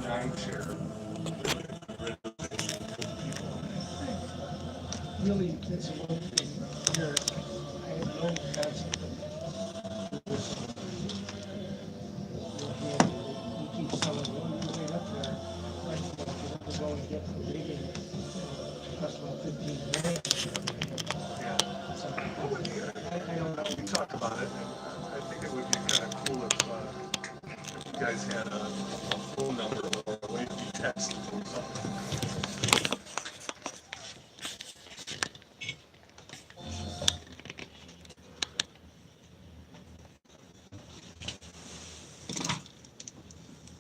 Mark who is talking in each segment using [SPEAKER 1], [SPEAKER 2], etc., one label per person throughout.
[SPEAKER 1] timeshare.
[SPEAKER 2] Really, that's one thing here. I have no concept of you keep selling one way up there, like you have to go and get the rigging, costs about 15 grand.
[SPEAKER 1] Yeah.
[SPEAKER 2] So, I don't know.
[SPEAKER 1] We talked about it, and I think it would be kind of cool if you guys had a phone number or a way to be texted or something.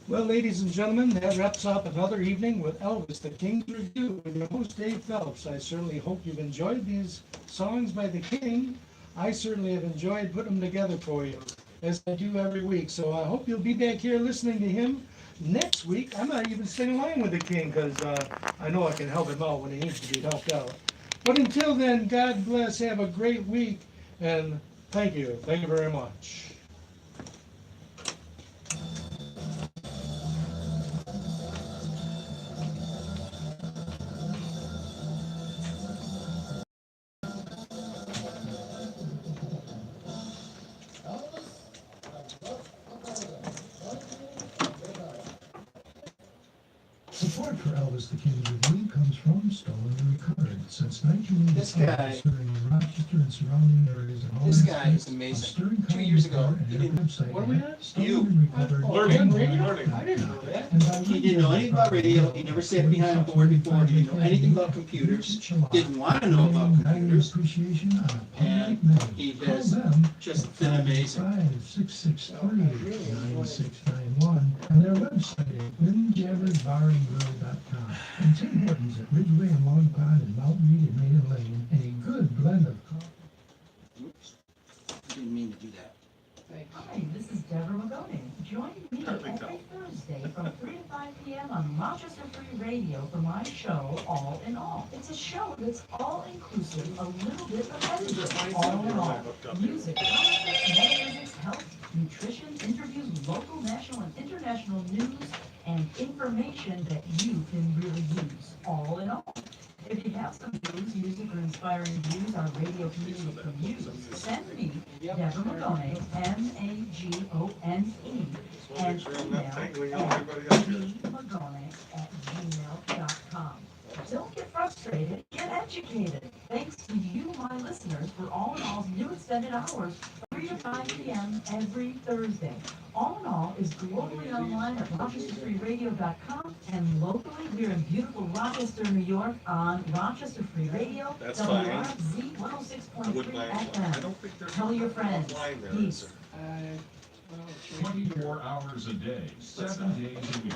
[SPEAKER 2] Well, ladies and gentlemen, that wraps up another evening with Elvis, the King's Review, and your host, Dave Phelps. I certainly hope you've enjoyed these songs by the King. I certainly have enjoyed putting them together for you, as I do every week. So I hope you'll be back here listening to him next week. I might even sing along with the King, because I know I can help him out when he needs to be helped out. But until then, God bless, have a great week, and thank you. Thank you very much.
[SPEAKER 3] Support for Elvis the King's Review comes from Stolen and Recovered. Since 1985,
[SPEAKER 4] This guy-
[SPEAKER 3] serving Rochester and surrounding areas and all
[SPEAKER 4] This guy
[SPEAKER 3] aspects
[SPEAKER 4] is amazing.
[SPEAKER 3] of stirring
[SPEAKER 4] 2 years ago,
[SPEAKER 3] comedy
[SPEAKER 4] he
[SPEAKER 3] and
[SPEAKER 4] didn't-
[SPEAKER 3] their website
[SPEAKER 2] what are we
[SPEAKER 3] at
[SPEAKER 2] at?
[SPEAKER 3] stolenandrecovered.com.
[SPEAKER 1] Learning.
[SPEAKER 2] I didn't know that.
[SPEAKER 3] And by
[SPEAKER 4] He didn't know anything about radio, he never sat behind a board before, he didn't know anything about computers, didn't want to know about computers,
[SPEAKER 3] appreciation on a
[SPEAKER 4] and
[SPEAKER 3] public night.
[SPEAKER 4] he
[SPEAKER 3] Call
[SPEAKER 4] has
[SPEAKER 3] them
[SPEAKER 4] just
[SPEAKER 3] at
[SPEAKER 4] been amazing.
[SPEAKER 3] 5-663-9691 and their website at windjammersbaringrill.com. And Tim Hortons at Ridgeway and Long Pond and Mount Reed and Maiden Lane, and a good blend of coffee.
[SPEAKER 4] Oops, didn't mean to do that.
[SPEAKER 5] Hi, this is Deborah Magone. Join me every Thursday from 3 to 5 p.m. on Rochester Free Radio for my show, All in All. It's a show that's all-inclusive, a little bit of everything, all in all. Music, politics, metaphysics, health, nutrition, interviews, local, national, and international news, and information that you can really use, all in all. If you have some news, music, or inspiring views our radio community can use, send me, Deborah Magone, M-A-G-O-N-E, and email at dmagone@gmail.com. Don't get frustrated, get educated. Thanks to you, my listeners, for All in All's new extended hours, 3 to 5 p.m. every Thursday. All in All is globally online at rochesterfreeradio.com, and locally we're in beautiful Rochester, New York on Rochester Free Radio,
[SPEAKER 1] That's fine.
[SPEAKER 5] WRZ
[SPEAKER 1] I
[SPEAKER 5] 106.3
[SPEAKER 1] wouldn't mind. I
[SPEAKER 5] FM.
[SPEAKER 1] don't think there's
[SPEAKER 5] Tell your friends.
[SPEAKER 1] line there,
[SPEAKER 5] Peace.
[SPEAKER 1] is
[SPEAKER 6] 24 hours a day, 7 days a week.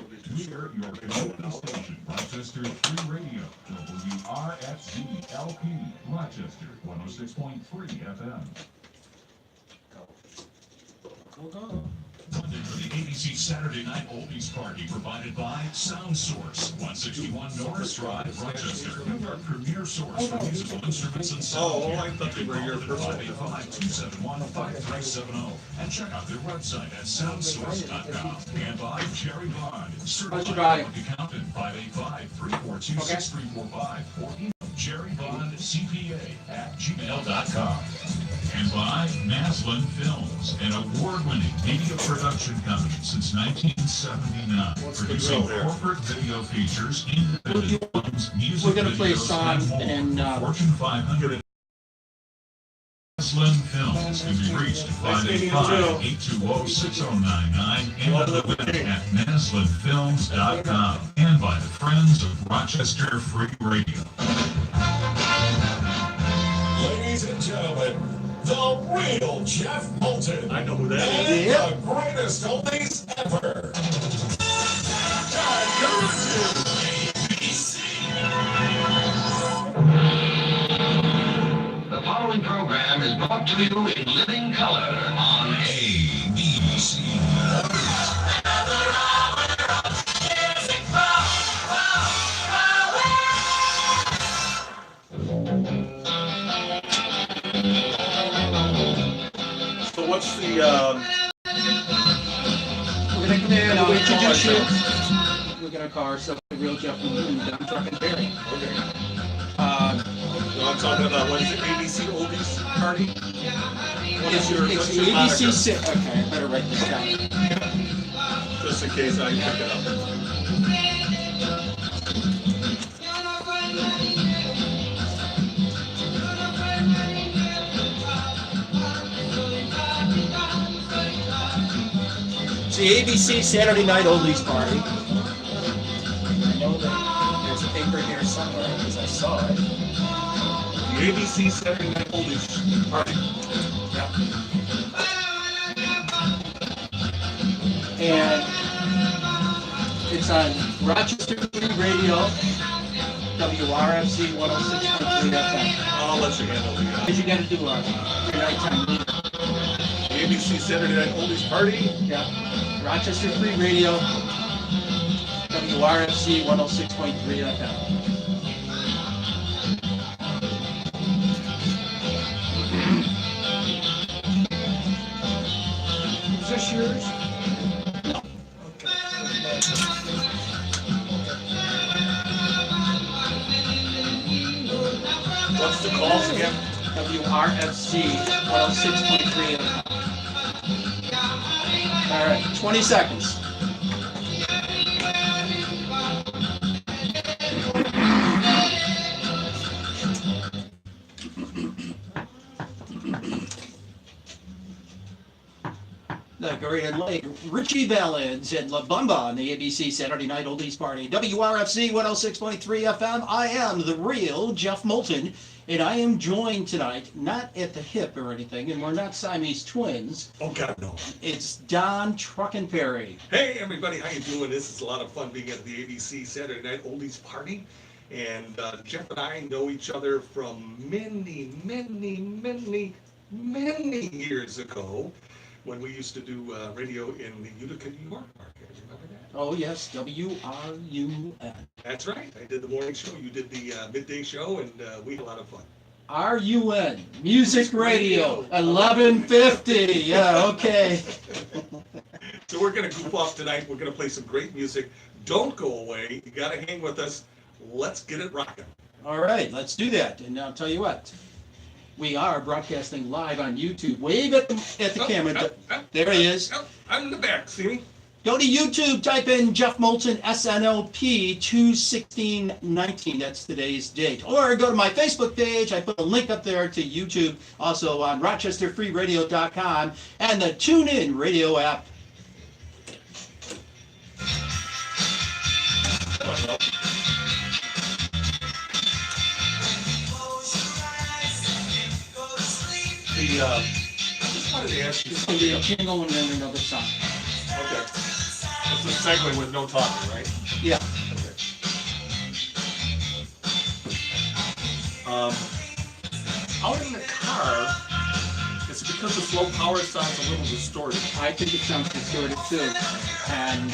[SPEAKER 6] We're your community station, Rochester Free Radio, WRFZ-LP, Rochester 106.3 FM.
[SPEAKER 1] Hold on.
[SPEAKER 6] Funded for the ABC Saturday Night Oldies Party, provided by Sound Source, 161 Norris Drive, Rochester. Your premier source for musical instruments and sound
[SPEAKER 1] Oh,
[SPEAKER 6] gear.
[SPEAKER 1] I thought they were your person.
[SPEAKER 6] 585-271-5370. And check out their website at soundsource.com. And by Jerry Bond, certified public accountant, 585-342-6345. Or email jerrybondcpa@gmail.com. And by Maslin Films, an award-winning media production company since 1979, producing
[SPEAKER 1] drill here?
[SPEAKER 6] corporate video features, independent films, music
[SPEAKER 4] We're gonna play a
[SPEAKER 6] videos,
[SPEAKER 4] song
[SPEAKER 6] and more.
[SPEAKER 4] and,
[SPEAKER 6] Fortune 500. Maslin Films can be reached at 585-820-6099 and on the web at maslinfilms.com, and by the Friends of Rochester Free Radio.
[SPEAKER 7] Ladies and gentlemen, the real Jeff Moulton.
[SPEAKER 1] I know who that
[SPEAKER 7] and
[SPEAKER 1] is.
[SPEAKER 7] the greatest oldies ever. John, come on to ABC.
[SPEAKER 8] The following program is brought to you in living color on
[SPEAKER 7] ABC.
[SPEAKER 1] So what's the
[SPEAKER 4] We're gonna come in and introduce you. we're gonna call ourselves the Real Jeff Moultom and Don Truck and Barry.
[SPEAKER 1] Okay.
[SPEAKER 4] Uh,
[SPEAKER 1] No, I'm talking about, what is it, ABC Oldies Party? What is your,
[SPEAKER 4] it's
[SPEAKER 1] what's your
[SPEAKER 4] ABC
[SPEAKER 1] moniker?
[SPEAKER 4] sit. Okay, I better write this down.
[SPEAKER 1] Just in case I pick it up.
[SPEAKER 4] It's the ABC Saturday Night Oldies Party. I know that there's a paper here somewhere because I saw it.
[SPEAKER 1] The ABC Saturday Night Oldies Party.
[SPEAKER 4] And it's on Rochester Free Radio, WRFC 106.3 FM.
[SPEAKER 1] I'll let you handle the,
[SPEAKER 4] What you gotta do your nighttime meeting?
[SPEAKER 1] the ABC Saturday Night Oldies Party.
[SPEAKER 4] Yeah. Rochester Free Radio, WRFC 106.3 FM.
[SPEAKER 2] Is this yours?
[SPEAKER 1] What's the calls again?
[SPEAKER 4] WRFC 106.3 FM. All right, 20 seconds. The Great Lake, Richie Valens and La Bamba on the ABC Saturday Night Oldies Party. WRFC 106.3 FM. I am the real Jeff Moulton, and I am joined tonight, not at the hip or anything, and we're not Siamese twins.
[SPEAKER 1] Oh, God, no.
[SPEAKER 4] It's Don Truckin' Perry.
[SPEAKER 1] Hey, everybody, how you doing? This is a lot of fun being at the ABC Saturday Night Oldies Party. And Jeff and I know each other from many, many, many, many years ago when we used to do radio in the Utica, New York market. Remember that?
[SPEAKER 4] Oh, yes, WRUN.
[SPEAKER 1] That's right. I did the morning show. You did the midday show, and we had a lot of fun.
[SPEAKER 4] RUN, Music Radio, 1150. Yeah, okay.
[SPEAKER 1] So we're going to goof off tonight. We're going to play some great music. Don't go away. You got to hang with us. Let's get it rocking.
[SPEAKER 4] All right, let's do that. And I'll tell you what, we are broadcasting live on YouTube. Wave at the camera. There he is.
[SPEAKER 1] Oh, I'm in the back. See me?
[SPEAKER 4] Go to YouTube, type in Jeff Moulton, SNOP 21619. That's today's date. Or go to my Facebook page. I put a link up there to YouTube, also on RochesterFreeRadio.com and the TuneIn Radio app.
[SPEAKER 1] I just wanted to ask you
[SPEAKER 4] It's going to be a
[SPEAKER 1] something.
[SPEAKER 4] jingle and then another song.
[SPEAKER 1] Okay. It's a segue with no talking, right?
[SPEAKER 4] Yeah.
[SPEAKER 1] Okay. Out in the car, it's because the slow power sounds a little distorted.
[SPEAKER 4] I think it sounds distorted too. And,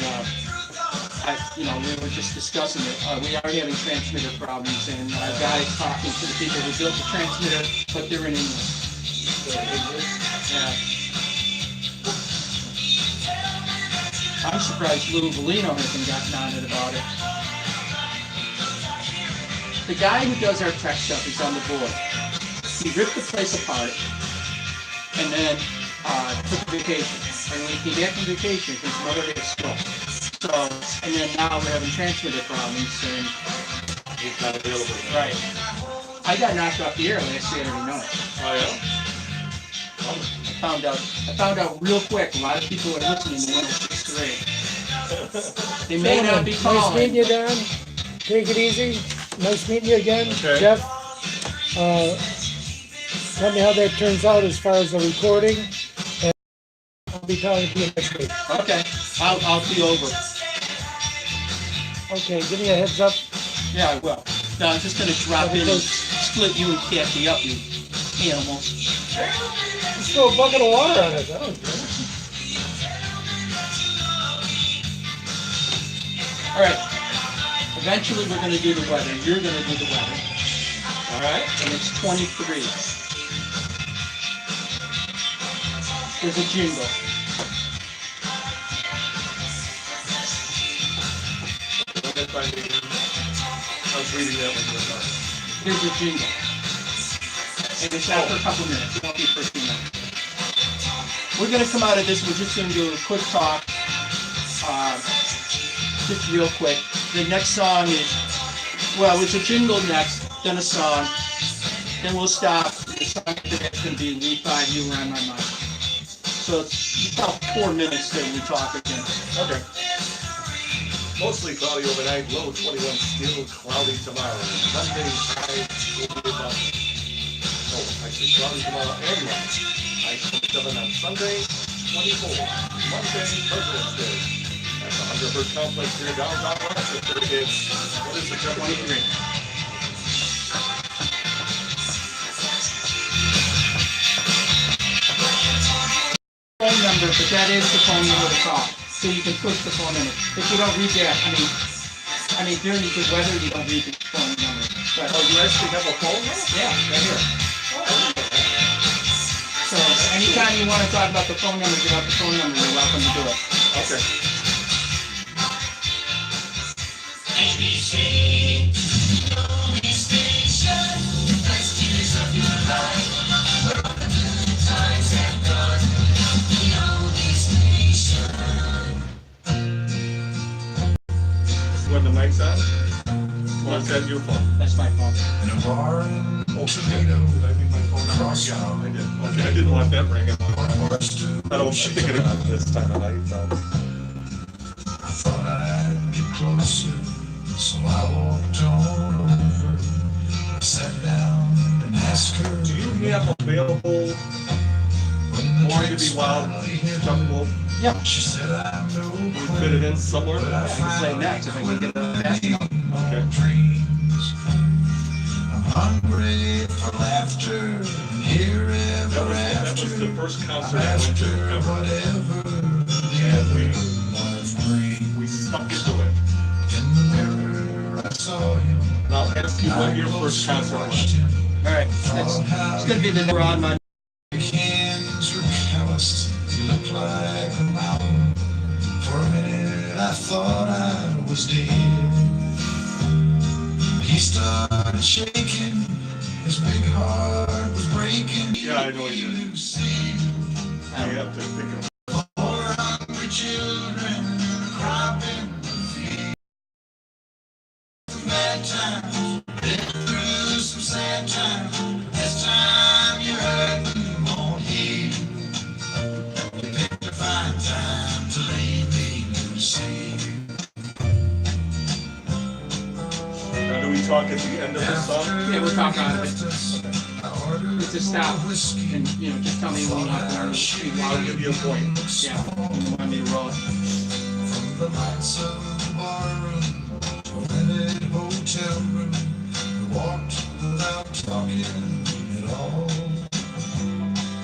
[SPEAKER 4] we were just discussing it. We are having transmitter problems, and our guy is talking to the people who built the transmitter, but they're in English. Yeah. I'm surprised Lou Bellino hasn't gotten on it about it. The guy who does our tech stuff is on the board. He ripped the place apart and then took a vacation. And when he came back from vacation, his mother had a stroke. So, and then now we're having transmitter problems. And
[SPEAKER 1] He's not available.
[SPEAKER 4] right, I got knocked off the air last Saturday night.
[SPEAKER 1] Oh, yeah?
[SPEAKER 4] I found out real quick. A lot of people are listening to 106.3. They may not be
[SPEAKER 2] Nice
[SPEAKER 4] calling.
[SPEAKER 2] meeting you, Don. Take it easy. Nice meeting you again,
[SPEAKER 1] Okay.
[SPEAKER 2] Jeff. Tell me how that turns out as far as the recording. And I'll be talking to you next week.
[SPEAKER 4] Okay, I'll be over.
[SPEAKER 2] Okay, give me a heads up.
[SPEAKER 4] Yeah, I will. No, I'm just gonna drop in and split you and Kathy up, you animal.
[SPEAKER 2] Just throw a bucket of water on it. That was good.
[SPEAKER 4] All right. Eventually, we're gonna do the weather. You're gonna do the weather,
[SPEAKER 1] All right.
[SPEAKER 4] and it's 23. There's a jingle.
[SPEAKER 1] finding, I was reading that when you were talking.
[SPEAKER 4] Here's a jingle. And it's after a couple minutes. It won't be for 2 minutes. We're going to come out of this. We're just going to do a quick talk. Just real quick. The next song is, well, it's a jingle next, then a song. Then we'll stop. The song after that's going to be We Five, You Were on My Mind. So it's about 4 minutes till we talk again.
[SPEAKER 1] Okay. Mostly cloudy overnight, low 21, still cloudy tomorrow. Sunday, high, will be about, actually cloudy tomorrow and Monday. High 27 on Sunday, 24. Monday, President's Day. At the Hungerford Complex here downtown Rochester, it's, what is the temperature?
[SPEAKER 4] 23. Phone number, but that is the phone number to call. So you can push the phone number. If you don't read that, I mean during the weather you don't read the phone number. But
[SPEAKER 1] Oh, you actually have a phone now?
[SPEAKER 4] yeah, right here. So anytime you want to talk about the phone number, get out the phone number, you're welcome to do it.
[SPEAKER 1] Okay. You want the mics on? Or is that your phone?
[SPEAKER 4] That's my phone.
[SPEAKER 7] In a bar in
[SPEAKER 1] Oh,
[SPEAKER 7] Toledo,
[SPEAKER 1] did I make my phone number? Yeah, I did. Okay, I didn't want that ringing. I'm thinking about this time of night.
[SPEAKER 7] I thought I'd get closer, so I walked on over. I sat down and asked her,
[SPEAKER 1] Do you have available Born to Be Wild, Chuck Wolf?
[SPEAKER 4] Yeah.
[SPEAKER 7] She said, I'm no
[SPEAKER 1] Can we fit it in somewhere?
[SPEAKER 7] but I
[SPEAKER 4] Play
[SPEAKER 7] find
[SPEAKER 4] next if I can get the fast enough.
[SPEAKER 1] Okay.
[SPEAKER 7] dreams. I'm hungry for laughter, and here
[SPEAKER 1] That
[SPEAKER 7] ever
[SPEAKER 1] was the
[SPEAKER 7] after.
[SPEAKER 1] first
[SPEAKER 7] I'm
[SPEAKER 1] concert I went to
[SPEAKER 7] after
[SPEAKER 1] ever.
[SPEAKER 7] whatever the
[SPEAKER 1] And
[SPEAKER 7] other
[SPEAKER 1] we
[SPEAKER 7] life brings.
[SPEAKER 1] we stuck into it.
[SPEAKER 7] In the mirror, I saw him.
[SPEAKER 1] And I'll ask you what your first concert was.
[SPEAKER 4] All right, it's going to be the number on my.
[SPEAKER 7] Your hands were calloused. You looked like a mountain. For a minute, I thought I was dead. He started shaking. His big heart was breaking.
[SPEAKER 1] Yeah, I know you did.
[SPEAKER 7] Lucy,
[SPEAKER 1] I have to think of
[SPEAKER 7] poor hungry children cropping the field. Bad times, been through some sad times. This time you're hurting, won't heal. You picked a fine time to leave me, Lucy.
[SPEAKER 1] Now, do we talk at the end of the song?
[SPEAKER 4] Yeah, we'll talk out of it. It's a stop.
[SPEAKER 7] Whiskey.
[SPEAKER 4] And, you know, just tell me when you want to speak
[SPEAKER 1] I'll
[SPEAKER 4] while
[SPEAKER 1] give you a point.
[SPEAKER 4] yeah, when you want me to roll it.
[SPEAKER 7] From the lights of the barroom to a rented hotel room, we walked without talking at all.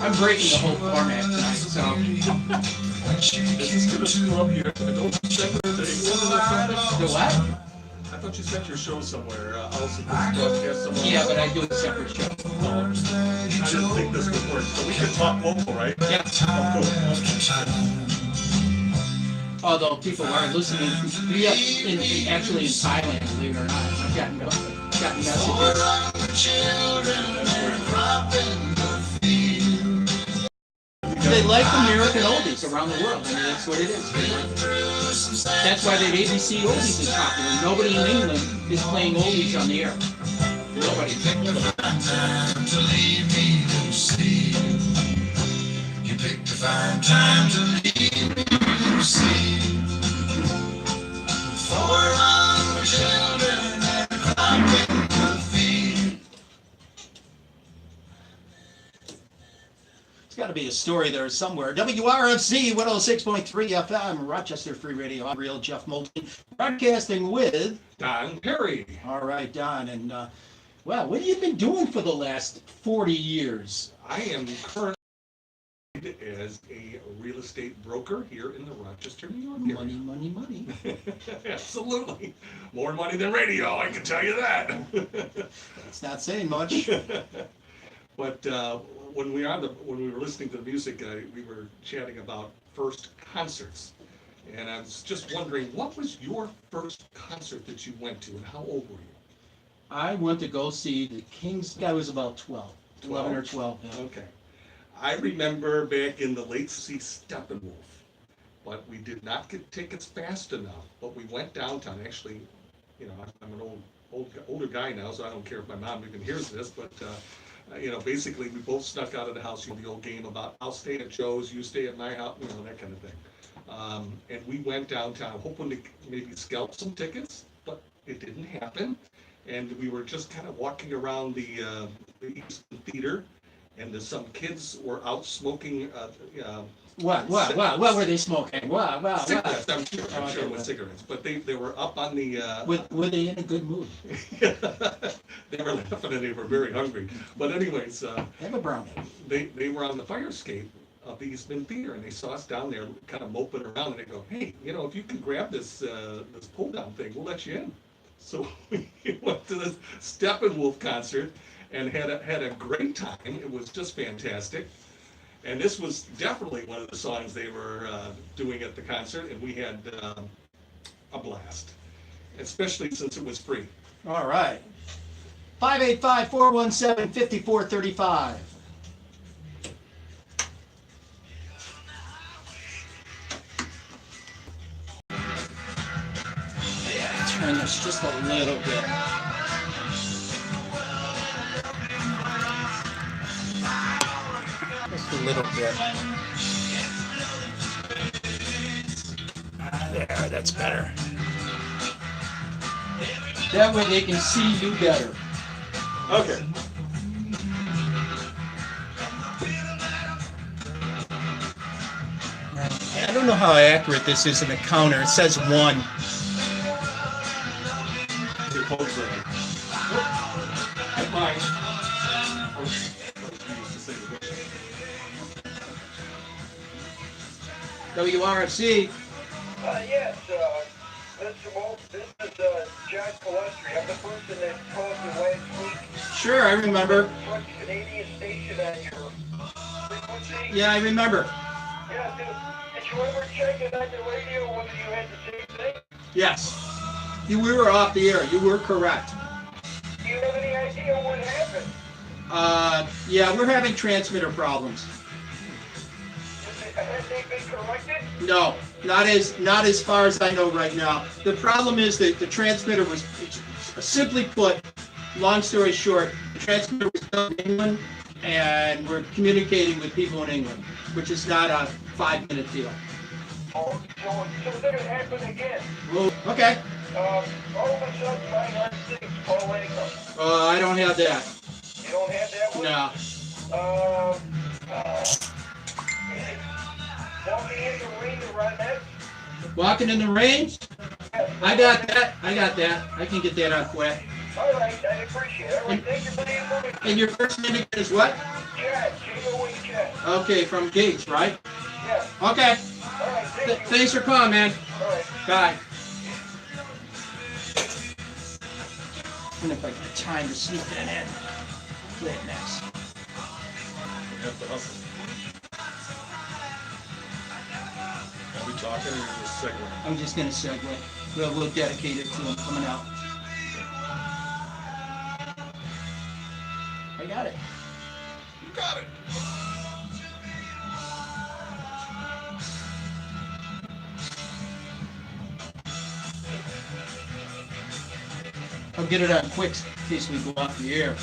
[SPEAKER 4] I'm breaking the whole format tonight, so.
[SPEAKER 7] When she
[SPEAKER 1] This is
[SPEAKER 7] came
[SPEAKER 1] gonna
[SPEAKER 7] to
[SPEAKER 1] screw up your, don't you send the
[SPEAKER 4] The what?
[SPEAKER 1] I thought you sent your show somewhere, else it was broadcast somewhere.
[SPEAKER 4] Yeah, but I do a separate show.
[SPEAKER 7] arms that he
[SPEAKER 1] I didn't think
[SPEAKER 7] told
[SPEAKER 1] this would work, so we can talk local, right?
[SPEAKER 4] Yeah.
[SPEAKER 7] time
[SPEAKER 1] Oh,
[SPEAKER 7] after time.
[SPEAKER 4] Although people aren't listening, we have actually in Thailand, believe it or not. I've gotten messages.
[SPEAKER 7] The children are cropping the field.
[SPEAKER 4] They like American oldies around the world. I mean, that's what it is.
[SPEAKER 7] Through some sad
[SPEAKER 4] That's why the ABC oldies is popular. Nobody in England is playing oldies on the air. Nobody.
[SPEAKER 7] time to leave me, Lucy. You picked a fine time to leave me, Lucy. Four hungry children and a crop in the field.
[SPEAKER 4] There's got to be a story there somewhere. WRFC 106.3 FM, Rochester Free Radio. I'm Real Jeff Moulton, broadcasting with.
[SPEAKER 1] Don Perry.
[SPEAKER 4] All right, Don. And, well, what have you been doing for the last 40 years?
[SPEAKER 1] I am currently as a real estate broker here in the Rochester, New York area.
[SPEAKER 4] Money, money, money.
[SPEAKER 1] Absolutely. More money than radio, I can tell you that.
[SPEAKER 4] That's not saying much.
[SPEAKER 1] But when we were listening to the music, we were chatting about first concerts. And I was just wondering, what was your first concert that you went to, and how old were you?
[SPEAKER 4] I went to go see the Kings. I was about 12, 11 or 12. Yeah.
[SPEAKER 1] Okay. I remember back in the late see Steppenwolf, but we did not get tickets fast enough. But we went downtown. Actually, you know, I'm an older guy now, so I don't care if my mom even hears this. But you know, basically, we both snuck out of the house. You know, the old game about I'll stay at Joe's, you stay at my house, you know, that kind of thing. And we went downtown hoping to maybe scalp some tickets, but it didn't happen. And we were just kind of walking around the Eastern Theater, and some kids were out smoking.
[SPEAKER 4] What were they smoking? What?
[SPEAKER 1] Cigarettes, I'm sure it was cigarettes, but they were up on the.
[SPEAKER 4] Were they in a good mood?
[SPEAKER 1] They were laughing and they were very hungry. But anyways,
[SPEAKER 4] Have a brownie.
[SPEAKER 1] they were on the fire escape of the Eastman Theater, and they saw us down there kind of moping around, and they go, "Hey, you know, if you can grab this pull down thing, we'll let you in." So we went to this Steppenwolf concert and had a great time. It was just fantastic. And this was definitely one of the songs they were doing at the concert, and we had a blast, especially since it was free.
[SPEAKER 4] All right. 585-417-5435. Turn this just a little bit. Just a little bit. There, that's better. That way they can see you better.
[SPEAKER 1] Okay.
[SPEAKER 4] I don't know how accurate this is in the counter. It says 1. WRFC.
[SPEAKER 9] Yes, Mr. Moultom, this is John Calestri. I'm the person that called you last week.
[SPEAKER 4] Sure, I remember.
[SPEAKER 9] What Canadian station on your frequency?
[SPEAKER 4] Yeah, I remember.
[SPEAKER 9] Yeah, did you ever check it on the radio whether you had the same thing?
[SPEAKER 4] Yes. We were off the air. You were correct.
[SPEAKER 9] Do you have any idea what happened?
[SPEAKER 4] Yeah, we're having transmitter problems.
[SPEAKER 9] Have they been corrected?
[SPEAKER 4] No, not as far as I know right now. The problem is that the transmitter was, simply put, long story short, the transmitter was built in England, and we're communicating with people in England, which is not a 5-minute deal.
[SPEAKER 9] Oh, so did it happen again?
[SPEAKER 4] Well, okay.
[SPEAKER 9] All of a sudden, my heart sings Paul Anka.
[SPEAKER 4] I don't have that.
[SPEAKER 9] You don't have that one?
[SPEAKER 4] No.
[SPEAKER 9] Walking in the rain to run that?
[SPEAKER 4] Walking in the rain? I got that. I can get that on quick.
[SPEAKER 9] All right, I appreciate it. All right, thank you for the information.
[SPEAKER 4] And your first name again is what?
[SPEAKER 9] Chad, J-O-E Chad.
[SPEAKER 4] Okay, from Gates, right?
[SPEAKER 9] Yeah.
[SPEAKER 4] Okay.
[SPEAKER 9] All right, thank you.
[SPEAKER 4] Thanks for calling, man.
[SPEAKER 9] All right.
[SPEAKER 4] Bye. And if I get time to sneak that in, play it next.
[SPEAKER 1] Have to hustle. Are we talking or just segue?
[SPEAKER 4] I'm just gonna segue. We'll dedicate it to him coming out. I got it.
[SPEAKER 1] You got it.
[SPEAKER 4] I'll get it on quick in case we go off the air.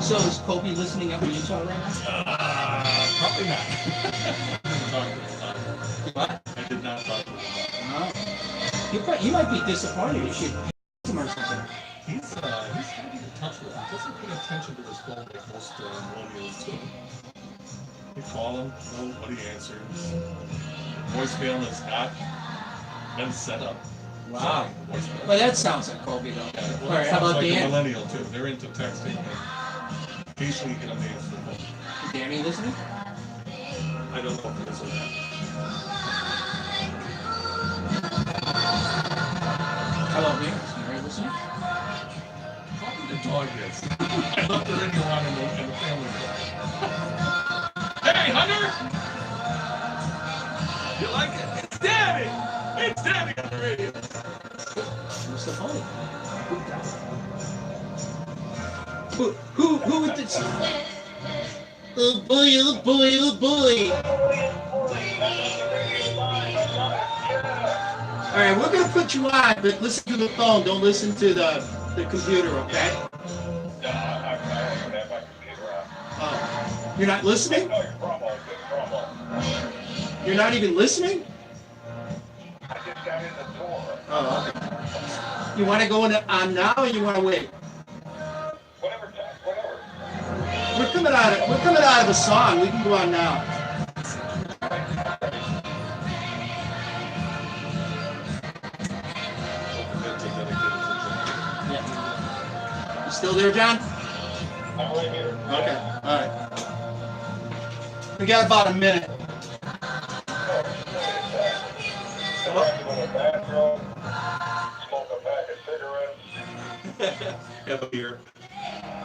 [SPEAKER 4] So is Kobe listening up in Utah right now?
[SPEAKER 1] Probably not.
[SPEAKER 4] What?
[SPEAKER 1] I did not talk to him.
[SPEAKER 4] He might be disappointed if you him or something.
[SPEAKER 1] He's having in touch with him. He doesn't pay attention to his phone like most millennials do. You call him, nobody answers. Voicemail has not been set up.
[SPEAKER 4] Wow.
[SPEAKER 1] Sorry, voicemail.
[SPEAKER 4] Well, that sounds like Kobe, though.
[SPEAKER 1] Well,
[SPEAKER 4] All
[SPEAKER 1] that
[SPEAKER 4] right, how
[SPEAKER 1] sounds
[SPEAKER 4] about
[SPEAKER 1] like a
[SPEAKER 4] Dan?
[SPEAKER 1] millennial too. They're into texting. And occasionally you get a mail from them.
[SPEAKER 4] Danny listening?
[SPEAKER 1] I don't know if it is or not.
[SPEAKER 4] How about me? Are you listening?
[SPEAKER 1] Probably the dog is. I left the radio on in the family car. Hey, Hunter! You like it? It's Daddy! It's Daddy on the radio.
[SPEAKER 4] What's the phone? Who with this? Oh boy, oh boy, oh boy. All right, we're gonna put you on, but listen to the phone. Don't listen to the computer, okay?
[SPEAKER 9] No, I don't have my computer on.
[SPEAKER 4] Oh, you're not listening?
[SPEAKER 9] No, your promo, good promo.
[SPEAKER 4] You're not even listening?
[SPEAKER 9] I just got in the door.
[SPEAKER 4] Oh, okay. You want to go on now, or you want to wait?
[SPEAKER 9] Whatever time, whatever.
[SPEAKER 4] We're coming out of a song. We can go on now. Yeah. You still there, John?
[SPEAKER 9] I'm right here.
[SPEAKER 4] Okay. All right. We got about a minute.
[SPEAKER 9] In the bathroom, smoke a pack of cigarettes,
[SPEAKER 1] Have a beer.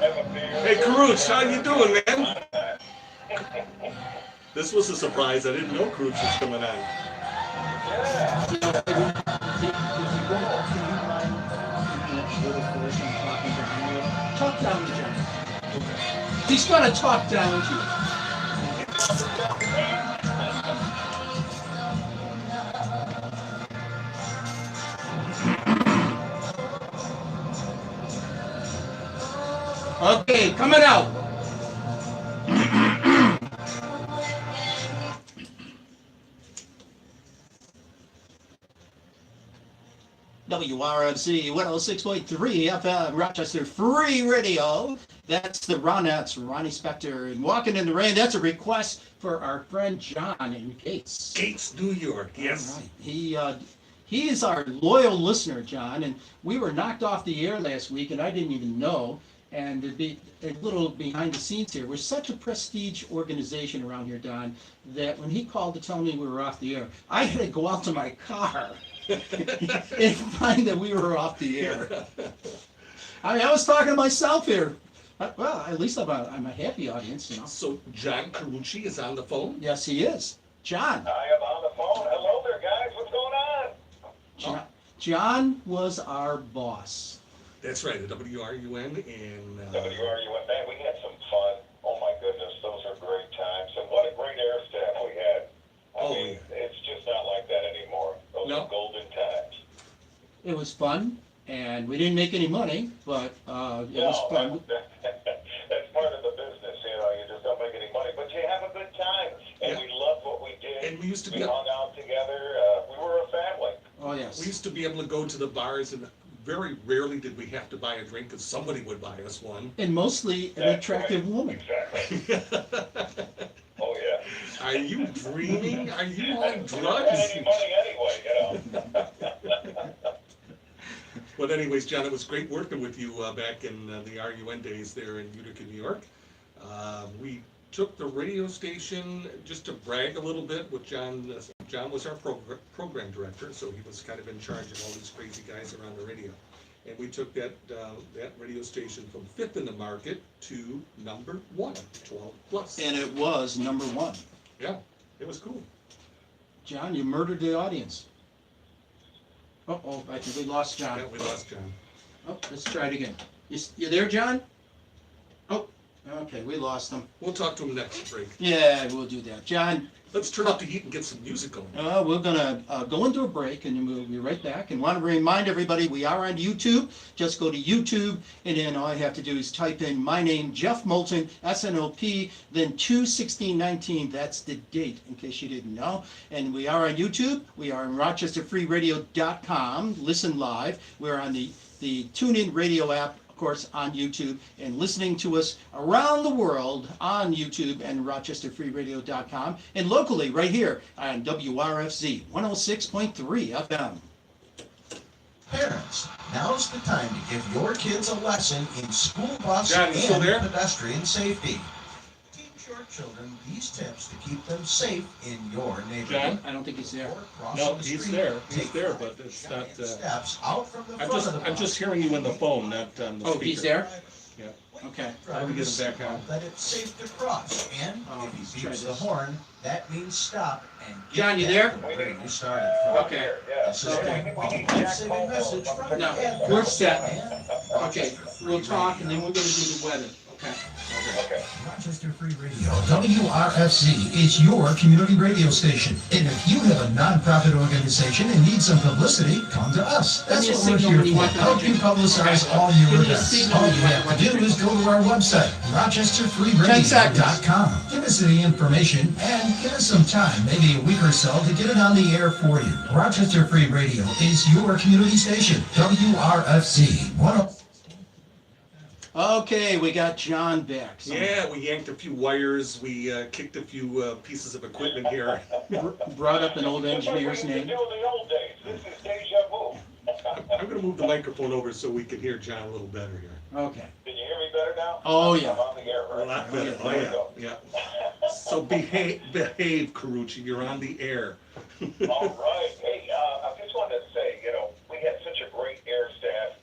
[SPEAKER 9] have a beer.
[SPEAKER 1] Hey, Karuch, how you doing, man? This was a surprise. I didn't know Karuch was coming on.
[SPEAKER 4] Talk down to John. He's gonna talk down to you. Okay, coming out. WRFC 106.3 FM, Rochester Free Radio. That's the Ronettes, Ronnie Spector, and Walking in the Rain. That's a request for our friend John in Gates.
[SPEAKER 1] Gates, New York, yes.
[SPEAKER 4] All right. He is our loyal listener, John, and we were knocked off the air last week, and I didn't even know. And to be a little behind the scenes here, we're such a prestige organization around here, Don, that when he called to tell me we were off the air, I had to go out to my car and find that we were off the air. I mean, I was talking to myself here. Well, at least I'm a happy audience, you know.
[SPEAKER 1] So John Carucci is on the phone?
[SPEAKER 4] Yes, he is. John.
[SPEAKER 9] I am on the phone. Hello there, guys. What's going on?
[SPEAKER 4] John was our boss.
[SPEAKER 1] That's right, at WRUN and...
[SPEAKER 9] WRUN, man, we had some fun. Oh my goodness, those are great times. And what a great air staff we had. I mean, it's just not like that anymore. Those are golden times.
[SPEAKER 4] It was fun, and we didn't make any money, but it was fun.
[SPEAKER 9] That's part of the business, you know. You just don't make any money, but you have a good time. And we loved what we did.
[SPEAKER 1] And we used to
[SPEAKER 9] we hung out together. We were a family.
[SPEAKER 4] Oh, yes.
[SPEAKER 1] We used to be able to go to the bars, and very rarely did we have to buy a drink, because somebody would buy us one.
[SPEAKER 4] And mostly an attractive woman.
[SPEAKER 9] Exactly. Oh, yeah.
[SPEAKER 1] Are you dreaming? Are you on
[SPEAKER 9] We don't
[SPEAKER 1] drugs?
[SPEAKER 9] have any money anyway, you know.
[SPEAKER 1] But anyways, John, it was great working with you back in the RUN days there in Utica, New York. We took the radio station, just to brag a little bit, with John. John was our program director, so he was kind of in charge of all these crazy guys around the radio. And we took that radio station from 5th in the market to number 1, 12 plus.
[SPEAKER 4] And it was number 1.
[SPEAKER 1] Yeah, it was cool.
[SPEAKER 4] John, you murdered the audience. Oh, I think we lost John.
[SPEAKER 1] Yeah, we lost John.
[SPEAKER 4] Oh, let's try it again. You there, John? Oh, okay, we lost him.
[SPEAKER 1] We'll talk to him next break.
[SPEAKER 4] Yeah, we'll do that. John,
[SPEAKER 1] Let's turn up the heat and get some music going.
[SPEAKER 4] we're going to go into a break, and we'll be right back. And want to remind everybody, we are on YouTube. Just go to YouTube, and then all you have to do is type in my name, Jeff Moulton, SNOP, then 2/16/19. That's the date, in case you didn't know. And we are on YouTube. We are on RochesterFreeRadio.com. Listen live. We're on the TuneIn Radio app course, on YouTube, and listening to us around the world on YouTube and RochesterFreeRadio.com, and locally right here on WRFZ 106.3 FM.
[SPEAKER 7] Parents, now's the time to give your kids a lesson in school bus
[SPEAKER 1] John, you still
[SPEAKER 7] and
[SPEAKER 1] there?
[SPEAKER 7] pedestrian safety. Teach your children these tips to keep them safe in your neighborhood.
[SPEAKER 1] John?
[SPEAKER 4] I don't think he's there.
[SPEAKER 7] Or crossing
[SPEAKER 1] No,
[SPEAKER 7] the
[SPEAKER 1] he's
[SPEAKER 7] street,
[SPEAKER 1] there. He's
[SPEAKER 7] take
[SPEAKER 1] there, but it's
[SPEAKER 7] giant
[SPEAKER 1] not,
[SPEAKER 7] steps out from the
[SPEAKER 1] I'm
[SPEAKER 7] front of the
[SPEAKER 1] I'm
[SPEAKER 7] bus.
[SPEAKER 1] just hearing you in the phone, not on the speaker.
[SPEAKER 4] Oh, he's there?
[SPEAKER 1] Yeah.
[SPEAKER 4] Okay.
[SPEAKER 1] How do we get him back on?
[SPEAKER 7] That it's safe to cross, and
[SPEAKER 4] Oh,
[SPEAKER 7] if
[SPEAKER 4] let's
[SPEAKER 7] he
[SPEAKER 4] try
[SPEAKER 7] beeps the
[SPEAKER 4] this.
[SPEAKER 7] horn, that means stop and get
[SPEAKER 4] John, you
[SPEAKER 7] back
[SPEAKER 4] there?
[SPEAKER 7] to where you started from.
[SPEAKER 4] Okay.
[SPEAKER 7] This is
[SPEAKER 4] Okay.
[SPEAKER 7] a life-saving message from
[SPEAKER 4] Now,
[SPEAKER 7] the ad
[SPEAKER 4] we're set.
[SPEAKER 7] and
[SPEAKER 4] Okay, we'll talk, and then we're gonna do the weather. Okay.
[SPEAKER 9] Okay.
[SPEAKER 3] Rochester Free Radio, WRFC, is your community radio station. And if you have a nonprofit organization and need some publicity, come to us. That's
[SPEAKER 4] Give me a
[SPEAKER 3] what we're
[SPEAKER 4] signal
[SPEAKER 3] here
[SPEAKER 4] when you
[SPEAKER 3] for.
[SPEAKER 4] want the
[SPEAKER 3] Help you
[SPEAKER 4] music.
[SPEAKER 3] publicize all your
[SPEAKER 4] Give me a
[SPEAKER 3] events.
[SPEAKER 4] signal
[SPEAKER 3] All
[SPEAKER 4] when
[SPEAKER 3] you
[SPEAKER 4] you want
[SPEAKER 3] have
[SPEAKER 4] the
[SPEAKER 3] to do
[SPEAKER 4] music.
[SPEAKER 3] is go to our website,
[SPEAKER 4] 10 seconds.
[SPEAKER 3] rochesterfreeradio.com. Give us the information and give us some time, maybe a week or so, to get it on the air for you. Rochester Free Radio is your community station, WRFC.
[SPEAKER 4] Okay, we got John back. So
[SPEAKER 1] Yeah, we yanked a few wires, we kicked a few pieces of equipment here.
[SPEAKER 4] brought up an old engineer's
[SPEAKER 9] Just like we used to
[SPEAKER 4] name.
[SPEAKER 9] do in the old days. This is deja vu.
[SPEAKER 1] I'm gonna move the microphone over so we can hear John a little better here.
[SPEAKER 4] Okay.
[SPEAKER 9] Can you hear me better now?
[SPEAKER 4] Oh, yeah.
[SPEAKER 9] I'm on the air,
[SPEAKER 1] A
[SPEAKER 9] right?
[SPEAKER 1] lot better,
[SPEAKER 9] There we
[SPEAKER 1] oh
[SPEAKER 9] go.
[SPEAKER 1] yeah, yeah. So behave, Carucci, you're on the air.
[SPEAKER 9] All right. Hey, I just wanted to say, we had such a great air staff.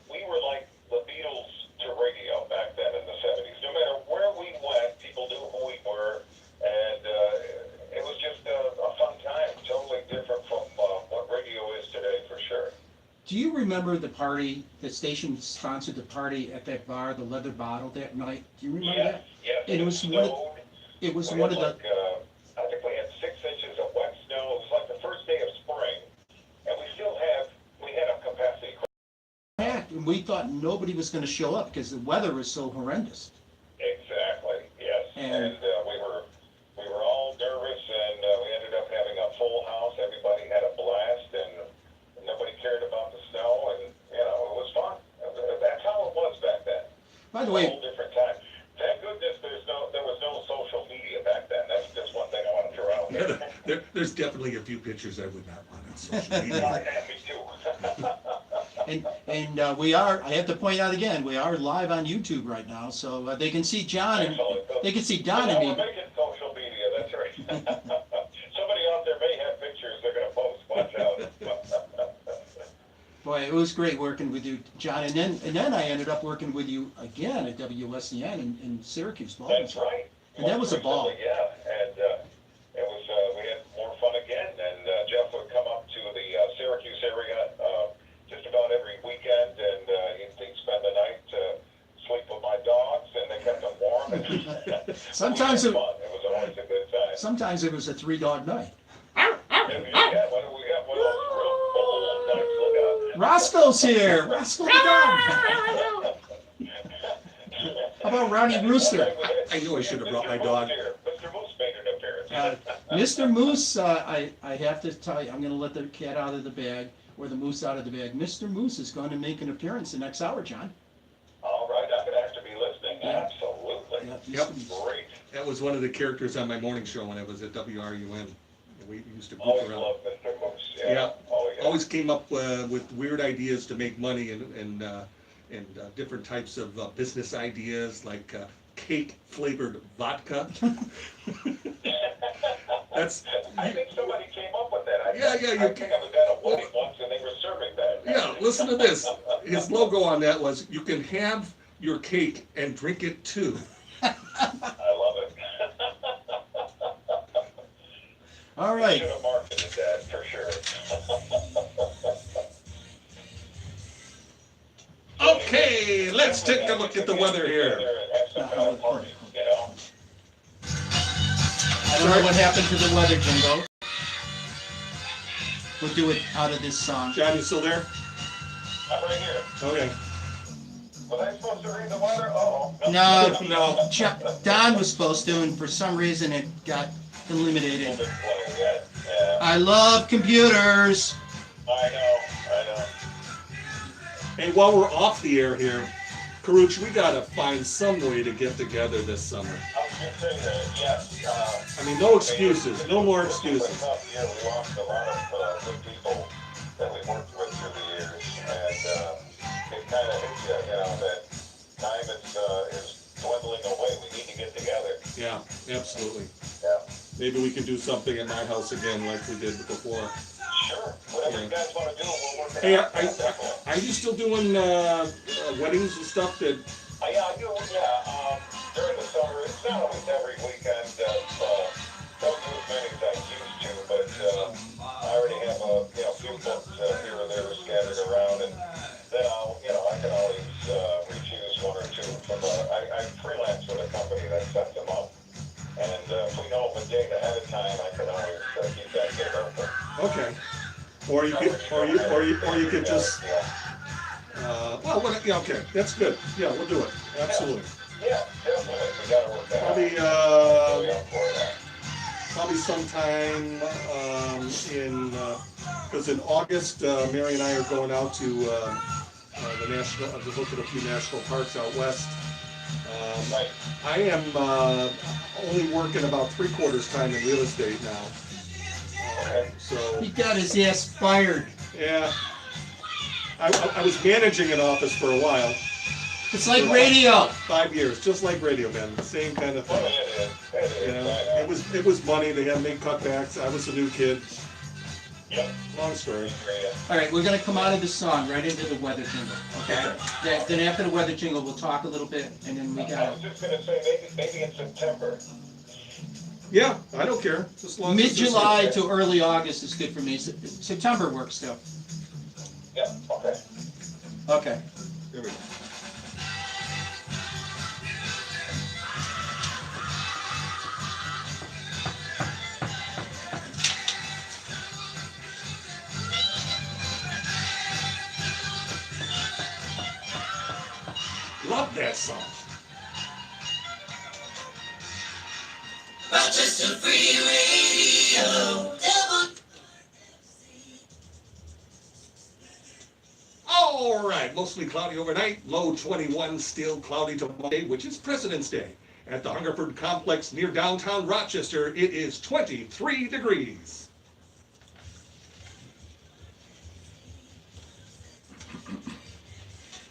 [SPEAKER 9] We were like the Beatles to radio back then in the 70s. No matter where we went, people knew who we were, and it was just a fun time. Totally different from what radio is today, for sure.
[SPEAKER 4] Do you remember the party, the station sponsored the party at that bar, the Leather Bottle, that night? Do you remember
[SPEAKER 9] Yes,
[SPEAKER 4] that?
[SPEAKER 9] yes.
[SPEAKER 4] It was one of,
[SPEAKER 9] snowed.
[SPEAKER 4] it was
[SPEAKER 9] We
[SPEAKER 4] one
[SPEAKER 9] had
[SPEAKER 4] of the,
[SPEAKER 9] like, I think we had 6 inches of wet snow. It was like the first day of spring, and we had a capacity.
[SPEAKER 4] and we thought nobody was gonna show up because the weather was so horrendous.
[SPEAKER 9] Exactly, yes.
[SPEAKER 4] And-
[SPEAKER 9] And we were all nervous, and we ended up having a full house. Everybody had a blast, and nobody cared about the snow, and it was fun. That's how it was back then.
[SPEAKER 4] By the
[SPEAKER 9] A
[SPEAKER 4] way,
[SPEAKER 9] whole different time. Thank goodness there was no social media back then. That's just one thing I want to throw out there.
[SPEAKER 1] There's definitely a few pictures I would not want on social
[SPEAKER 9] Yeah,
[SPEAKER 1] media.
[SPEAKER 9] me too.
[SPEAKER 4] and we are, I have to point out again, we are live on YouTube right now, so they can see John and,
[SPEAKER 9] Excellent.
[SPEAKER 4] they can see Don and
[SPEAKER 9] Well, we're
[SPEAKER 4] me.
[SPEAKER 9] making social media, that's right. Somebody out there may have pictures they're gonna post, watch out.
[SPEAKER 4] Boy, it was great working with you, John, and then I ended up working with you again at WSCN in Syracuse.
[SPEAKER 9] That's right.
[SPEAKER 4] And that was a ball.
[SPEAKER 9] Yeah, and it was, we had more fun again, and Jeff would come up to the Syracuse area just about every weekend, and he'd spend the night, sleep with my dogs, and they kept him warm. And
[SPEAKER 4] Sometimes
[SPEAKER 9] it
[SPEAKER 4] it,
[SPEAKER 9] was fun. It was always a good time.
[SPEAKER 4] sometimes it was a 3-dog night.
[SPEAKER 9] Yeah, what do we got? One of those real bold nights. Look out.
[SPEAKER 4] Roscoe's here. Roscoe the dog. How about Ronnie Rooster?
[SPEAKER 1] I knew I should have brought my dog.
[SPEAKER 9] Mr. Moose made an appearance.
[SPEAKER 4] Mr. Moose, I have to tell you, I'm going to let the cat out of the bag, or the moose out of the bag. Mr. Moose is going to make an appearance the next hour, John.
[SPEAKER 9] All right, I'm gonna have to be listening.
[SPEAKER 4] Yeah.
[SPEAKER 9] Absolutely.
[SPEAKER 4] Yeah,
[SPEAKER 1] Yep.
[SPEAKER 9] Great.
[SPEAKER 1] That was one of the characters on my morning show when I was at WRUN. We used to goof
[SPEAKER 9] Always
[SPEAKER 1] around.
[SPEAKER 9] loved Mr. Moose.
[SPEAKER 1] Yeah.
[SPEAKER 9] Oh, yeah.
[SPEAKER 1] Always came up with weird ideas to make money and different types of business ideas like cake flavored vodka. That's
[SPEAKER 9] I think somebody came up with that.
[SPEAKER 1] Yeah,
[SPEAKER 9] I think I was at a wedding once and they were serving that.
[SPEAKER 1] yeah. Listen to this. His logo on that was "You can have your cake and drink it too."
[SPEAKER 9] I love it.
[SPEAKER 4] All right.
[SPEAKER 9] Should have marketed that for sure.
[SPEAKER 1] Okay, let's take a look at the weather here.
[SPEAKER 9] Have some kind of party, you know?
[SPEAKER 4] I don't know what happened to the weather, Jingo. We'll do it out of this song.
[SPEAKER 1] John, you still there?
[SPEAKER 9] I'm right here.
[SPEAKER 1] Okay.
[SPEAKER 9] Was I supposed to read the weather? Oh.
[SPEAKER 4] No,
[SPEAKER 1] No.
[SPEAKER 4] Don was supposed to, and for some reason it got eliminated.
[SPEAKER 9] Yeah.
[SPEAKER 4] I love computers.
[SPEAKER 9] I know.
[SPEAKER 1] And while we're off the air here, Karuch, we gotta find some way to get together this summer.
[SPEAKER 9] I was going to say that, yes.
[SPEAKER 1] I mean, no excuses, no more excuses.
[SPEAKER 9] Yeah, we lost a lot of good people that we worked with through the years, and it kind of hits you, that time is dwindling away. We need to get together.
[SPEAKER 1] Yeah, absolutely.
[SPEAKER 9] Yeah.
[SPEAKER 1] Maybe we can do something at my house again like we did before.
[SPEAKER 9] Sure. Whatever you guys want to do, we'll work it
[SPEAKER 1] Hey,
[SPEAKER 9] out.
[SPEAKER 1] are you still doing weddings and stuff? That
[SPEAKER 9] Yeah, I do. Yeah. During the summer, it's not always every weekend. Don't do as many as I used to, but I already have a few books here or there scattered around, and then I can always refuse one or two from I freelance with a company that sets them up, and if we know a date ahead of time, I can always keep that date open.
[SPEAKER 1] okay? Or you could just yeah, okay, that's good. Yeah, we'll do it. Absolutely.
[SPEAKER 9] Yeah, definitely. We gotta work that
[SPEAKER 1] Probably
[SPEAKER 9] out. Really up for that.
[SPEAKER 1] probably sometime because in August, Mary and I are going out to the national, to look at a few national parks out west.
[SPEAKER 9] Right.
[SPEAKER 1] I am only working about 3/4 time in real estate now. So,
[SPEAKER 4] He got his ass fired.
[SPEAKER 1] yeah. I was managing an office for a while,
[SPEAKER 4] It's like radio.
[SPEAKER 1] 5 years, just like radio, man, same kind of
[SPEAKER 9] Well,
[SPEAKER 1] thing.
[SPEAKER 9] it is.
[SPEAKER 1] You know, it was money, they had to make cutbacks, I was a new kid,
[SPEAKER 9] Yep.
[SPEAKER 1] long story.
[SPEAKER 4] All right, we're gonna come out of the song right into the weather jingle, okay? Then after the weather jingle, we'll talk a little bit, and then we
[SPEAKER 9] I
[SPEAKER 4] got
[SPEAKER 9] was just gonna say, maybe in September.
[SPEAKER 1] Yeah, I don't care, just as long as it's-
[SPEAKER 4] mid-July to early August is good for me. September works still.
[SPEAKER 9] Yep, okay.
[SPEAKER 4] Okay.
[SPEAKER 1] There we go. Love that song.
[SPEAKER 7] Rochester Free Radio.
[SPEAKER 1] All right, mostly cloudy overnight, low 21, still cloudy tomorrow, which is President's Day. At the Hungerford Complex near downtown Rochester, it is 23 degrees.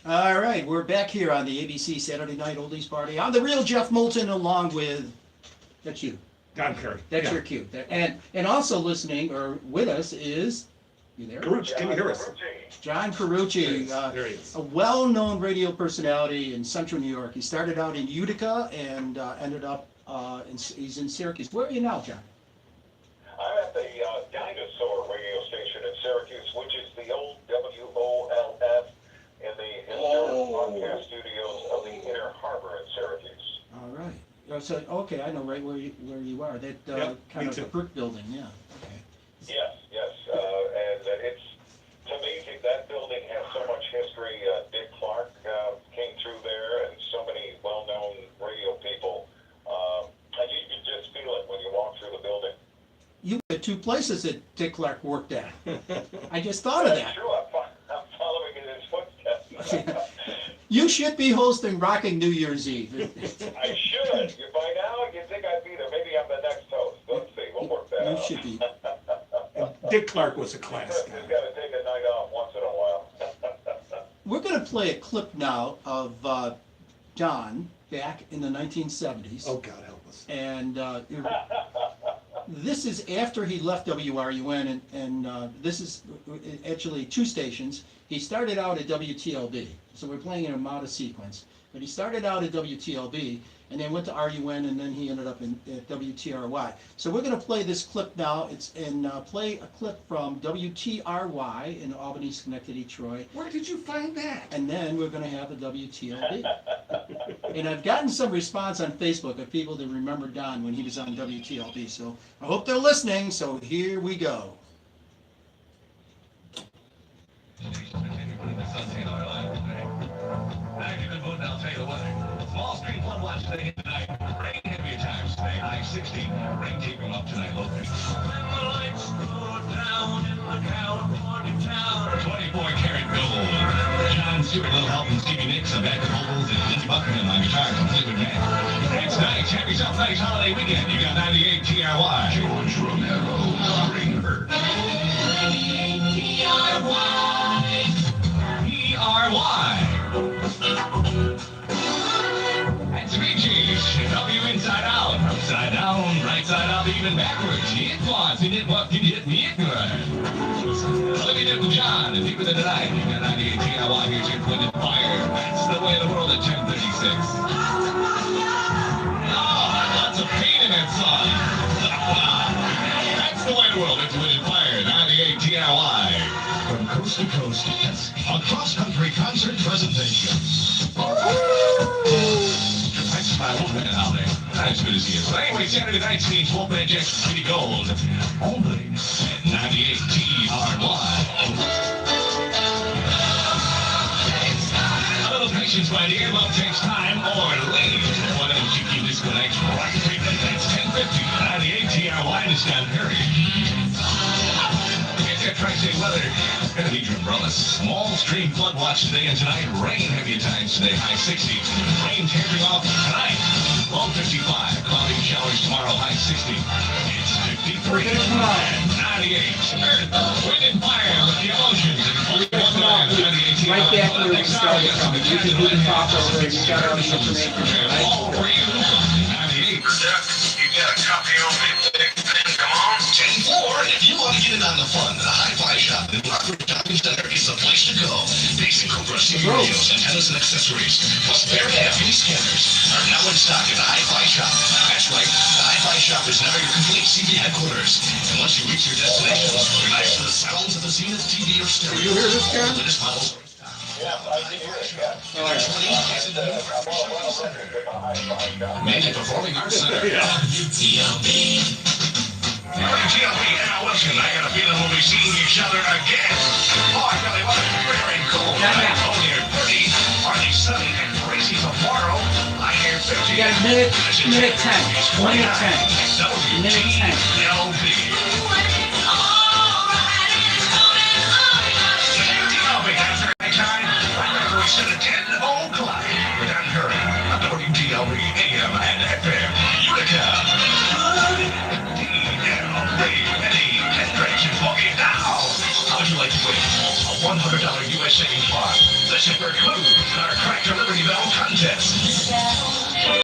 [SPEAKER 4] All right, we're back here on the ABC Saturday Night Oldies Party. I'm the real Jeff Moulton, along with, that's you.
[SPEAKER 1] Don Perry.
[SPEAKER 4] That's
[SPEAKER 1] Yeah.
[SPEAKER 4] your cue. And also listening, or with us, is, you there?
[SPEAKER 1] Karuch, can you hear us?
[SPEAKER 4] John Carucci,
[SPEAKER 1] There he is.
[SPEAKER 4] a well-known radio personality in Central New York. He started out in Utica and ended up, he's in Syracuse. Where are you now, John?
[SPEAKER 9] I'm at the Dinosaur radio station in Syracuse, which is the old WOLF in the historic broadcast studios of the Inner Harbor in Syracuse.
[SPEAKER 4] All right. So, okay, I know right where you are. That
[SPEAKER 1] Yep,
[SPEAKER 4] kind
[SPEAKER 1] me
[SPEAKER 4] of
[SPEAKER 1] too.
[SPEAKER 4] a brick building, yeah. Okay.
[SPEAKER 9] Yes, and it's amazing. That building has so much history. Dick Clark came through there, and so many well-known radio people. And you can just feel it when you walk through the building.
[SPEAKER 4] You were two places that Dick Clark worked at. I just thought of
[SPEAKER 9] That's
[SPEAKER 4] that.
[SPEAKER 9] true. I'm following in his footsteps.
[SPEAKER 4] You should be hosting Rocking New Year's Eve.
[SPEAKER 9] I should. By now, you think I'd be there. Maybe I'm the next host. Let's see. We'll work that
[SPEAKER 4] You
[SPEAKER 9] out.
[SPEAKER 4] should be.
[SPEAKER 1] Dick Clark was a class
[SPEAKER 9] Just
[SPEAKER 1] guy.
[SPEAKER 9] got to take a night off once in a while.
[SPEAKER 4] We're going to play a clip now of Don back in the 1970s.
[SPEAKER 1] Oh, God help us.
[SPEAKER 4] And this is after he left WRUN, and this is actually two stations. He started out at WTLB, so we're playing in a modest sequence. But he started out at WTLB, and then went to RUN, and then he ended up at WTRY. So we're going to play this clip now. It's play a clip from WTRY in Albany, Schenectady, Troy.
[SPEAKER 1] Where did you find that?
[SPEAKER 4] And then we're going to have a WTLB. And I've gotten some response on Facebook of people that remember Don when he was on WTLB. So I hope they're listening. So here we go.
[SPEAKER 6] I'll tell you the weather. Wall Street, one watch today and tonight. Rain heavy at times today. I-60. Rain keeping up tonight locally. When the lights go down in the California town. 24 karat gold. John Stewart, little help from Stevie Nicks on back vocals, and Lindsey Buckingham on guitar from Fleetwood Mac. It's nice. Have yourself a nice holiday weekend. You got 98 TRY.
[SPEAKER 8] George Romero, bring her.
[SPEAKER 6] PRY. That's Reese's. Help you inside out, upside down, right side up, even backwards. It was, and it what did it me Olivia Newton-John, and deeper than the night. You got 98 TRY. Here's your Wind and Fire. That's the way of the world at 10:36. Oh, lots of pain in that song. That's the way of the world. It's Wind and Fire. 98 TRY.
[SPEAKER 3] From coast to coast, it's a cross-country concert presentation.
[SPEAKER 6] That's my old man out there. That's good to see you. So anyway, Saturday night sees Wolfman Jackson City Gold. Only at 98 TRY. A little patience, my dear. Love takes time or leave. Why don't you keep this connection? Right, that's 1050. 98 TRY to Scott Perry. Get that tri-state weather. Gonna need your umbrellas. Small stream flood watch today and tonight. Rain heavy at times today. High 60. Rain tapering off tonight. Low 55. Cloudy showers tomorrow. High 60. It's 53. And 98. Earth, Wind and Fire with the emotions.
[SPEAKER 4] Right back where we started from. You can do the talk over there. You got all the information there, right?
[SPEAKER 6] All for you. 98.
[SPEAKER 9] You got a copy of it? Come on.
[SPEAKER 3] 10-4, and if you want to get in on the fun, the Hi-Fi Shop in Rockford Shopping Center is the place to go. Basic Cobra CD radios, antennas, and accessories, plus bare FE scanners are now in stock at the Hi-Fi Shop. That's right, the Hi-Fi Shop is now your complete CD headquarters. And once you reach your destination, relax to the sounds of the Zenith TV or stereo.
[SPEAKER 4] You hear this, John?
[SPEAKER 3] Latest models.
[SPEAKER 9] Yeah, I can hear it, yeah.
[SPEAKER 4] All right.
[SPEAKER 3] Mainly Performing Arts Center.
[SPEAKER 6] WTLB, Al Wilson, I got a feeling we'll be seeing each other again. Oh, I really was very cold. Tonight, only at 30. Partly sunny and crazy tomorrow. I hear 50.
[SPEAKER 4] You got a minute 10. Minute 10. Minute 10.
[SPEAKER 6] LB. Time. We set at 10 o'clock. With Dan Curry on WTLB, AM and FM. Utica. Eddie Hendricks is walking now. How would you like to win a $100 U.S. savings bond? Listen for clues in our Crack to Liberty Bell contest.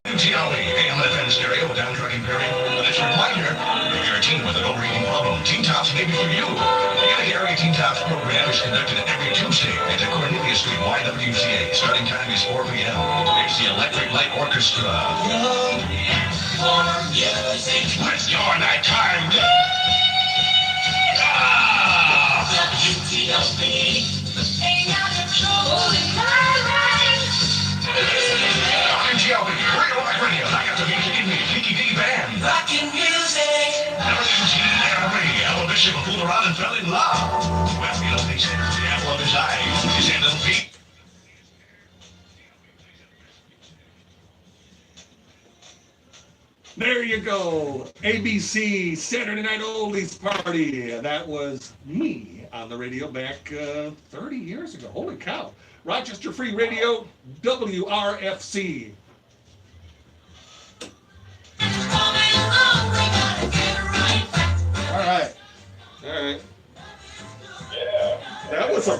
[SPEAKER 6] WTLB, AM and FM stereo with Dan Trucking Perry. But as a reminder, if you're a teen with an overeating problem, Teen Tops may be for you. The Utica Area Teen Tops program is conducted every Tuesday at the Cornelia Street YWCA. Starting time is 4 p.m. It's the Electric Light Orchestra. What's your nighttime? WTLB, Real Rock Radio. I got the Kiki D Band. Rockin' music. WTLB, Ella Bishop fooled around and fell in love. Well, you know, they said the apple of his eye. He said, little Pete.
[SPEAKER 1] There you go. ABC Saturday Night Oldies Party. That was me on the radio back 30 years ago. Holy cow. Rochester Free Radio, WRFC.
[SPEAKER 4] All right.
[SPEAKER 1] All right.
[SPEAKER 9] Yeah.
[SPEAKER 1] That was a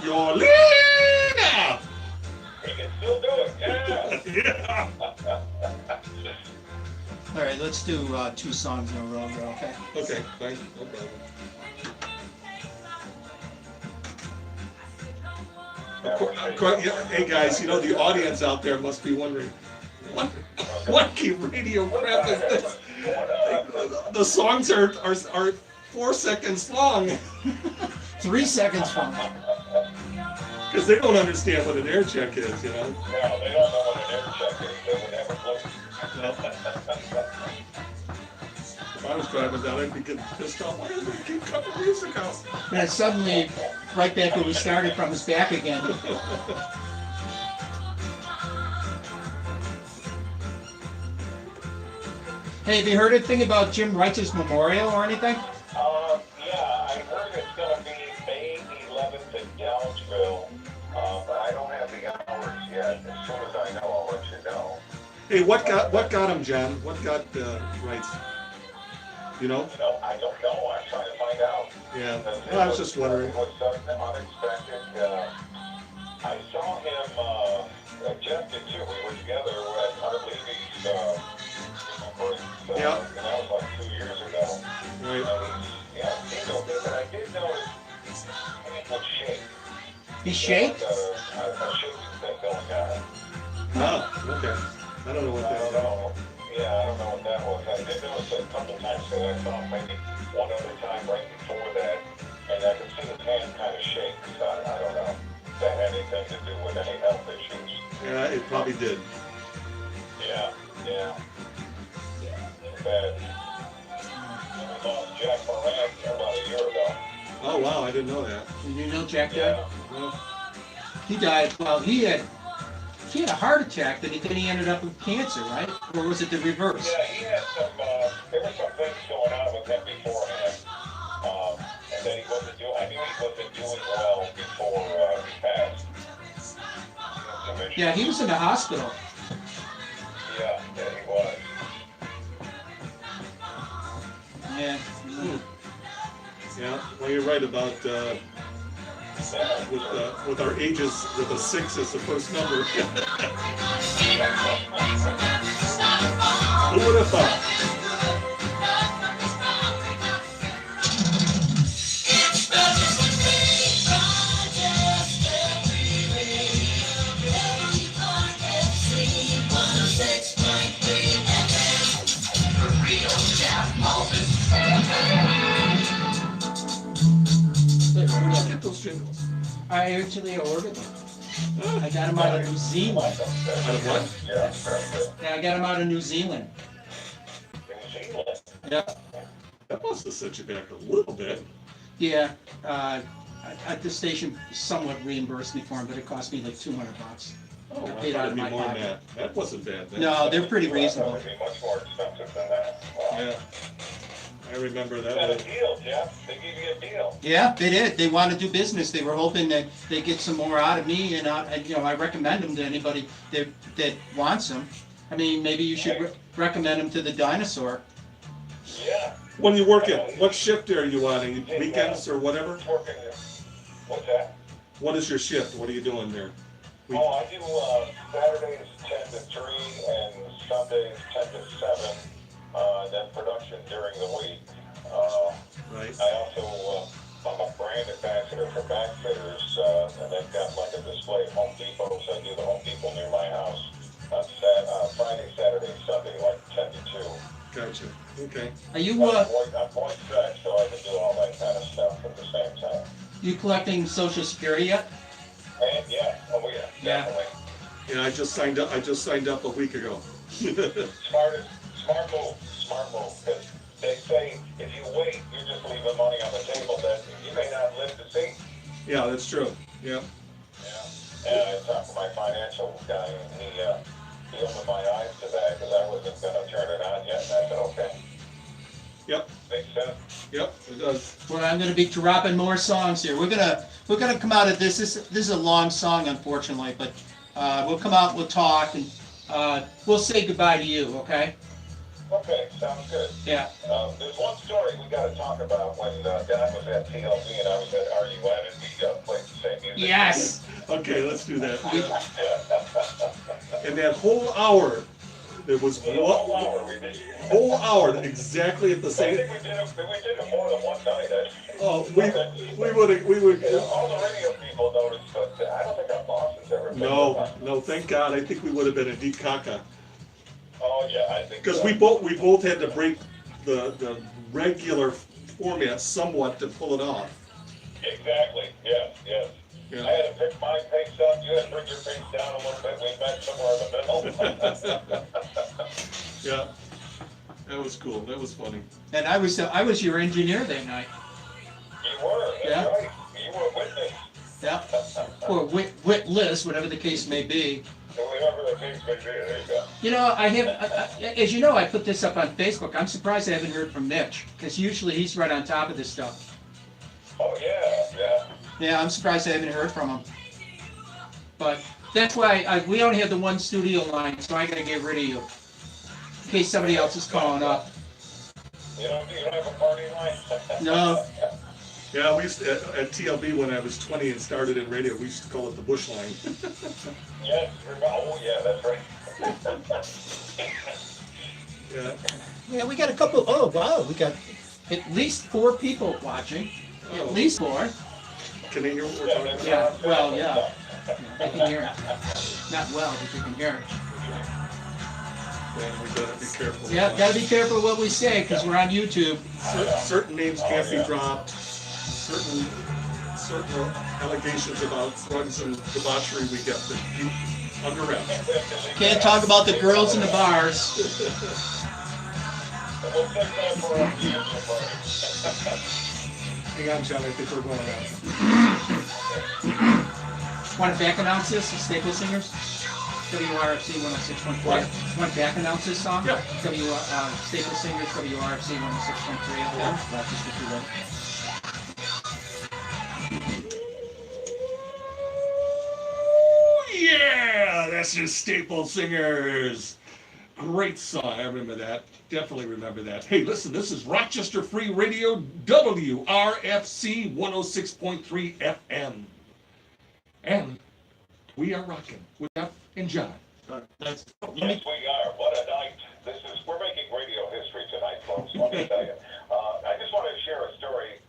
[SPEAKER 1] your leader.
[SPEAKER 9] He can still do it, yeah.
[SPEAKER 1] Yeah.
[SPEAKER 4] All right, let's do 2 songs in a row here, okay?
[SPEAKER 1] Okay, fine. No problem. Hey guys, you know the audience out there must be wondering, what radio crap is this? The songs are 4 seconds long
[SPEAKER 4] 3 seconds from now.
[SPEAKER 1] because they don't understand what an air check is, you know.
[SPEAKER 9] No, they don't know what an air check is. They would never look.
[SPEAKER 1] If I was driving down, I'd be getting pissed off. Why do they keep cutting music out?
[SPEAKER 4] And suddenly, right back where we started from is back again. Hey, have you heard anything about Jim Wright's memorial or anything?
[SPEAKER 9] Yeah, I heard it's going to be May
[SPEAKER 1] Hey, what got him, John? What got rights? You know?
[SPEAKER 9] I don't know. I'm trying to find out.
[SPEAKER 1] Yeah.
[SPEAKER 9] Because
[SPEAKER 1] Well, I was just wondering.
[SPEAKER 9] It was sudden and unexpected. I saw him, Jeff did too. We were together at our Levy's conference.
[SPEAKER 1] Yeah.
[SPEAKER 9] And that was like 2 years ago.
[SPEAKER 1] Right.
[SPEAKER 9] Yeah, he's okay, but I did notice his hand would shake.
[SPEAKER 4] He shaked?
[SPEAKER 9] A shaking thing going on.
[SPEAKER 1] Oh, okay. I don't know what
[SPEAKER 9] I
[SPEAKER 1] that
[SPEAKER 9] don't
[SPEAKER 1] is.
[SPEAKER 9] know. Yeah, I don't know what that was. I did notice it a couple times because I saw him maybe one other time right before that, and I could see his hand kind of shake. So I don't know if that had anything to do with any health issues.
[SPEAKER 1] Yeah, it probably did.
[SPEAKER 9] Yeah. Bad. We lost Jack Moran about a year ago.
[SPEAKER 1] Oh, wow, I didn't know that.
[SPEAKER 4] Did you know Jack died?
[SPEAKER 9] Yeah.
[SPEAKER 1] Well,
[SPEAKER 4] He died, well, he had a heart attack, then he ended up with cancer, right? Or was it the reverse?
[SPEAKER 9] Yeah, he had some, there were some things going on with him beforehand. And then I knew he wasn't doing well before he passed. Some issues.
[SPEAKER 4] Yeah, he was in the hospital.
[SPEAKER 9] Yeah, he was.
[SPEAKER 4] Yeah.
[SPEAKER 1] yeah. Well, you're right about with our ages, with a 6 as the first number. Who would have thought? Get those jingles.
[SPEAKER 4] I actually ordered them. I got them out of New Zealand.
[SPEAKER 1] Out of what?
[SPEAKER 4] Yeah, I got them out of New Zealand. Yeah.
[SPEAKER 1] That must have set you back a little bit.
[SPEAKER 4] Yeah. At the station somewhat reimbursed me for them, but it cost me like $200.
[SPEAKER 1] Oh, I
[SPEAKER 4] Paid
[SPEAKER 1] thought
[SPEAKER 4] out
[SPEAKER 1] it'd
[SPEAKER 4] of
[SPEAKER 1] be
[SPEAKER 4] my
[SPEAKER 1] more than
[SPEAKER 4] pocket.
[SPEAKER 1] that. That wasn't bad then.
[SPEAKER 4] No, they're pretty
[SPEAKER 9] That
[SPEAKER 4] reasonable.
[SPEAKER 9] would be much more expensive than that. Wow.
[SPEAKER 1] Yeah. I remember
[SPEAKER 9] You got
[SPEAKER 1] that.
[SPEAKER 9] a deal, Jeff. They give you a deal.
[SPEAKER 4] Yeah, they did. They want to do business. They were hoping that they get some more out of me, and I recommend them to anybody that wants them. I mean, maybe you should recommend them to the dinosaur.
[SPEAKER 9] Yeah.
[SPEAKER 1] When you working, what shift are you on? Weekends or whatever?
[SPEAKER 9] Working. What's that?
[SPEAKER 1] What is your shift? What are you doing there?
[SPEAKER 9] Oh, I do Saturdays 10 to 3 and Sundays 10 to 7. Then production during the week.
[SPEAKER 1] Right.
[SPEAKER 9] I also, I'm a brand ambassador for Backfitters, and they've got like a display at Home Depot, so I do the Home Depot near my house on Friday, Saturday, Sunday, like 10 to 2.
[SPEAKER 1] Gotcha. Okay.
[SPEAKER 4] Are you
[SPEAKER 9] I'm voice track, so I can do all that kind of stuff at the same time.
[SPEAKER 4] you collecting Social Security yet?
[SPEAKER 9] And yeah, oh yeah,
[SPEAKER 4] Yeah.
[SPEAKER 9] definitely.
[SPEAKER 1] Yeah, I just signed up a week ago.
[SPEAKER 9] Smart move, because they say if you wait, you're just leaving money on the table that you may not live to see.
[SPEAKER 1] Yeah, that's true. Yeah.
[SPEAKER 9] Yeah. And I talked to my financial guy, and he opened my eyes to that, because I wasn't gonna turn it on yet, and I said, okay,
[SPEAKER 1] Yep.
[SPEAKER 9] makes sense.
[SPEAKER 1] Yep. It does.
[SPEAKER 4] Well, I'm gonna be dropping more songs here. We're gonna come out of this. This is a long song, unfortunately, but we'll come out, we'll talk, and we'll say goodbye to you, okay?
[SPEAKER 9] Okay, sounds good.
[SPEAKER 4] Yeah.
[SPEAKER 9] There's one story we gotta talk about when Don was at TLC and I was at RUN, and we played the same music.
[SPEAKER 4] Yes.
[SPEAKER 1] Okay, let's do that.
[SPEAKER 9] Yeah.
[SPEAKER 1] And that whole hour, there was
[SPEAKER 9] The whole
[SPEAKER 1] one
[SPEAKER 9] hour we did.
[SPEAKER 1] whole hour exactly at the
[SPEAKER 9] I
[SPEAKER 1] same.
[SPEAKER 9] think we did it more than one night.
[SPEAKER 1] Oh, we would.
[SPEAKER 9] All the radio people noticed, but I don't think our bosses ever. picked
[SPEAKER 1] No,
[SPEAKER 9] up on it.
[SPEAKER 1] no, thank God. I think we would have been a deep caca.
[SPEAKER 9] Oh yeah, I think.
[SPEAKER 1] Because
[SPEAKER 9] so.
[SPEAKER 1] we both had to break the regular format somewhat to pull it off.
[SPEAKER 9] Exactly. Yes. Yes.
[SPEAKER 1] Yeah.
[SPEAKER 9] I had to pick my pace up. You had to bring your pace down a little bit. We met somewhere in the middle.
[SPEAKER 1] Yeah, that was cool. That was funny.
[SPEAKER 4] And I was your engineer that night.
[SPEAKER 9] You were. That's
[SPEAKER 4] Yeah.
[SPEAKER 9] right. You were with me.
[SPEAKER 4] Yeah. Or witless, whatever the case may be.
[SPEAKER 9] Whatever the case may be. There you go.
[SPEAKER 4] You know, as you know, I put this up on Facebook. I'm surprised I haven't heard from Mitch, because usually he's right on top of this stuff.
[SPEAKER 9] Oh yeah. Yeah.
[SPEAKER 4] Yeah, I'm surprised I haven't heard from him. But That's why we only have the one studio line, so I gotta get rid of you. In case somebody else is calling up.
[SPEAKER 9] You don't have a party line?
[SPEAKER 4] No.
[SPEAKER 1] Yeah, we used to, at TLB when I was 20 and started in radio, we used to call it the bush line.
[SPEAKER 9] Yes, oh yeah, that's right.
[SPEAKER 1] Yeah.
[SPEAKER 4] Yeah, we got a couple. Oh wow, we got at least 4 people watching. At least 4.
[SPEAKER 1] Can they hear what we're talking about?
[SPEAKER 4] Yeah. Well, yeah. They can hear it. Not well, but you can hear it.
[SPEAKER 1] Yeah, we gotta be careful.
[SPEAKER 4] Yeah, gotta be careful what we say because we're on YouTube.
[SPEAKER 1] Certain names can't be dropped. Certain allegations about drugs and debauchery we get to keep under wraps.
[SPEAKER 4] Can't talk about the girls in the bars.
[SPEAKER 9] We'll take that for our future party.
[SPEAKER 1] Hang on, John, I think we're going out.
[SPEAKER 4] Want to back announce this? The Staple Singers? WRFC 106.3. Want to back announce this song?
[SPEAKER 1] Yeah.
[SPEAKER 4] Staple Singers, WRFC 106.3 FM. Rochester Free Radio.
[SPEAKER 1] Yeah, that's just Staple Singers. Great song. I remember that. Definitely remember that. Hey, listen, this is Rochester Free Radio, WRFC 106.3 FM. And we are rocking with Jeff and John.
[SPEAKER 4] That's,
[SPEAKER 9] Yes, we are. What a night. We're making radio history tonight, folks. Let me tell you. I just wanted to share a story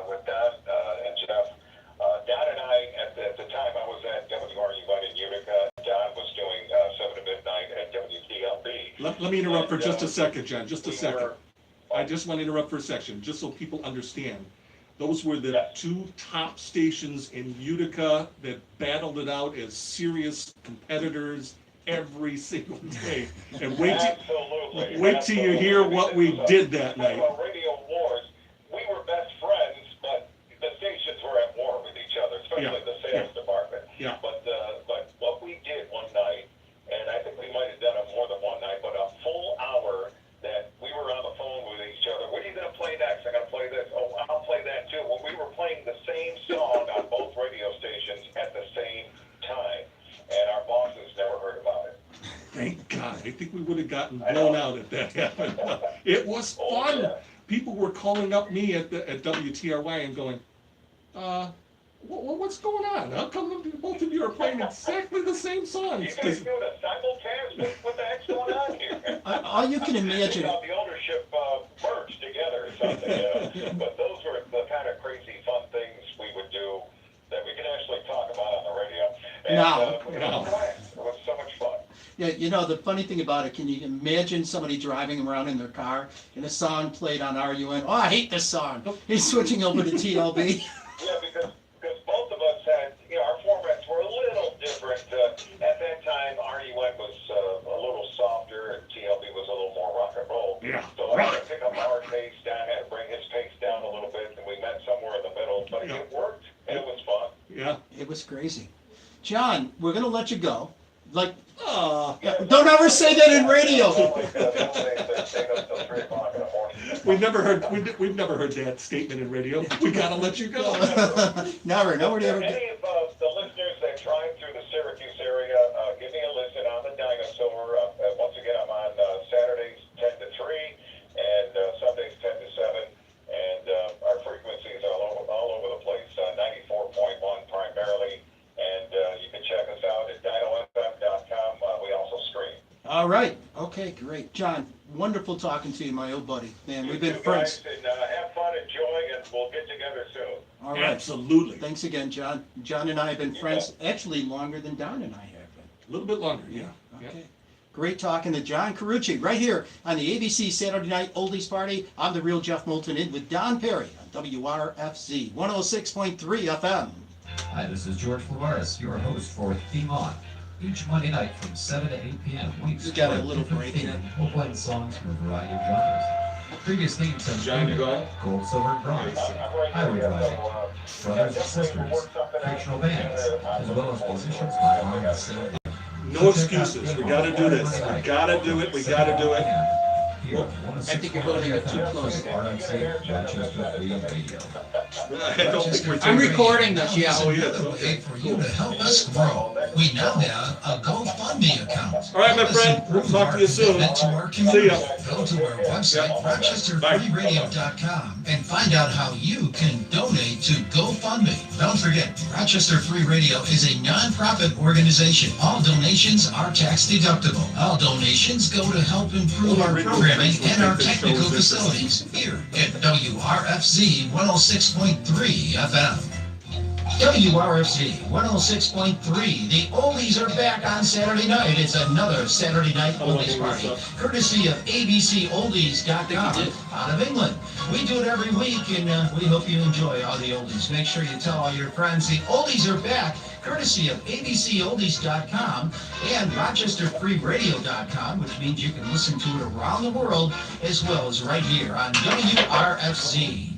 [SPEAKER 9] with Don and Jeff. Don and I, at the time I was at WRUN in Utica, Don was doing 7 to midnight at WTLB.
[SPEAKER 1] Let me interrupt for just a second, John. Just a second. I just want to interrupt for a second, just so people understand. Those were the 2 top stations in Utica that battled it out as serious competitors every single day. And wait till you hear what we did that night.
[SPEAKER 9] Radio wars, we were best friends, but the stations were at war with each other, especially the sales department.
[SPEAKER 1] Yeah.
[SPEAKER 9] But what we did one night, and I think we might have done it more than one night, but a full hour that we were on the phone with each other. What are you going to play next? I'm going to play this. Oh, I'll play that too. Well, we were playing the same song on both radio stations at the same time, and our bosses never heard about it.
[SPEAKER 1] Thank God. I think we would have gotten blown out if that happened. It was fun.
[SPEAKER 9] Yeah.
[SPEAKER 1] People were calling up me at WTRY and going, what's going on? How come both of you are playing exactly the same songs?
[SPEAKER 9] You guys doing a simulcast? What the heck's going on here?
[SPEAKER 4] all you can imagine.
[SPEAKER 9] The ownership merged together or something. But those were the kind of crazy fun things we would do that we can actually talk about on the radio. And, it was so much fun.
[SPEAKER 4] Yeah, you know, the funny thing about it, can you imagine somebody driving around in their car and a song played on RUN? Oh, I hate this song. He's switching over to TLB.
[SPEAKER 9] Yeah, because both of us had, our formats were a little different. At that time, RUN was a little softer and TLB was a little more rock and roll.
[SPEAKER 1] Yeah.
[SPEAKER 9] So I had to pick up our pace, Don had to bring his pace down a little bit, and we met somewhere in the middle, but it worked, and it was fun.
[SPEAKER 1] Yeah.
[SPEAKER 4] It was crazy. John, we're going to let you go. Don't ever say that in radio.
[SPEAKER 1] We've never heard that statement in radio. We gotta let you go.
[SPEAKER 4] Never. Nobody ever.
[SPEAKER 9] Any of the listeners that drive through the Syracuse area, give me a listen on the Dinosaur. Once again, I'm on Saturdays 10 to 3 and Sundays 10 to 7. And our frequencies are all over the place, 94.1 primarily. And you can check us out at dinofm.com. We also stream.
[SPEAKER 4] All right. Okay, great. John, wonderful talking to you, my old buddy. Man, we've been friends.
[SPEAKER 9] Guys, and have fun, enjoy, and we'll get together soon.
[SPEAKER 4] All right.
[SPEAKER 1] Absolutely.
[SPEAKER 4] Thanks again, John. John and I have been friends actually longer than Don and I have been.
[SPEAKER 1] A little bit longer, yeah.
[SPEAKER 4] Okay. Great talking to John Carucci right here on the ABC Saturday Night Oldies Party. I'm the real Jeff Moulton in with Don Perry on WRFC 106.3 FM.
[SPEAKER 10] Hi, this is George Flores, your host for Theme On. Each Monday night from 7 to 8 p.m. we
[SPEAKER 4] Just got a
[SPEAKER 10] explore
[SPEAKER 4] little
[SPEAKER 10] different
[SPEAKER 4] break
[SPEAKER 10] theme.
[SPEAKER 4] here.
[SPEAKER 10] We'll blend songs from a variety of genres. Previous themes have
[SPEAKER 1] John, you go.
[SPEAKER 10] Gold, Silver, and Bronze, Highway Driving, Brothers and Sisters, fictional bands, as well as musicians by on the same.
[SPEAKER 1] No excuses. We gotta do this. We gotta do it. We gotta do it.
[SPEAKER 10] here on
[SPEAKER 4] I think you're holding it too close.
[SPEAKER 10] RFC Rochester Free Radio.
[SPEAKER 1] I don't think we're
[SPEAKER 4] I'm recording this, yeah.
[SPEAKER 1] Oh, yeah.
[SPEAKER 3] Another way for you to help us grow. We now have a GoFundMe account.
[SPEAKER 1] All right, my friend. We'll talk to you soon.
[SPEAKER 3] To our
[SPEAKER 1] See
[SPEAKER 3] community.
[SPEAKER 1] ya.
[SPEAKER 3] Go to our website, RochesterFreeRadio.com, and find out how you can donate to GoFundMe. Don't forget, Rochester Free Radio is a non-profit organization. All donations are tax deductible. All donations go to help improve our programming and our technical facilities here at WRFZ 106.3 FM. WRFZ 106.3. The oldies are back on Saturday night. It's another Saturday night oldies party, courtesy of ABColdies.com out of England. We do it every week, and we hope you enjoy all the oldies. Make sure you tell all your friends the oldies are back, courtesy of ABColdies.com and RochesterFreeRadio.com, which means you can listen to it around the world as well as right here on WRFZ.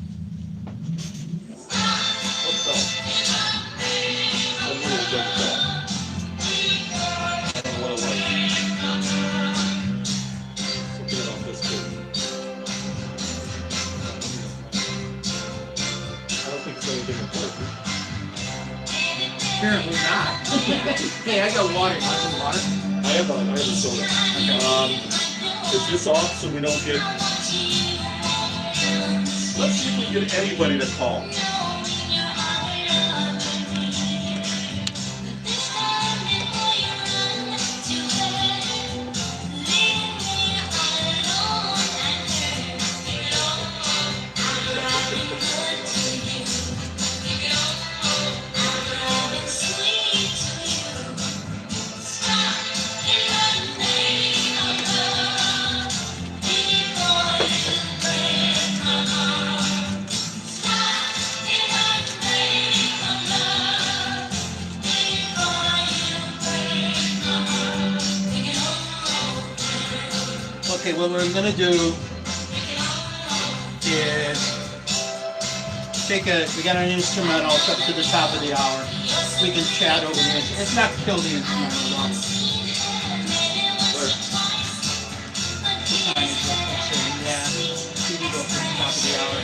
[SPEAKER 4] Apparently not. Hey, I got water. You want some water?
[SPEAKER 1] I have a soda. Is this off so we don't get... Let's see if we get anybody to call.
[SPEAKER 4] Okay, what we're gonna do is we got an instrumental up to the top of the hour. We can chat over the instrumental. It's not to kill the instrumental at all. What time is it? Let's see. Yeah, we can go to the top of the hour.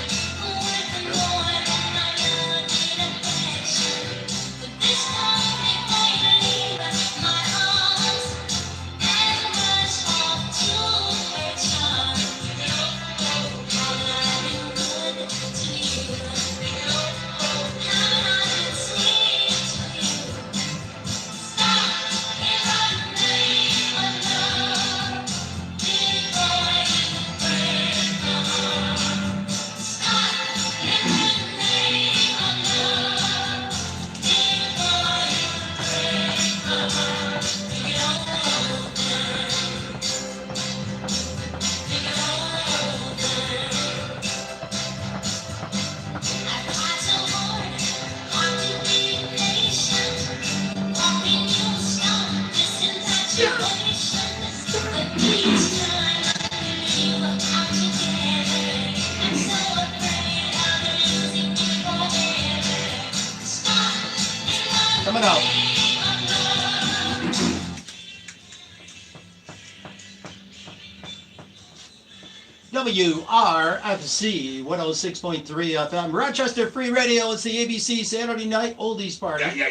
[SPEAKER 4] Coming out. WRFC 106.3 FM, Rochester Free Radio. It's the ABC Saturday Night Oldies Party.
[SPEAKER 1] Yeah.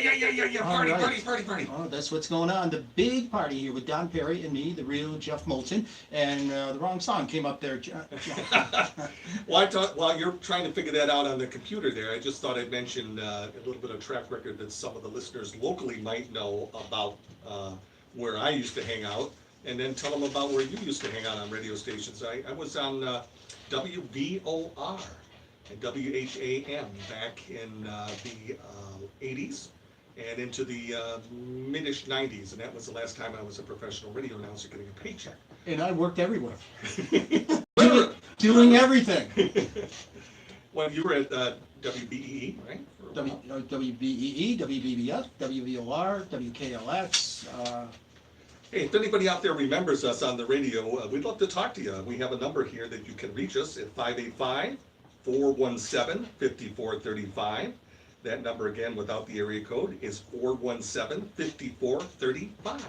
[SPEAKER 4] All
[SPEAKER 1] Party,
[SPEAKER 4] right.
[SPEAKER 1] party.
[SPEAKER 4] Oh, that's what's going on. The big party here with Don Perry and me, the real Jeff Moulton, and the wrong song came up there.
[SPEAKER 1] While you're trying to figure that out on the computer there, I just thought I'd mention a little bit of track record that some of the listeners locally might know about where I used to hang out, and then tell them about where you used to hang out on radio stations. I was on WVOR and WHAM back in the 80s and into the mid-ish 90s, and that was the last time I was a professional radio announcer getting a paycheck.
[SPEAKER 4] And I worked everywhere. doing everything.
[SPEAKER 1] Well, you were at WBEE, right?
[SPEAKER 4] WBEE, WBBF, WVOR, WKLX.
[SPEAKER 1] Hey, if anybody out there remembers us on the radio, we'd love to talk to you. We have a number here that you can reach us at 585-417-5435. That number again, without the area code, is 417-5435.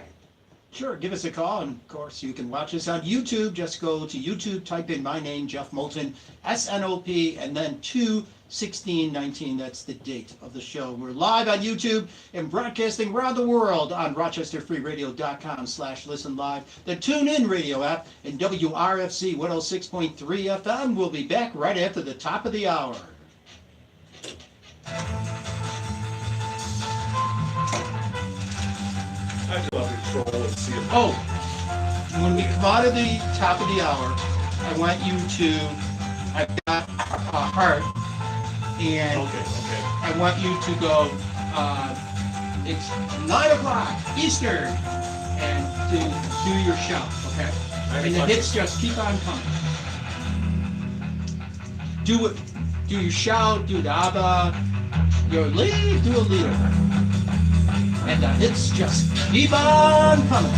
[SPEAKER 4] Sure, give us a call, and of course you can watch us on YouTube. Just go to YouTube, type in my name, Jeff Moulton, SNOP, and then 2/16/19. That's the date of the show. We're live on YouTube and broadcasting around the world on RochesterFreeRadio.com/listen live, the TuneIn Radio app, and WRFC 106.3 FM. We'll be back right after the top of the hour.
[SPEAKER 1] I'd love to troll and see if...
[SPEAKER 4] Oh, when we come out of the top of the hour, I want you to, I've got a heart, and
[SPEAKER 1] Okay.
[SPEAKER 4] I want you to go, it's 9 o'clock Eastern, and to do your shout, okay? And the hits just keep on coming. Do it, do your shout, do the ABBA, your lead, do a leader. And the hits just keep on coming.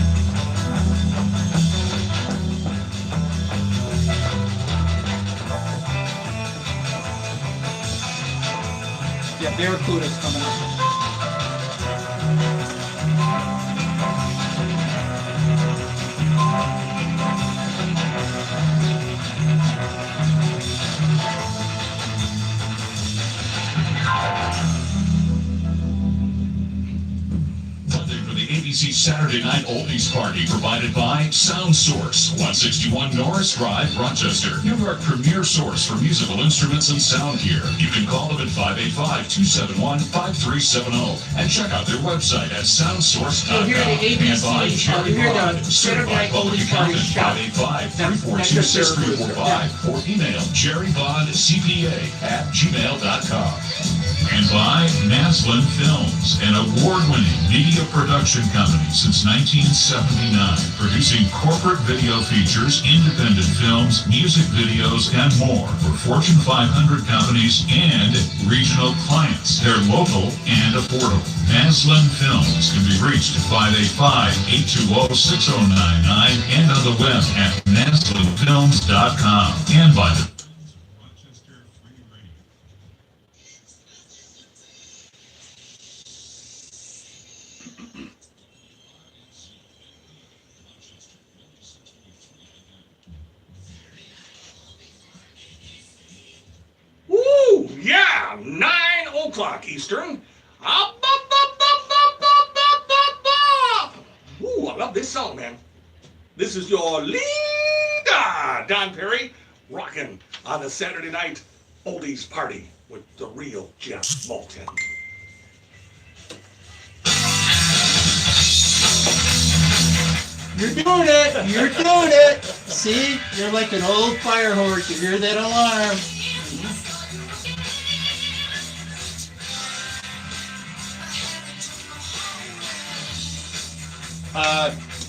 [SPEAKER 4] Yeah, Barracuda's coming up.
[SPEAKER 3] ABC Saturday Night Oldies Party provided by Sound Source, 161 Norris Drive, Rochester. New York premier source for musical instruments and sound gear. You can call them at 585-271-5370 and check out their website at soundsource.com.
[SPEAKER 4] You'll hear the ABC,
[SPEAKER 3] and by Jerry
[SPEAKER 4] you'll hear the
[SPEAKER 3] Bond,
[SPEAKER 4] Saturday Night
[SPEAKER 3] certified public
[SPEAKER 4] Oldies Party
[SPEAKER 3] accountant,
[SPEAKER 4] shout.
[SPEAKER 3] 585-342-6345, or email jerrybondcpa@gmail.com. And by Naslin Films, an award-winning media production company since 1979, producing corporate video features, independent films, music videos, and more for Fortune 500 companies and regional clients. They're local and affordable. Naslin Films can be reached at 585-820-6099 and on the web at naslinfilms.com. And by the
[SPEAKER 1] Woo! Yeah! 9 o'clock Eastern. Up, up, up, up, up, up, up, up, up. Woo! I love this song, man. This is your leader, Don Perry, rocking on the Saturday Night Oldies Party with the real Jeff Moulton.
[SPEAKER 4] You're doing it! You're doing it! See? You're like an old fire horse. You hear that alarm.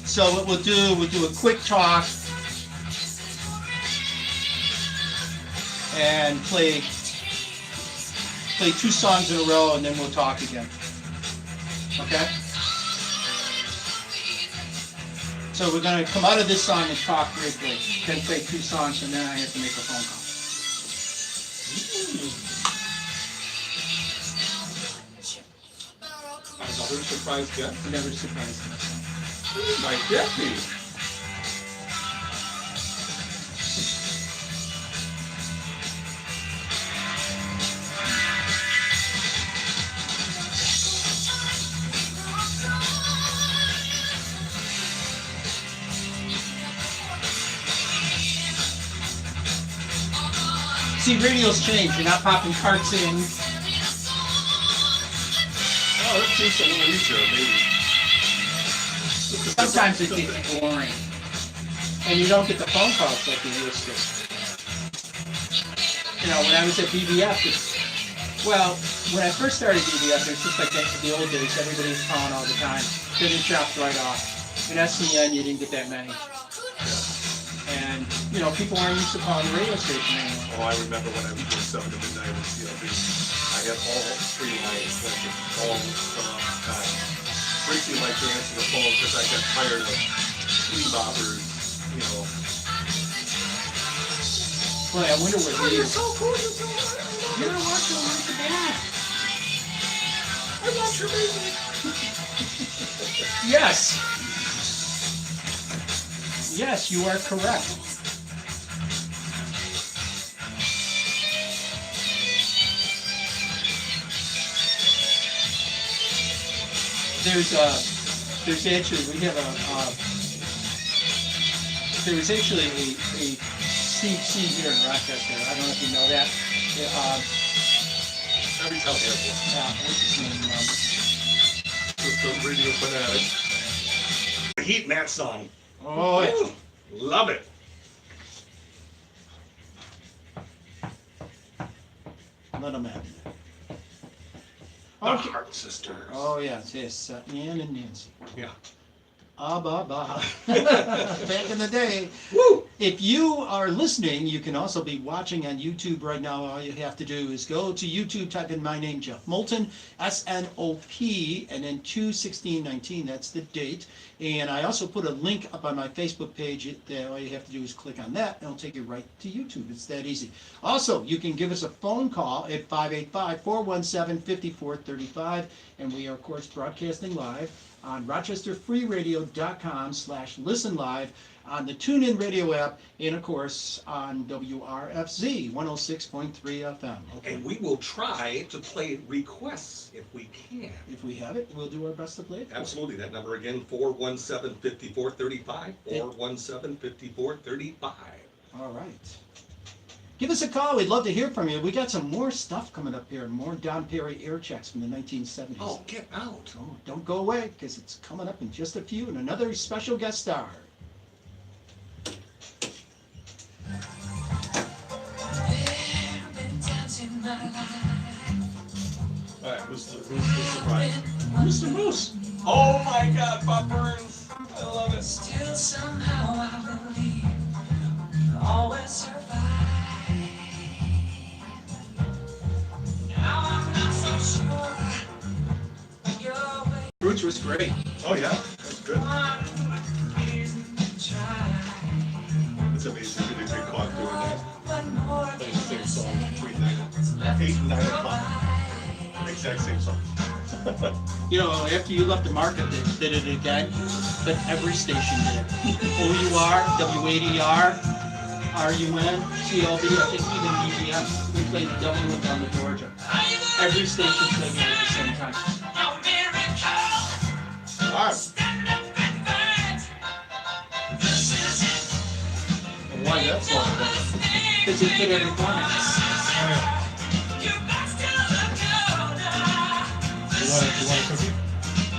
[SPEAKER 4] So what we'll do a quick talk and play 2 songs in a row, and then we'll talk again. Okay? So we're going to come out of this song and talk briefly, then play 2 songs, and then I have to make a phone call.
[SPEAKER 1] Another surprise guest.
[SPEAKER 4] Never surprised me.
[SPEAKER 1] My Jeffy.
[SPEAKER 4] See, radio's changed. You're not popping carts in.
[SPEAKER 1] Oh, that seems a little easier, maybe.
[SPEAKER 4] Sometimes it gets boring. And you don't get the phone calls like you used to. You know, when I was at BBF, when I first started BBF, it was just like that in the old days. Everybody was calling all the time. Then it dropped right off. In SCN, you didn't get that many. And, you know, people aren't used to calling the radio station anymore.
[SPEAKER 1] Oh, I remember when I was doing 7 to midnight with CLB. I had all 3 nights, like the phone time. Rickie liked to answer the phone because I got tired of boppers, you know.
[SPEAKER 4] Boy, I wonder what
[SPEAKER 1] Oh,
[SPEAKER 4] he
[SPEAKER 1] you're
[SPEAKER 4] is.
[SPEAKER 1] so cool, you're so You're watching like the back. I watch your music.
[SPEAKER 4] Yes! Yes, you are correct. There's actually, we have there's actually a CC here in Rochester. I don't know if you know that.
[SPEAKER 1] Every time we have
[SPEAKER 4] What's his name?
[SPEAKER 1] just a radio fanatic. Heat Matt song.
[SPEAKER 4] Oh, yeah.
[SPEAKER 1] Woo! Love it.
[SPEAKER 4] Let him have it.
[SPEAKER 1] The
[SPEAKER 4] Okay.
[SPEAKER 1] Heart Sisters.
[SPEAKER 4] Oh, yes, yes. Ann and Nancy.
[SPEAKER 1] Yeah.
[SPEAKER 4] Ah, ba, ba. Back in the day.
[SPEAKER 1] Woo!
[SPEAKER 4] If you are listening, you can also be watching on YouTube right now. All you have to do is go to YouTube, type in my name, Jeff Moulton, SNOP, and then 2/16/19. That's the date. And I also put a link up on my Facebook page. All you have to do is click on that, and it'll take you right to YouTube. It's that easy. Also, you can give us a phone call at 585-417-5435, and we are, of course, broadcasting live on rochesterfreeradio.com/listen live, on the TuneIn radio app, and of course on WRFZ 106.3 FM. Okay.
[SPEAKER 1] And we will try to play requests if we can.
[SPEAKER 4] If we have it, we'll do our best to play it.
[SPEAKER 1] Absolutely. That number again, 417-5435, 417-5435.
[SPEAKER 4] All right. Give us a call. We'd love to hear from you. We got some more stuff coming up here, more Don Perry air checks from the 1970s.
[SPEAKER 1] Oh, get out.
[SPEAKER 4] Oh, don't go away, because it's coming up in just a few, and another special guest star.
[SPEAKER 1] All right, who's the surprise? Mr. Moose. Oh my God, Bob Burns. I love it.
[SPEAKER 7] Still somehow I believe I'll always survive. Now I'm not so sure your way.
[SPEAKER 4] Roots was great.
[SPEAKER 1] Oh yeah, that's good.
[SPEAKER 7] One reason to try.
[SPEAKER 1] It's amazing that they caught doing that.
[SPEAKER 7] One more
[SPEAKER 1] Playing the same song between 8 and 9 o'clock. Exact same song.
[SPEAKER 4] You know, after you left the market, they did it again, but every station did it. OUR, WADR, RUN, CLB, I think even UBS. We played W down to Georgia. Every station played it at the same time.
[SPEAKER 1] All right.
[SPEAKER 4] And why that's long? Because it fit every corner.
[SPEAKER 1] You want a cookie?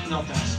[SPEAKER 4] No thanks.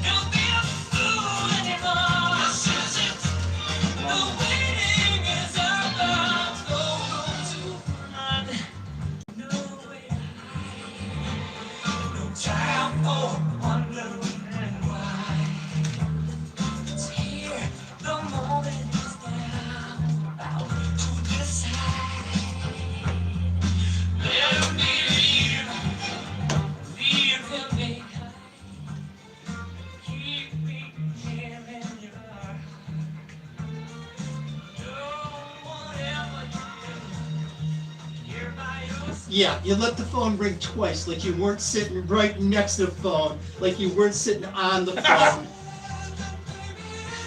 [SPEAKER 4] Yeah, you let the phone ring twice, like you weren't sitting right next to the phone, like you weren't sitting on the phone.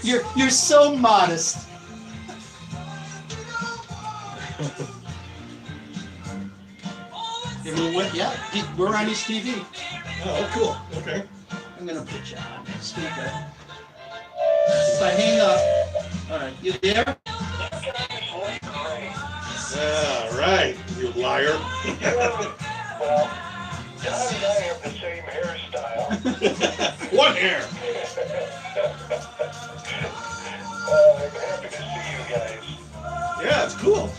[SPEAKER 4] You're so modest. And we went, yeah, we're on his TV.
[SPEAKER 1] Oh, cool. Okay.
[SPEAKER 4] I'm gonna put you on speaker. If I hang up, all right, you there?
[SPEAKER 1] All right, you liar.
[SPEAKER 9] Well, John and I have the same hairstyle.
[SPEAKER 1] What hair?
[SPEAKER 9] I'm happy to see you guys.
[SPEAKER 1] Yeah, it's cool.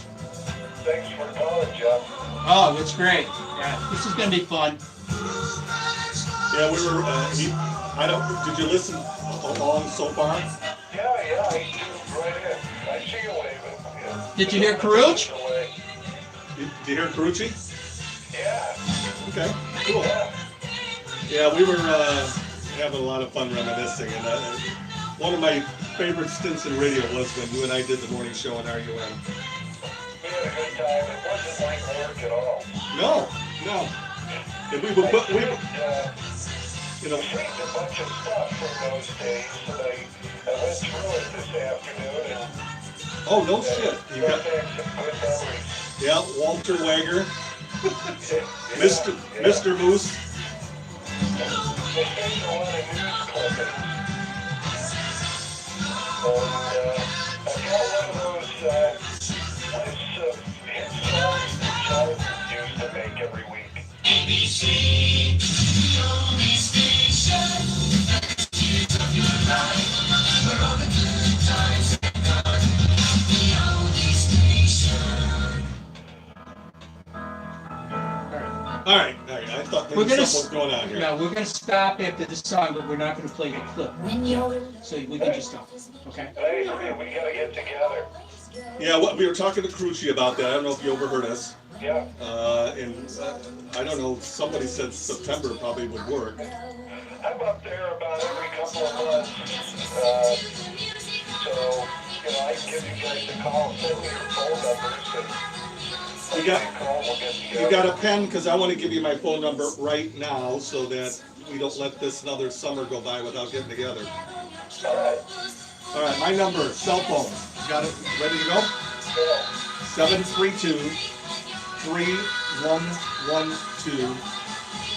[SPEAKER 9] Thanks for calling, Jeff.
[SPEAKER 4] Oh, it's great. Yeah, this is gonna be fun.
[SPEAKER 1] Yeah, we were. Did you listen along so far?
[SPEAKER 9] Yeah, I tuned right in. I see you waving. Yeah.
[SPEAKER 4] Did you hear Karuch?
[SPEAKER 1] Did you hear Carucci?
[SPEAKER 9] Yeah.
[SPEAKER 1] Okay, cool. Yeah, we were having a lot of fun reminiscing, and one of my favorite stints in radio was when you and I did the morning show on RUN.
[SPEAKER 9] We had a good time. It wasn't like work at all.
[SPEAKER 1] No. And we would You know.
[SPEAKER 9] saved a bunch of stuff from those days, and I went through it this afternoon and
[SPEAKER 1] Oh, no shit. You got,
[SPEAKER 9] back some good memories.
[SPEAKER 1] yeah, Walter Wager,
[SPEAKER 9] Yeah,
[SPEAKER 1] Mr. Moose.
[SPEAKER 9] They saved a lot of news clippings. And I've got one of those lists of hit songs that Jonathan used to make every week.
[SPEAKER 7] ABC, the only station that keeps up your life, where all the good times are done. The only station.
[SPEAKER 1] All right. I thought
[SPEAKER 4] We're
[SPEAKER 1] maybe
[SPEAKER 4] gonna
[SPEAKER 1] something was going on here.
[SPEAKER 4] Yeah, we're gonna stop after this song, but we're not gonna play the clip. So we can just stop. Okay?
[SPEAKER 9] Hey, we gotta get together.
[SPEAKER 1] Yeah, we were talking to Cruci about that. I don't know if you overheard us.
[SPEAKER 9] Yeah.
[SPEAKER 1] I don't know, somebody said September probably would work.
[SPEAKER 9] I'm up there about every couple of months. So, I can give you guys a call, send me your phone numbers, and
[SPEAKER 1] You got a pen? Because I want to give you my phone number right now so that we don't let this another summer go by without getting together. All right, my number, cell phone. Got it? Ready to go? 732-3112.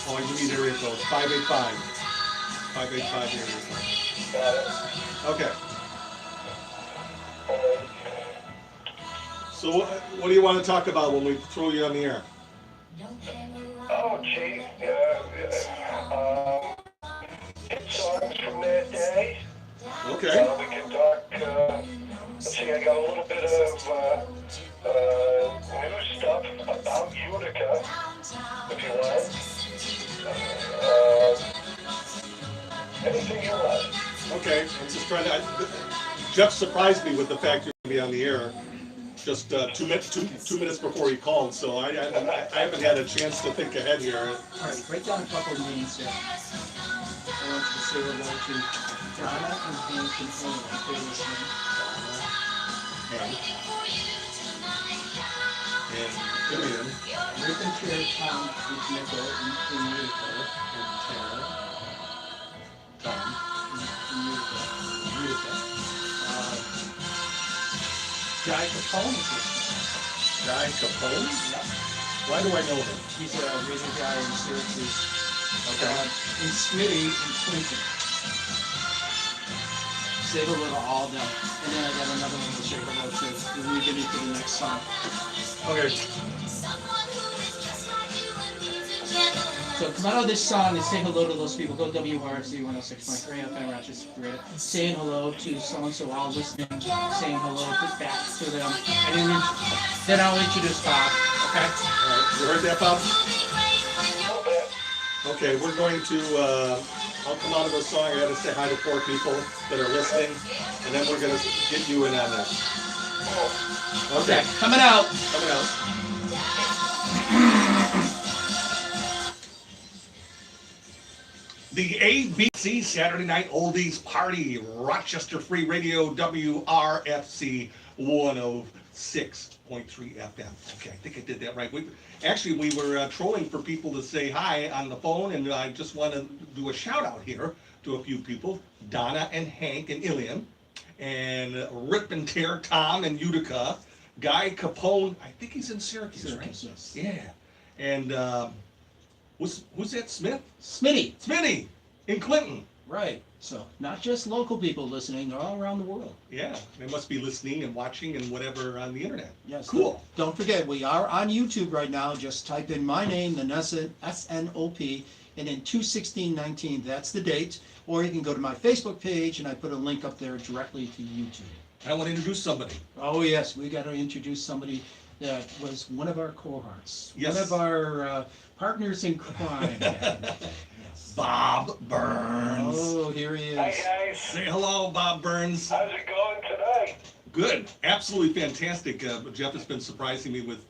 [SPEAKER 1] Oh, you need area code. 585. 585 area code. Okay. So what do you want to talk about when we throw you on the air?
[SPEAKER 9] Oh, gee. Hit songs from that day.
[SPEAKER 1] Okay.
[SPEAKER 9] We can talk, let's see, I got a little bit of news stuff about Utica, if you want. Anything you want.
[SPEAKER 1] Okay, I'm just trying to. Jeff surprised me with the fact you're going to be on the air just 2 minutes before he called, so I haven't had a chance to think ahead here.
[SPEAKER 4] All right, write down a couple of names there. I want you to say hello to Donna and Hank and Ellen. If they're listening.
[SPEAKER 1] And Vivian.
[SPEAKER 4] Rick and Chair, Tom, and Nicole, and Utica, and Tara. Tom, and Utica. Guy Capone is listening.
[SPEAKER 1] Guy Capone?
[SPEAKER 4] Yep.
[SPEAKER 1] Why do I know him?
[SPEAKER 4] He's a radio guy in Syracuse.
[SPEAKER 1] Okay.
[SPEAKER 4] In Smitty and Clinton. Save a little all them. And then I got another one to say hello to. And we get into the next song.
[SPEAKER 1] Okay.
[SPEAKER 4] So come out of this song and say hello to those people. Go WRFC 106.3 FM Rochester. Saying hello to so-and-so all listening. Saying hello back to them. And then I'll introduce Bob. Okay?
[SPEAKER 1] All right. You heard that, Bob? Okay, we're going to, I'll come out of the song. I got to say hi to 4 people that are listening. And then we're going to get you in on this. Okay.
[SPEAKER 4] Coming out.
[SPEAKER 1] Coming out. The ABC Saturday Night Oldies Party, Rochester Free Radio, WRFC 106.3 FM. Okay, I think I did that right. We were trolling for people to say hi on the phone, and I just want to do a shout out here to a few people, Donna and Hank and Ilian, and Rip and Tear, Tom and Utica, Guy Capone, I think he's in Syracuse, right?
[SPEAKER 4] Yes.
[SPEAKER 1] Yeah, and who's that? Smith?
[SPEAKER 4] Smitty.
[SPEAKER 1] In Clinton.
[SPEAKER 4] Right. So not just local people listening, they're all around the world.
[SPEAKER 1] Yeah, they must be listening and watching and whatever on the internet.
[SPEAKER 4] Yes.
[SPEAKER 1] Cool.
[SPEAKER 4] Don't forget, we are on YouTube right now. Just type in my name, the SNOP, and then 2/16/19. That's the date. Or you can go to my Facebook page, and I put a link up there directly to YouTube.
[SPEAKER 1] I want to introduce somebody.
[SPEAKER 4] Oh yes, we got to introduce somebody that was one of our cohorts,
[SPEAKER 1] Yes.
[SPEAKER 4] one of our partners in crime.
[SPEAKER 1] Bob Burns.
[SPEAKER 4] Oh, here he is.
[SPEAKER 9] Hi, guys.
[SPEAKER 1] Say hello, Bob Burns.
[SPEAKER 9] How's it going tonight?
[SPEAKER 1] Good. Absolutely fantastic. Jeff has been surprising me with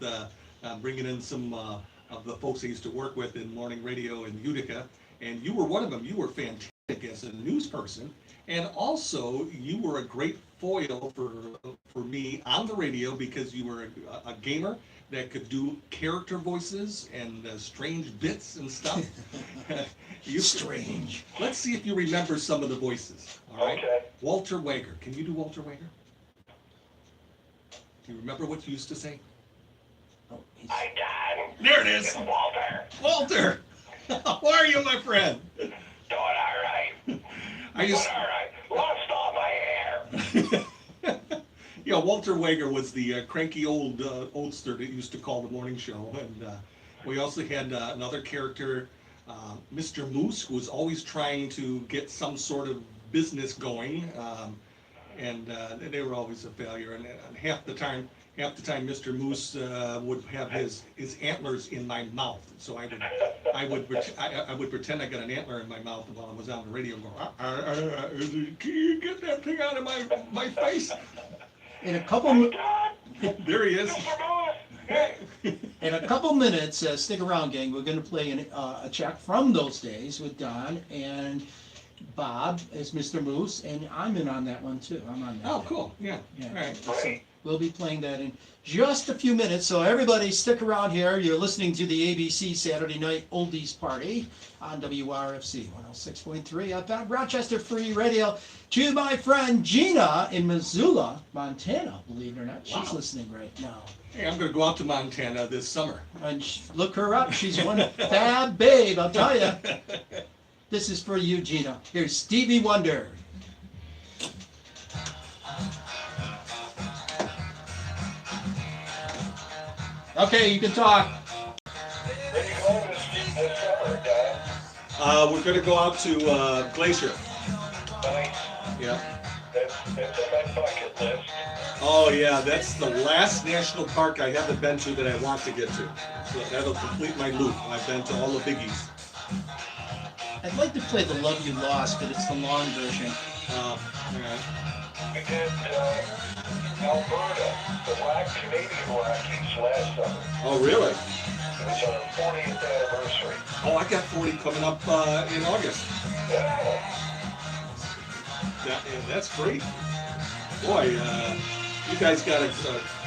[SPEAKER 1] bringing in some of the folks I used to work with in morning radio in Utica. And you were one of them. You were fantastic as a news person. And also, you were a great foil for me on the radio because you were a gamer that could do character voices and strange bits and stuff.
[SPEAKER 4] Strange.
[SPEAKER 1] Let's see if you remember some of the voices. All right.
[SPEAKER 9] Okay.
[SPEAKER 1] Walter Wager. Can you do Walter Wager? Do you remember what you used to say?
[SPEAKER 4] Oh, he's...
[SPEAKER 9] Hi, Don.
[SPEAKER 1] There it is.
[SPEAKER 9] It's Walter.
[SPEAKER 1] Walter. How are you, my friend?
[SPEAKER 9] Doing all right.
[SPEAKER 1] I just.
[SPEAKER 9] Doing all right. Lost all my hair.
[SPEAKER 1] Yeah, Walter Wager was the cranky old oldster that used to call the morning show, and we also had another character, Mr. Moose, who was always trying to get some sort of business going, and they were always a failure. And half the time, Mr. Moose would have his antlers in my mouth, so I would pretend I got an antler in my mouth while I was on the radio, going, "Can you get that thing out of my face?"
[SPEAKER 4] In a couple
[SPEAKER 1] There he is.
[SPEAKER 4] in a couple minutes, stick around, gang. We're going to play a check from those days with Don and Bob as Mr. Moose, and I'm in on that one too. I'm on that.
[SPEAKER 1] Oh, cool. Yeah.
[SPEAKER 4] Yeah.
[SPEAKER 1] All right.
[SPEAKER 4] So we'll be playing that in just a few minutes. So everybody stick around here. You're listening to the ABC Saturday Night Oldies Party on WRFC 106.3 FM, Rochester Free Radio. To my friend Gina in Missoula, Montana, believe it or not. She's listening right now.
[SPEAKER 1] Hey, I'm going to go out to Montana this summer.
[SPEAKER 4] And look her up. She's one fab babe, I'll tell you. This is for you, Gina. Here's Stevie Wonder. Okay, you can talk.
[SPEAKER 9] Where you going this summer, Don?
[SPEAKER 1] We're going to go out to Glacier.
[SPEAKER 9] Nice.
[SPEAKER 1] Yeah.
[SPEAKER 9] That's on my bucket list.
[SPEAKER 1] Oh, yeah. That's the last national park I haven't been to that I want to get to. So that'll complete my loop. I've been to all the biggies.
[SPEAKER 4] I'd like to play The Love You Lost, but it's the long version.
[SPEAKER 1] All right.
[SPEAKER 9] We did Alberta, the Canadian Rockies last summer.
[SPEAKER 1] Oh, really?
[SPEAKER 9] It was our 40th anniversary.
[SPEAKER 1] Oh, I got 40 coming up in August.
[SPEAKER 9] Yeah.
[SPEAKER 1] That's great. Boy, you guys got a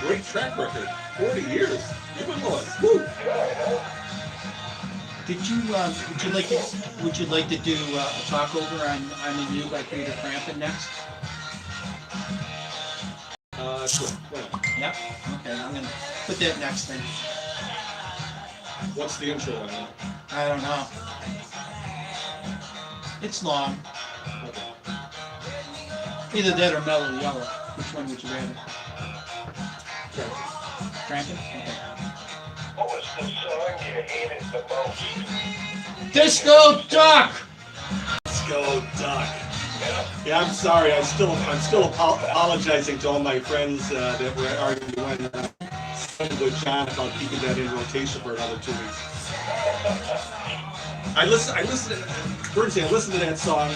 [SPEAKER 1] great track record. 40 years. You've been going. Woo!
[SPEAKER 4] Did you would you like to do a talk over on I'm in You by Peter Frampton next?
[SPEAKER 1] Sure. Well,
[SPEAKER 4] Yep. Okay, I'm gonna put that next then.
[SPEAKER 1] what's the intro on that?
[SPEAKER 4] I don't know. It's long.
[SPEAKER 1] Okay.
[SPEAKER 4] Either that or Mellow Yellow. Which one would you rather? Frampton? Okay.
[SPEAKER 9] What was the song you hated the most?
[SPEAKER 4] Disco Duck!
[SPEAKER 1] Let's go, Duck. Yeah, I'm sorry. I'm still apologizing to all my friends that were arguing with John about keeping that in rotation for another 2 weeks. I listened to that song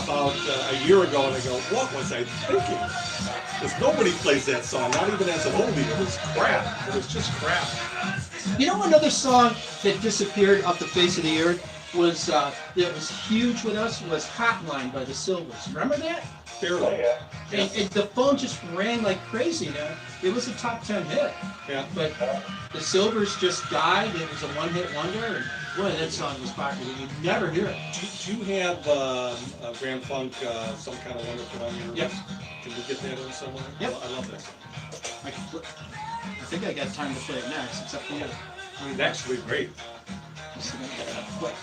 [SPEAKER 1] about a year ago, and I go, what was I thinking? Because nobody plays that song, not even as an oldie. It was crap. It was just crap.
[SPEAKER 4] You know another song that disappeared off the face of the earth was that was huge with us was Hotline by the Silvers. Remember that?
[SPEAKER 1] Barely.
[SPEAKER 4] And the phone just rang like crazy. Now it was a top 10 hit.
[SPEAKER 1] Yeah.
[SPEAKER 4] But the Silvers just died. It was a one-hit wonder. And boy, that song was popular. You'd never hear it.
[SPEAKER 1] Do you have Grand Funk, Some Kind of Wonderful on your
[SPEAKER 4] Yep.
[SPEAKER 1] list? Can we get that on somewhere?
[SPEAKER 4] Yep.
[SPEAKER 1] I love that song.
[SPEAKER 4] I think I got time to play it next. It's up to you.
[SPEAKER 1] I mean, actually great.
[SPEAKER 4] Just gonna get it up quick.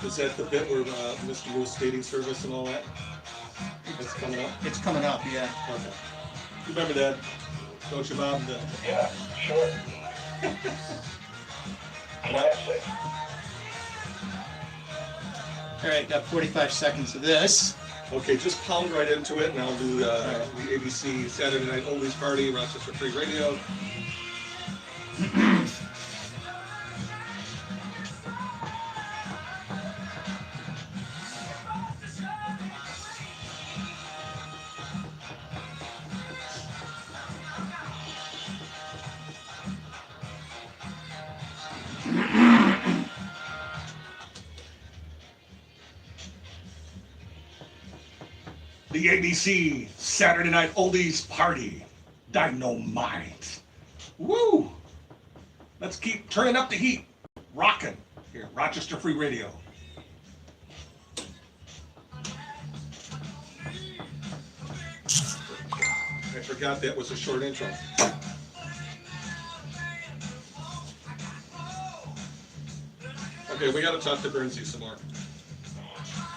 [SPEAKER 1] Is that the bit where Mr. Moose dating service and all that? That's coming up?
[SPEAKER 4] It's coming up, yeah.
[SPEAKER 1] Okay. You remember that, don't you, Bob?
[SPEAKER 9] Yeah, sure. Classic.
[SPEAKER 4] All right, got 45 seconds of this.
[SPEAKER 1] Okay, just pound right into it, and I'll do the ABC Saturday Night Oldies Party, Rochester Free Radio. the ABC Saturday Night Oldies Party. Dynamite. Woo! Let's keep turning up the heat. Rocking here, Rochester Free Radio. I forgot that was a short intro. Okay, we gotta talk to Bernsey some more.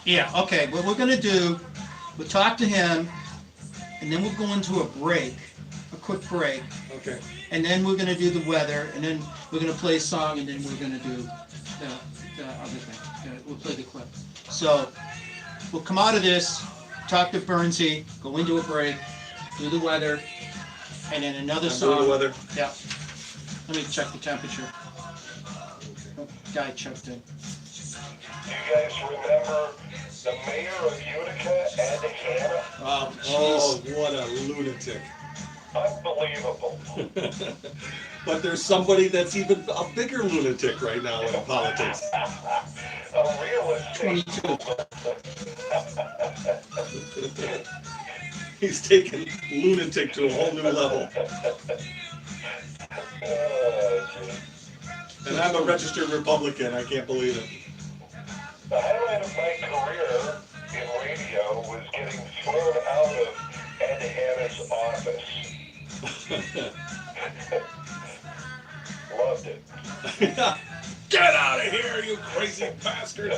[SPEAKER 4] Yeah, okay, what we're gonna do, we'll talk to him, and then we'll go into a break, a quick break,
[SPEAKER 1] Okay.
[SPEAKER 4] and then we're gonna do the weather, and then we're gonna play a song, and then we're gonna do the other thing. We'll play the clip. So, we'll come out of this, talk to Bernsey, go into a break, do the weather, and then another song.
[SPEAKER 1] Do the weather.
[SPEAKER 4] Yeah. Let me check the temperature. Guy checked in.
[SPEAKER 9] Do you guys remember the mayor of Utica, Ed Hanna?
[SPEAKER 1] Oh, what a lunatic.
[SPEAKER 9] Unbelievable.
[SPEAKER 1] But there's somebody that's even a bigger lunatic right now in politics.
[SPEAKER 9] A real estate.
[SPEAKER 4] 22.
[SPEAKER 1] He's taken lunatic to a whole new level. And I'm a registered Republican. I can't believe it.
[SPEAKER 9] The highlight of my career in radio was getting thrown out of Ed Hanna's office. Loved it.
[SPEAKER 1] Get out of here, you crazy bastard!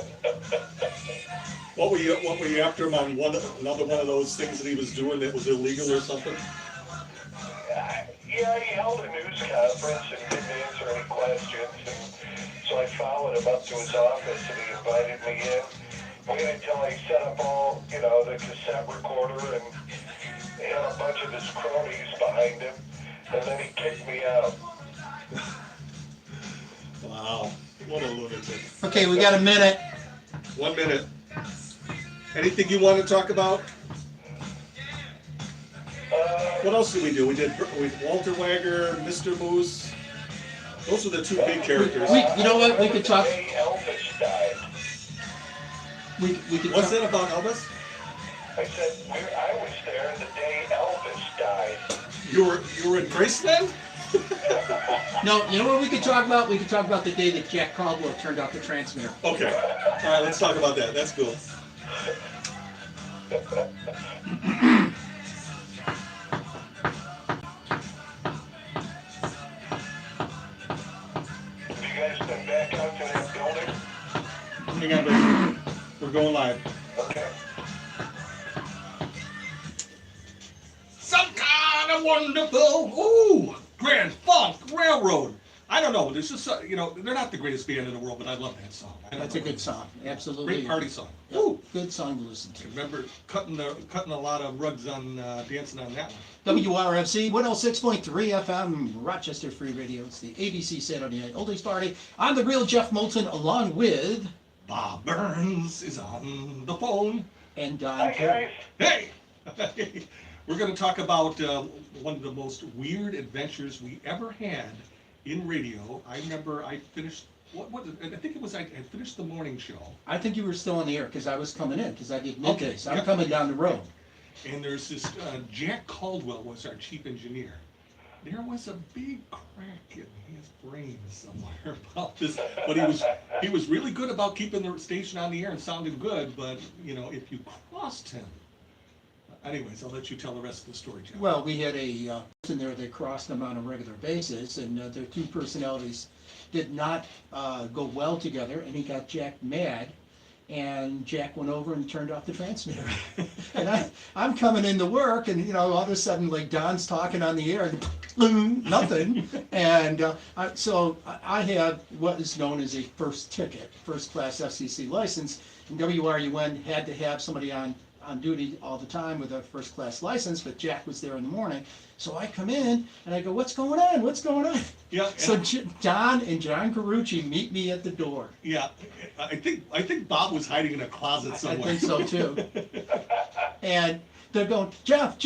[SPEAKER 1] What were you after him on another one of those things that he was doing that was illegal or something?
[SPEAKER 9] Yeah, he held a news conference and didn't answer any questions, and so I followed him up to his office and he invited me in. Waited until I set up all, the cassette recorder and he had a bunch of his cronies behind him, and then he kicked me out.
[SPEAKER 1] Wow, what a lunatic.
[SPEAKER 4] Okay, we got a minute.
[SPEAKER 1] 1 minute. Anything you want to talk about? What else did we do? We did Walter Wagner, Mr. Moose. Those are the two big characters.
[SPEAKER 4] You know what? We could talk.
[SPEAKER 9] Elvis died.
[SPEAKER 4] We could.
[SPEAKER 1] What's
[SPEAKER 4] talk.
[SPEAKER 1] that about Elvis?
[SPEAKER 9] I said, I was there the day Elvis died.
[SPEAKER 1] You were in Graceland?
[SPEAKER 4] No, you know what we could talk about? We could talk about the day that Jack Caldwell turned off the transmitter.
[SPEAKER 1] Okay. All right, let's talk about that. That's cool.
[SPEAKER 9] Have you guys been back out to that building?
[SPEAKER 1] Hang on, baby. We're going live.
[SPEAKER 9] Okay.
[SPEAKER 1] Some kind of wonderful, ooh, Grand Funk Railroad. I don't know. There's just, they're not the greatest band in the world, but I love that song.
[SPEAKER 4] That's a good song. Absolutely.
[SPEAKER 1] Great party song.
[SPEAKER 4] Yep.
[SPEAKER 1] Ooh.
[SPEAKER 4] Good song to listen to.
[SPEAKER 1] Remember cutting a lot of rugs on dancing on that one.
[SPEAKER 4] WRFC 106.3 FM, Rochester Free Radio. It's the ABC Saturday Night Oldies Party. I'm the real Jeff Moulton, along with
[SPEAKER 1] Bob Burns is on the phone.
[SPEAKER 4] and Don
[SPEAKER 9] Hi,
[SPEAKER 4] Kerr.
[SPEAKER 9] guys.
[SPEAKER 1] Hey! We're going to talk about one of the most weird adventures we ever had in radio. I remember I finished, I think it was, I finished the morning show.
[SPEAKER 4] I think you were still on the air because I was coming in because I did middays.
[SPEAKER 1] Okay,
[SPEAKER 4] I'm
[SPEAKER 1] yep.
[SPEAKER 4] coming down the road.
[SPEAKER 1] And there's this, Jack Caldwell was our chief engineer. There was a big crack in his brain somewhere about this, but he was really good about keeping the station on the air and sounding good, but, if you crossed him. Anyways, I'll let you tell the rest of the story, Jeff.
[SPEAKER 4] Well, we had a person there that crossed them on a regular basis, and their two personalities did not go well together, and he got Jack mad, and Jack went over and turned off the transmitter. And I'm coming into work, and all of a sudden, like Don's talking on the air, and nothing. And so I have what is known as a first ticket, first class FCC license, and WRUN had to have somebody on duty all the time with a first class license, but Jack was there in the morning. So I come in and I go, what's going on? What's going on?
[SPEAKER 1] Yeah.
[SPEAKER 4] So Don and John Carucci meet me at the door.
[SPEAKER 1] Yeah, I think Bob was hiding in a closet somewhere.
[SPEAKER 4] I think so too. And they're going, Jeff,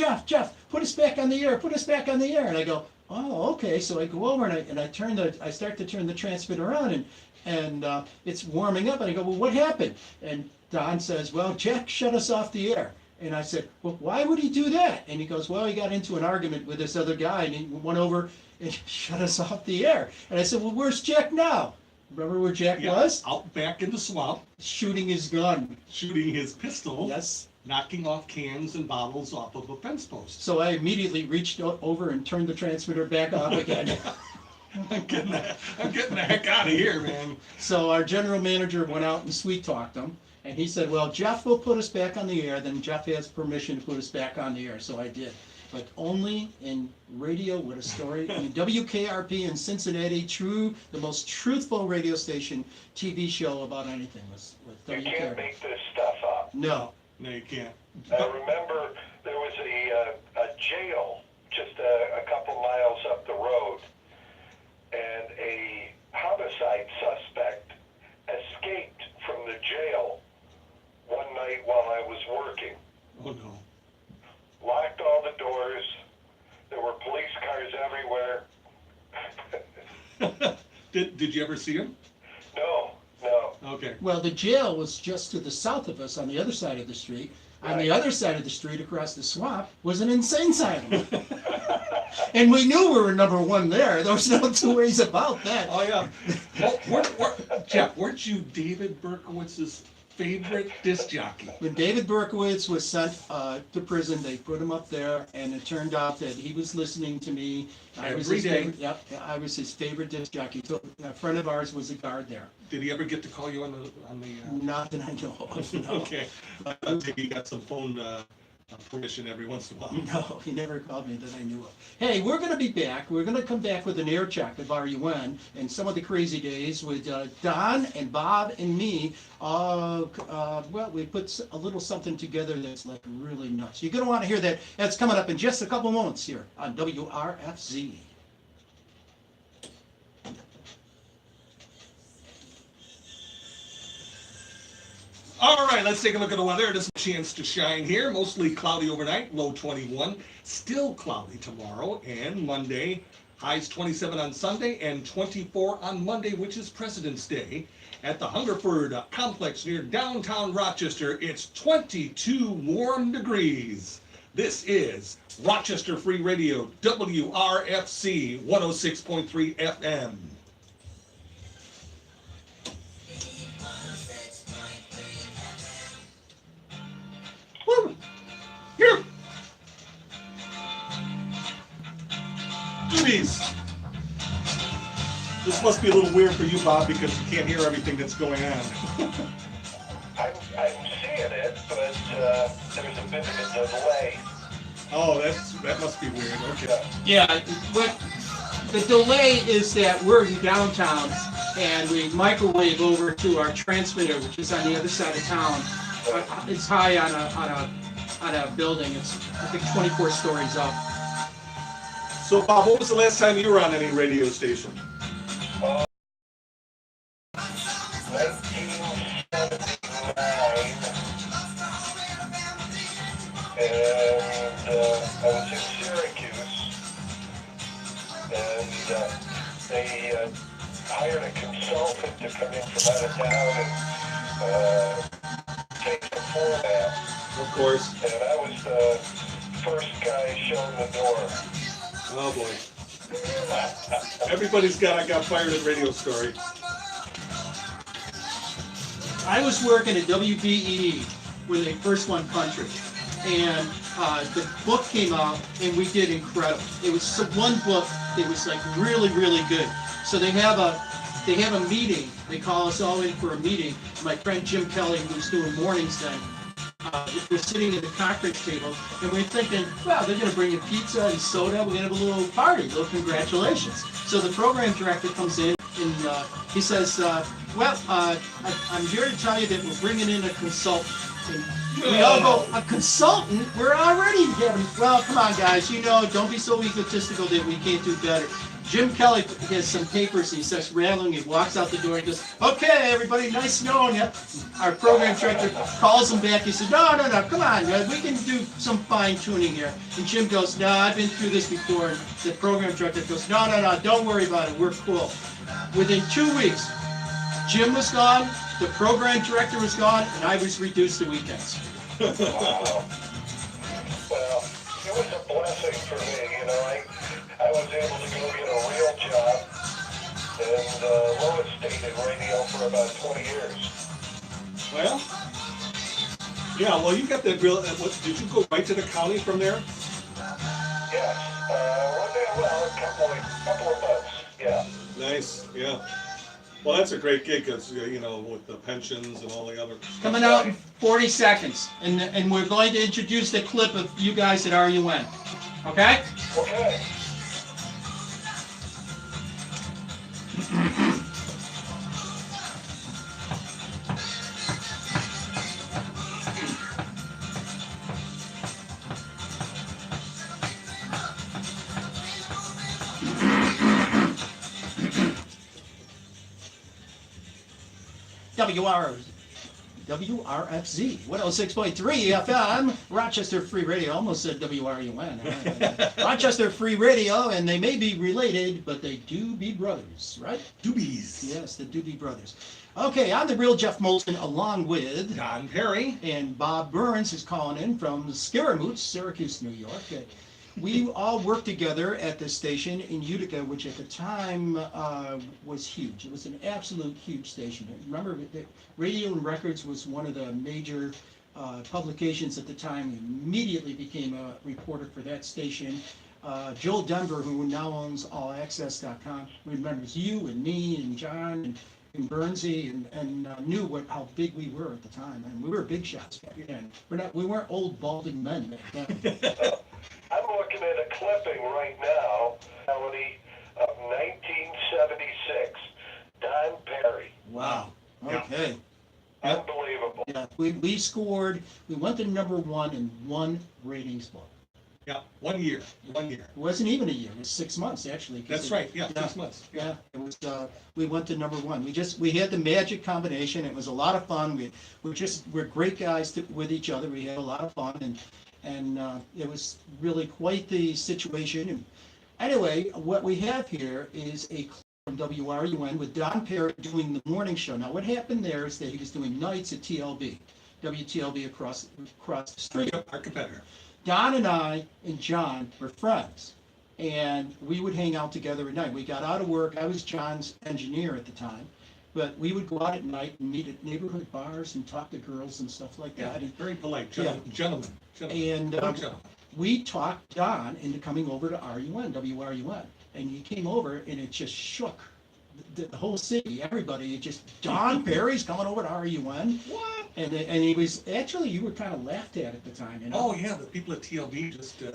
[SPEAKER 4] put us back on the air, put us back on the air. And I go, oh, okay. So I go over and I start to turn the transmitter on and it's warming up. And I go, well, what happened? And Don says, well, Jack shut us off the air. And I said, well, why would he do that? And he goes, well, he got into an argument with this other guy, and he went over and shut us off the air. And I said, well, where's Jack now? Remember where Jack was?
[SPEAKER 1] Out back in the swamp,
[SPEAKER 4] Shooting his gun.
[SPEAKER 1] shooting his pistol,
[SPEAKER 4] Yes.
[SPEAKER 1] knocking off cans and bottles off of a fence post.
[SPEAKER 4] So I immediately reached over and turned the transmitter back on again.
[SPEAKER 1] I'm getting the heck out of here, man.
[SPEAKER 4] So our general manager went out and sweet talked him, and he said, well, Jeff will put us back on the air, then Jeff has permission to put us back on the air, so I did. But only in radio with a story. I mean, WKRP in Cincinnati, the most truthful radio station, TV show about anything was with
[SPEAKER 9] You
[SPEAKER 4] WKRP.
[SPEAKER 9] can't make this stuff up.
[SPEAKER 4] No.
[SPEAKER 1] No, you can't.
[SPEAKER 9] I remember there was a jail just a couple miles up the road, and a homicide suspect escaped from the jail one night while I was working.
[SPEAKER 1] Oh, no.
[SPEAKER 9] Locked all the doors. There were police cars everywhere.
[SPEAKER 1] Did you ever see him?
[SPEAKER 9] No.
[SPEAKER 1] Okay.
[SPEAKER 4] Well, the jail was just to the south of us on the other side of the street. On the other side of the street, across the swamp, was an insane asylum. And we knew we were number one there. There was no two ways about that.
[SPEAKER 1] Oh, yeah. Well, Jeff, weren't you David Berkowitz's favorite disc jockey?
[SPEAKER 4] When David Berkowitz was sent to prison, they put him up there, and it turned out that he was listening to me. I was
[SPEAKER 1] Every
[SPEAKER 4] his
[SPEAKER 1] day.
[SPEAKER 4] favorite, yep, I was his favorite disc jockey. So a friend of ours was a guard there.
[SPEAKER 1] Did he ever get to call you on the?
[SPEAKER 4] Not that I know of. No.
[SPEAKER 1] Okay. I thought maybe you got some phone permission every once in a while.
[SPEAKER 4] No, he never called me that I knew of. Hey, we're going to be back. We're going to come back with an air check of RUN and some of the crazy days with Don and Bob and me. Well, we put a little something together that's like really nuts. You're going to want to hear that. That's coming up in just a couple moments here on WRFZ.
[SPEAKER 1] All right, let's take a look at the weather. It is a chance to shine here. Mostly cloudy overnight, low 21. Still cloudy tomorrow and Monday. Highs 27 on Sunday and 24 on Monday, which is President's Day. At the Hungerford Complex near downtown Rochester, it's 22 warm degrees. This is Rochester Free Radio, WRFC 106.3 FM. Woo! Here! Goodies! This must be a little weird for you, Bob, because you can't hear everything that's going on.
[SPEAKER 9] I'm seeing it, but there's a bit of a delay.
[SPEAKER 1] Oh, that must be weird. Okay.
[SPEAKER 4] Yeah, but the delay is that we're in downtown and we microwave over to our transmitter, which is on the other side of town. It's high on a building. It's I think 24 stories up.
[SPEAKER 1] So, Bob, what was the last time you were on any radio station?
[SPEAKER 9] 1979, and I was in Syracuse, and they hired a consultant to come in from out of town and take the format.
[SPEAKER 1] Of course.
[SPEAKER 9] And I was the first guy shown the door.
[SPEAKER 1] Oh, boy. Everybody's got fired at radio story.
[SPEAKER 4] I was working at WBE when they first won country, and the book came out, and we did incredible. It was one book that was like really, really good. So they have a meeting. They call us all in for a meeting. My friend Jim Kelly, who's doing mornings then, we're sitting at the conference table, and we're thinking, well, they're going to bring in pizza and soda. We're going to have a little party, a little congratulations. So the program director comes in, and he says, I'm here to tell you that we're bringing in a consultant. And we all go, a consultant? We're already having, well, come on, guys, don't be so egotistical that we can't do better. Jim Kelly has some papers, and he starts rattling. He walks out the door and goes, okay, everybody, nice knowing you. Our program director calls him back. He says, no, come on, we can do some fine-tuning here. And Jim goes, no, I've been through this before. And the program director goes, no, don't worry about it. We're cool. Within 2 weeks, Jim was gone, the program director was gone, and I was reduced to weekends.
[SPEAKER 9] was a blessing for me. You know, I was able to go get a real job, and Lois stayed in radio for about 20 years.
[SPEAKER 1] Well, yeah, well, you got that real, did you go right to the county from there?
[SPEAKER 9] Yes. One day, well, a couple of months. Yeah.
[SPEAKER 1] Nice, yeah. Well, that's a great gig, because, you know, with the pensions and all the other.
[SPEAKER 4] Coming out in 40 seconds, and we're going to introduce the clip of you guys at RUN. Okay?
[SPEAKER 9] Okay.
[SPEAKER 4] WRFZ 106.3 FM, Rochester Free Radio. Almost said WRUN. Rochester Free Radio, and they may be related, but they do be brothers, right?
[SPEAKER 1] Doobies.
[SPEAKER 4] Yes, the Doobie Brothers. Okay, I'm the real Jeff Moulton, along with
[SPEAKER 1] Don Perry.
[SPEAKER 4] and Bob Burns is calling in from Scaramouche, Syracuse, New York. We all worked together at this station in Utica, which at the time was huge. It was an absolute huge station. Remember, Radio and Records was one of the major publications at the time. We immediately became a reporter for that station. Joel Denver, who now owns allaccess.com, remembers you and me and John and Bernsey and knew how big we were at the time. And we were big shots back then. We weren't old balding men back then.
[SPEAKER 9] I'm looking at a clipping right now, melody of 1976, Don Perry.
[SPEAKER 4] Wow. Okay.
[SPEAKER 9] Unbelievable.
[SPEAKER 4] Yeah, we scored. We went to #1 in one ratings book.
[SPEAKER 1] Yeah, 1 year. 1 year.
[SPEAKER 4] It wasn't even a year. It was 6 months actually.
[SPEAKER 1] That's right. Yeah, 6 months.
[SPEAKER 4] Yeah, it was. We went to #1. We had the magic combination. It was a lot of fun. We're great guys with each other. We had a lot of fun, and it was really quite the situation. And anyway, what we have here is a clip from WRUN with Don Perry doing the morning show. Now, what happened there is that he was doing nights at WTLB across the street.
[SPEAKER 1] Our competitor.
[SPEAKER 4] Don and I and John were friends, and we would hang out together at night. We got out of work. I was John's engineer at the time, but we would go out at night and meet at neighborhood bars and talk to girls and stuff like
[SPEAKER 1] Yeah,
[SPEAKER 4] that. And,
[SPEAKER 1] very polite.
[SPEAKER 4] Yeah.
[SPEAKER 1] Gentlemen.
[SPEAKER 4] and
[SPEAKER 1] Gentlemen.
[SPEAKER 4] we talked Don into coming over to WRUN, and he came over, and it just shook the whole city, everybody. It just, Don Perry's coming over to RUN.
[SPEAKER 1] What?
[SPEAKER 4] And he was, actually, you were kind of laughed at the time, you know?
[SPEAKER 1] Oh, yeah, the people at TLB just said,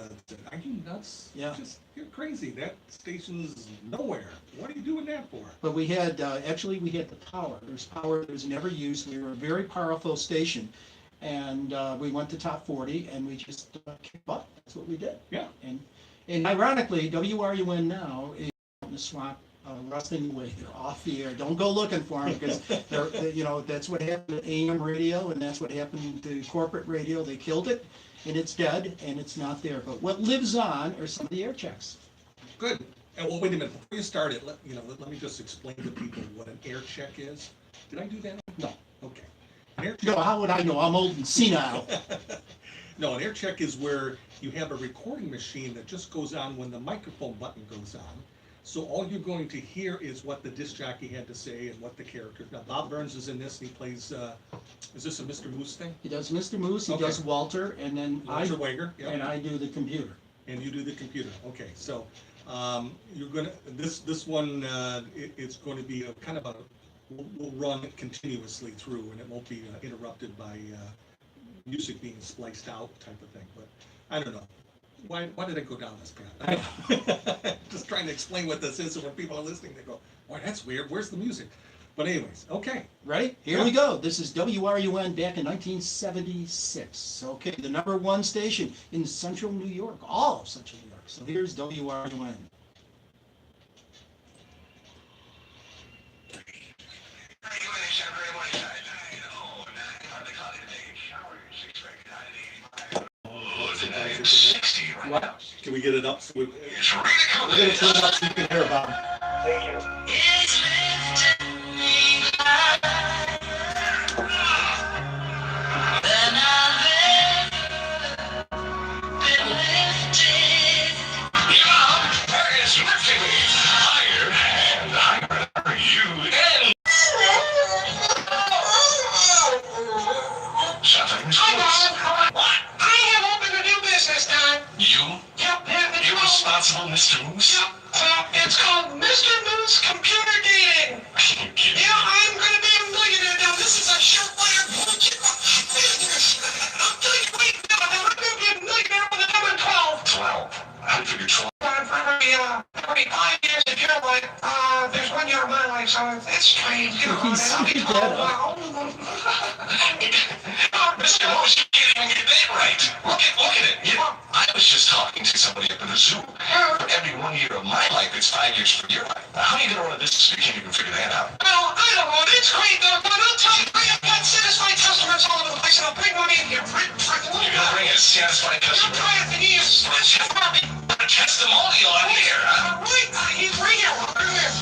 [SPEAKER 1] are you nuts?
[SPEAKER 4] Yeah.
[SPEAKER 1] You're crazy. That station's nowhere. What are you doing that for?
[SPEAKER 4] But we had, we had the power. There's power that was never used. We were a very powerful station. And we went to top 40, and we just kicked butt. That's what we did.
[SPEAKER 1] Yeah.
[SPEAKER 4] And ironically, WRUN now is in the swamp, rusting away. They're off the air. Don't go looking for them, because that's what happened to AM radio, and that's what happened to corporate radio. They killed it, and it's dead, and it's not there. But what lives on are some of the air checks.
[SPEAKER 1] Good. And well, wait a minute. Before you start it, let me just explain to people what an air check is. Did I do that?
[SPEAKER 4] No.
[SPEAKER 1] Okay. An air check.
[SPEAKER 4] No, how would I know? I'm old and senile.
[SPEAKER 1] No, an air check is where you have a recording machine that just goes on when the microphone button goes on. So all you're going to hear is what the disc jockey had to say and what the character. Now, Bob Burns is in this, and he plays, is this a Mr. Moose thing?
[SPEAKER 4] He does Mr. Moose, he
[SPEAKER 1] Okay.
[SPEAKER 4] does Walter, and then
[SPEAKER 1] Walter Wanger, yeah.
[SPEAKER 4] and I do the computer.
[SPEAKER 1] And you do the computer. Okay, so you're gonna, this one, it's going to be a kind of we'll run it continuously through, and it won't be interrupted by music being spliced out type of thing. But I don't know. Why did I go down this path? Just trying to explain what this is, so when people are listening, they go, "Boy, that's weird. Where's the music?" But anyways, okay.
[SPEAKER 4] Ready? Here we go. This is WRUN back in 1976. Okay, the #1 station in Central New York, all of Central New York. So here's WRUN.
[SPEAKER 3] Tonight, 60 right
[SPEAKER 1] What?
[SPEAKER 3] now.
[SPEAKER 1] Can we get it up?
[SPEAKER 3] It's ready to come
[SPEAKER 1] We're gonna put it up so you can hear, Bob.
[SPEAKER 9] Thank you.
[SPEAKER 3] It's lifting me higher than I've ever been lifted. responsible, Mr. Moose?
[SPEAKER 6] Yep. It's called Mr. Moose Computer Dating. Yeah, I'm gonna be a millionaire now. This is a surefire bullshit. I'll tell you right now, I'm gonna be a millionaire with a number 12.
[SPEAKER 3] 12. How do you figure 12?
[SPEAKER 6] Every 5 years of your life, there's 1 year of my life, so it's strange. You know, I'll be 12 now.
[SPEAKER 3] Mr. Moose, you can't even get that right. Look at it. I was just talking to somebody up in the zoo. For every 1 year of my life, it's 5 years from your life. How are you going to run a business if you can't even figure that out?
[SPEAKER 6] Well, I don't know. It's great, though. But I'll tell you, I have got satisfied customers all over the place, and I'll bring money in here.
[SPEAKER 3] You're going to bring a satisfied customer?
[SPEAKER 6] I'll try it for years.
[SPEAKER 3] A testimonial on here, huh?
[SPEAKER 6] Right. He's right here. Right here.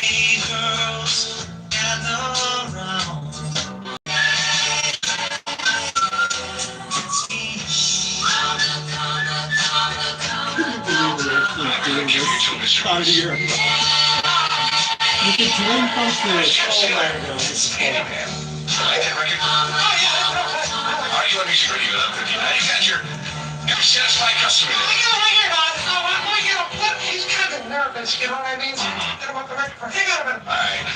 [SPEAKER 7] Hey girls, gather round.
[SPEAKER 4] Out of here. With the dream comes true. Oh my God.
[SPEAKER 3] Handyman. Like that record? Are you on music radio at 59? You got your satisfied customer there.
[SPEAKER 6] I got it right here, Don. He's kind of nervous, you know what I mean? Get him up the record. Hang on a minute.
[SPEAKER 3] All right.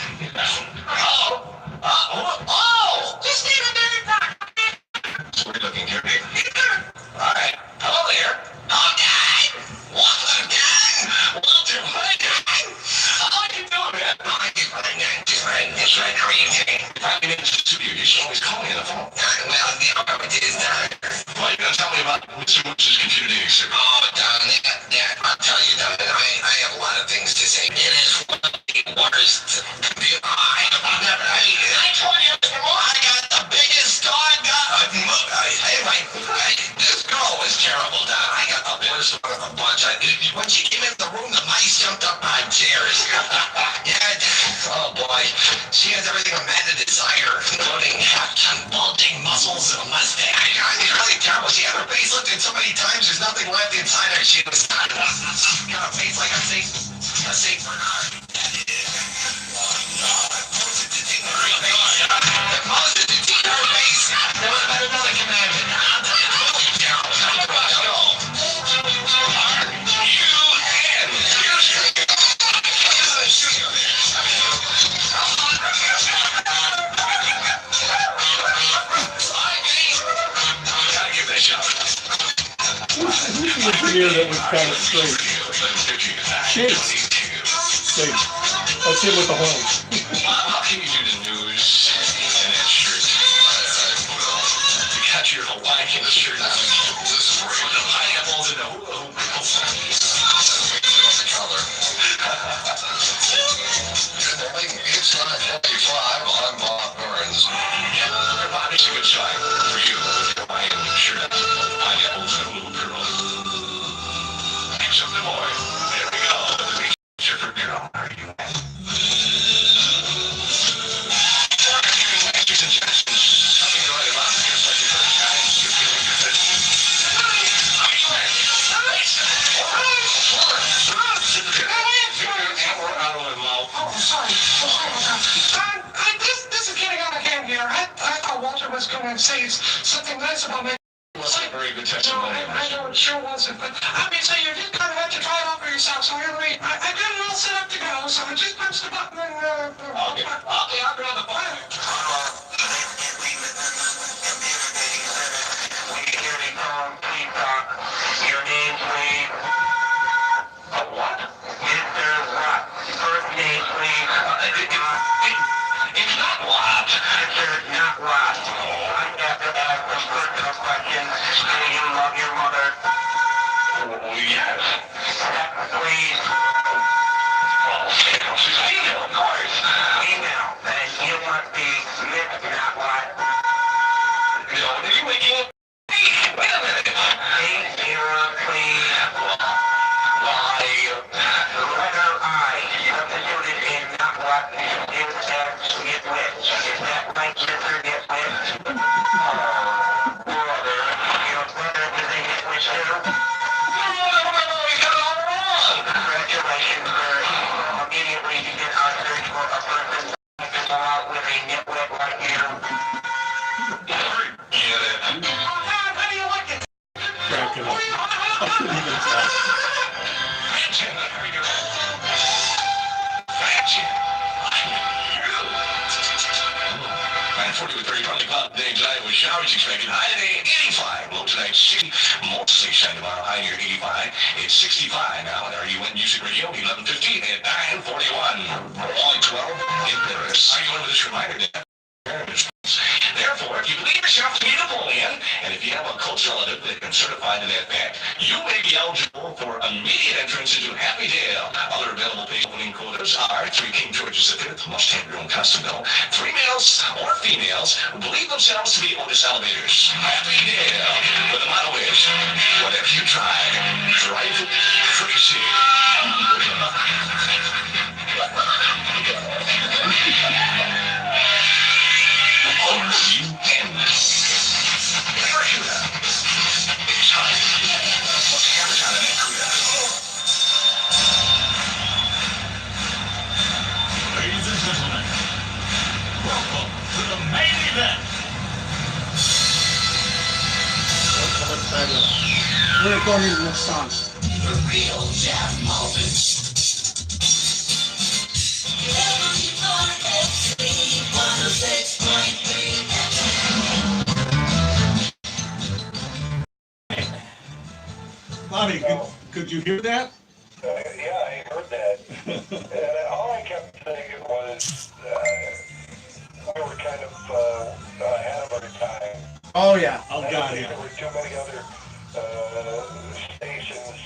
[SPEAKER 3] Oh!
[SPEAKER 6] Just leave it there.
[SPEAKER 3] So we're looking here. All right. Hello there. Okay. Walter again. Walter, hi again. How you doing, man? I'm doing just right. How are you doing? I'm in the studio. You should always call me on the phone. Well, it is not. Well, you're going to tell me about Mr. Moose's computer dating service.
[SPEAKER 6] Oh, Don, I'll tell you, Don, I have a lot of things to say. It is one of the worst computer. I told you, Mr. Moose, I got the biggest dog. This girl was terrible, Don. I got the worst one of a bunch. When she came into the room, the mice jumped up on chairs. Yeah, oh boy. She has everything a man to desire, including heft and bulging muscles and a mustache. It's really terrible. She had her face lifted so many times, there's nothing left inside her. She was got a face like a Saint Bernard. Moses did her face. That was better than a commandment.
[SPEAKER 4] Who's the engineer that was kind of straight? Shakes. Straight. That's him with the horns.
[SPEAKER 3] How can you do the news in that shirt? You got your Hawaiian shirt on. This is where the pineapples in the hula hoop. The color. It's 9:45. I'm Bob Burns. Bob, it's a good sign for you with your Hawaiian shirt on. Pineapples and a little girl. Except the boy. There we go. Different girl. Are you?
[SPEAKER 6] This is getting out of hand here. I thought Walter was going to say something nice about me.
[SPEAKER 3] It wasn't a very good testimony.
[SPEAKER 6] I know it sure wasn't, but obviously you just kind of had to try it out for yourself. So here we, I got it all set up to go. So I just punched the button and
[SPEAKER 3] I'll grab the button.
[SPEAKER 6] Your name, please. What? Mr. What? First name, please.
[SPEAKER 3] It's not what.
[SPEAKER 6] Mr. Not What. I have to ask some personal questions. Do you love your mother?
[SPEAKER 3] Yes.
[SPEAKER 6] Please.
[SPEAKER 3] Well, she's female, of course. is expected high today at 85. Low tonight 60. Mostly sunny tomorrow, high near 85. It's 65 now at RUN Music Radio, 11:50 at 9:41. Only 12 in Paris. Are you in with this reminder that therefore, if you believe yourself to be Napoleon, and if you have a close relative that can certify to that fact, you may be eligible for immediate entrance into Happy Dale. Other available page opening quotas are 3 King George's V, must have your own custom bill, 3 males or females who believe themselves to be Otis elevators. Happy Dale, where the motto is, whatever you try, drive it crazy.
[SPEAKER 6] Ladies and gentlemen, welcome to the main event.
[SPEAKER 4] We're going into the next song.
[SPEAKER 3] The real Jeff Moulton.
[SPEAKER 1] Bobby, could you hear that?
[SPEAKER 9] Yeah, I heard that. And all I kept thinking was we were kind of ahead of our time.
[SPEAKER 4] Oh yeah.
[SPEAKER 1] Oh,
[SPEAKER 9] I
[SPEAKER 1] God,
[SPEAKER 9] think
[SPEAKER 1] yeah.
[SPEAKER 9] there were too many other stations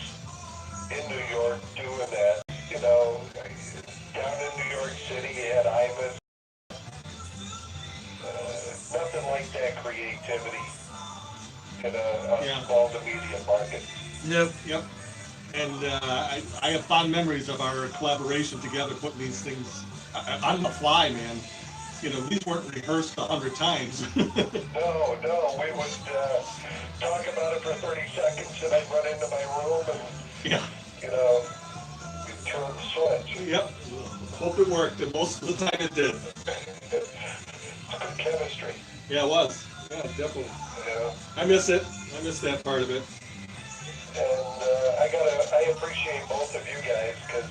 [SPEAKER 9] in New York doing that. You know, down in New York City, you had Imus. Nothing like that creativity in a small to medium market.
[SPEAKER 1] Yep. And I have fond memories of our collaboration together, putting these things on the fly, man. You know, these weren't rehearsed 100 times.
[SPEAKER 9] No, we would talk about it for 30 seconds and I'd run into my room and,
[SPEAKER 1] Yeah.
[SPEAKER 9] you know, we'd turn the switch.
[SPEAKER 1] Yep. Hope it worked, and most of the time it did.
[SPEAKER 9] It's good chemistry,
[SPEAKER 1] Yeah, it was. Yeah, definitely.
[SPEAKER 9] you know.
[SPEAKER 1] I miss it. I miss that part of it.
[SPEAKER 9] And I appreciate both of you guys because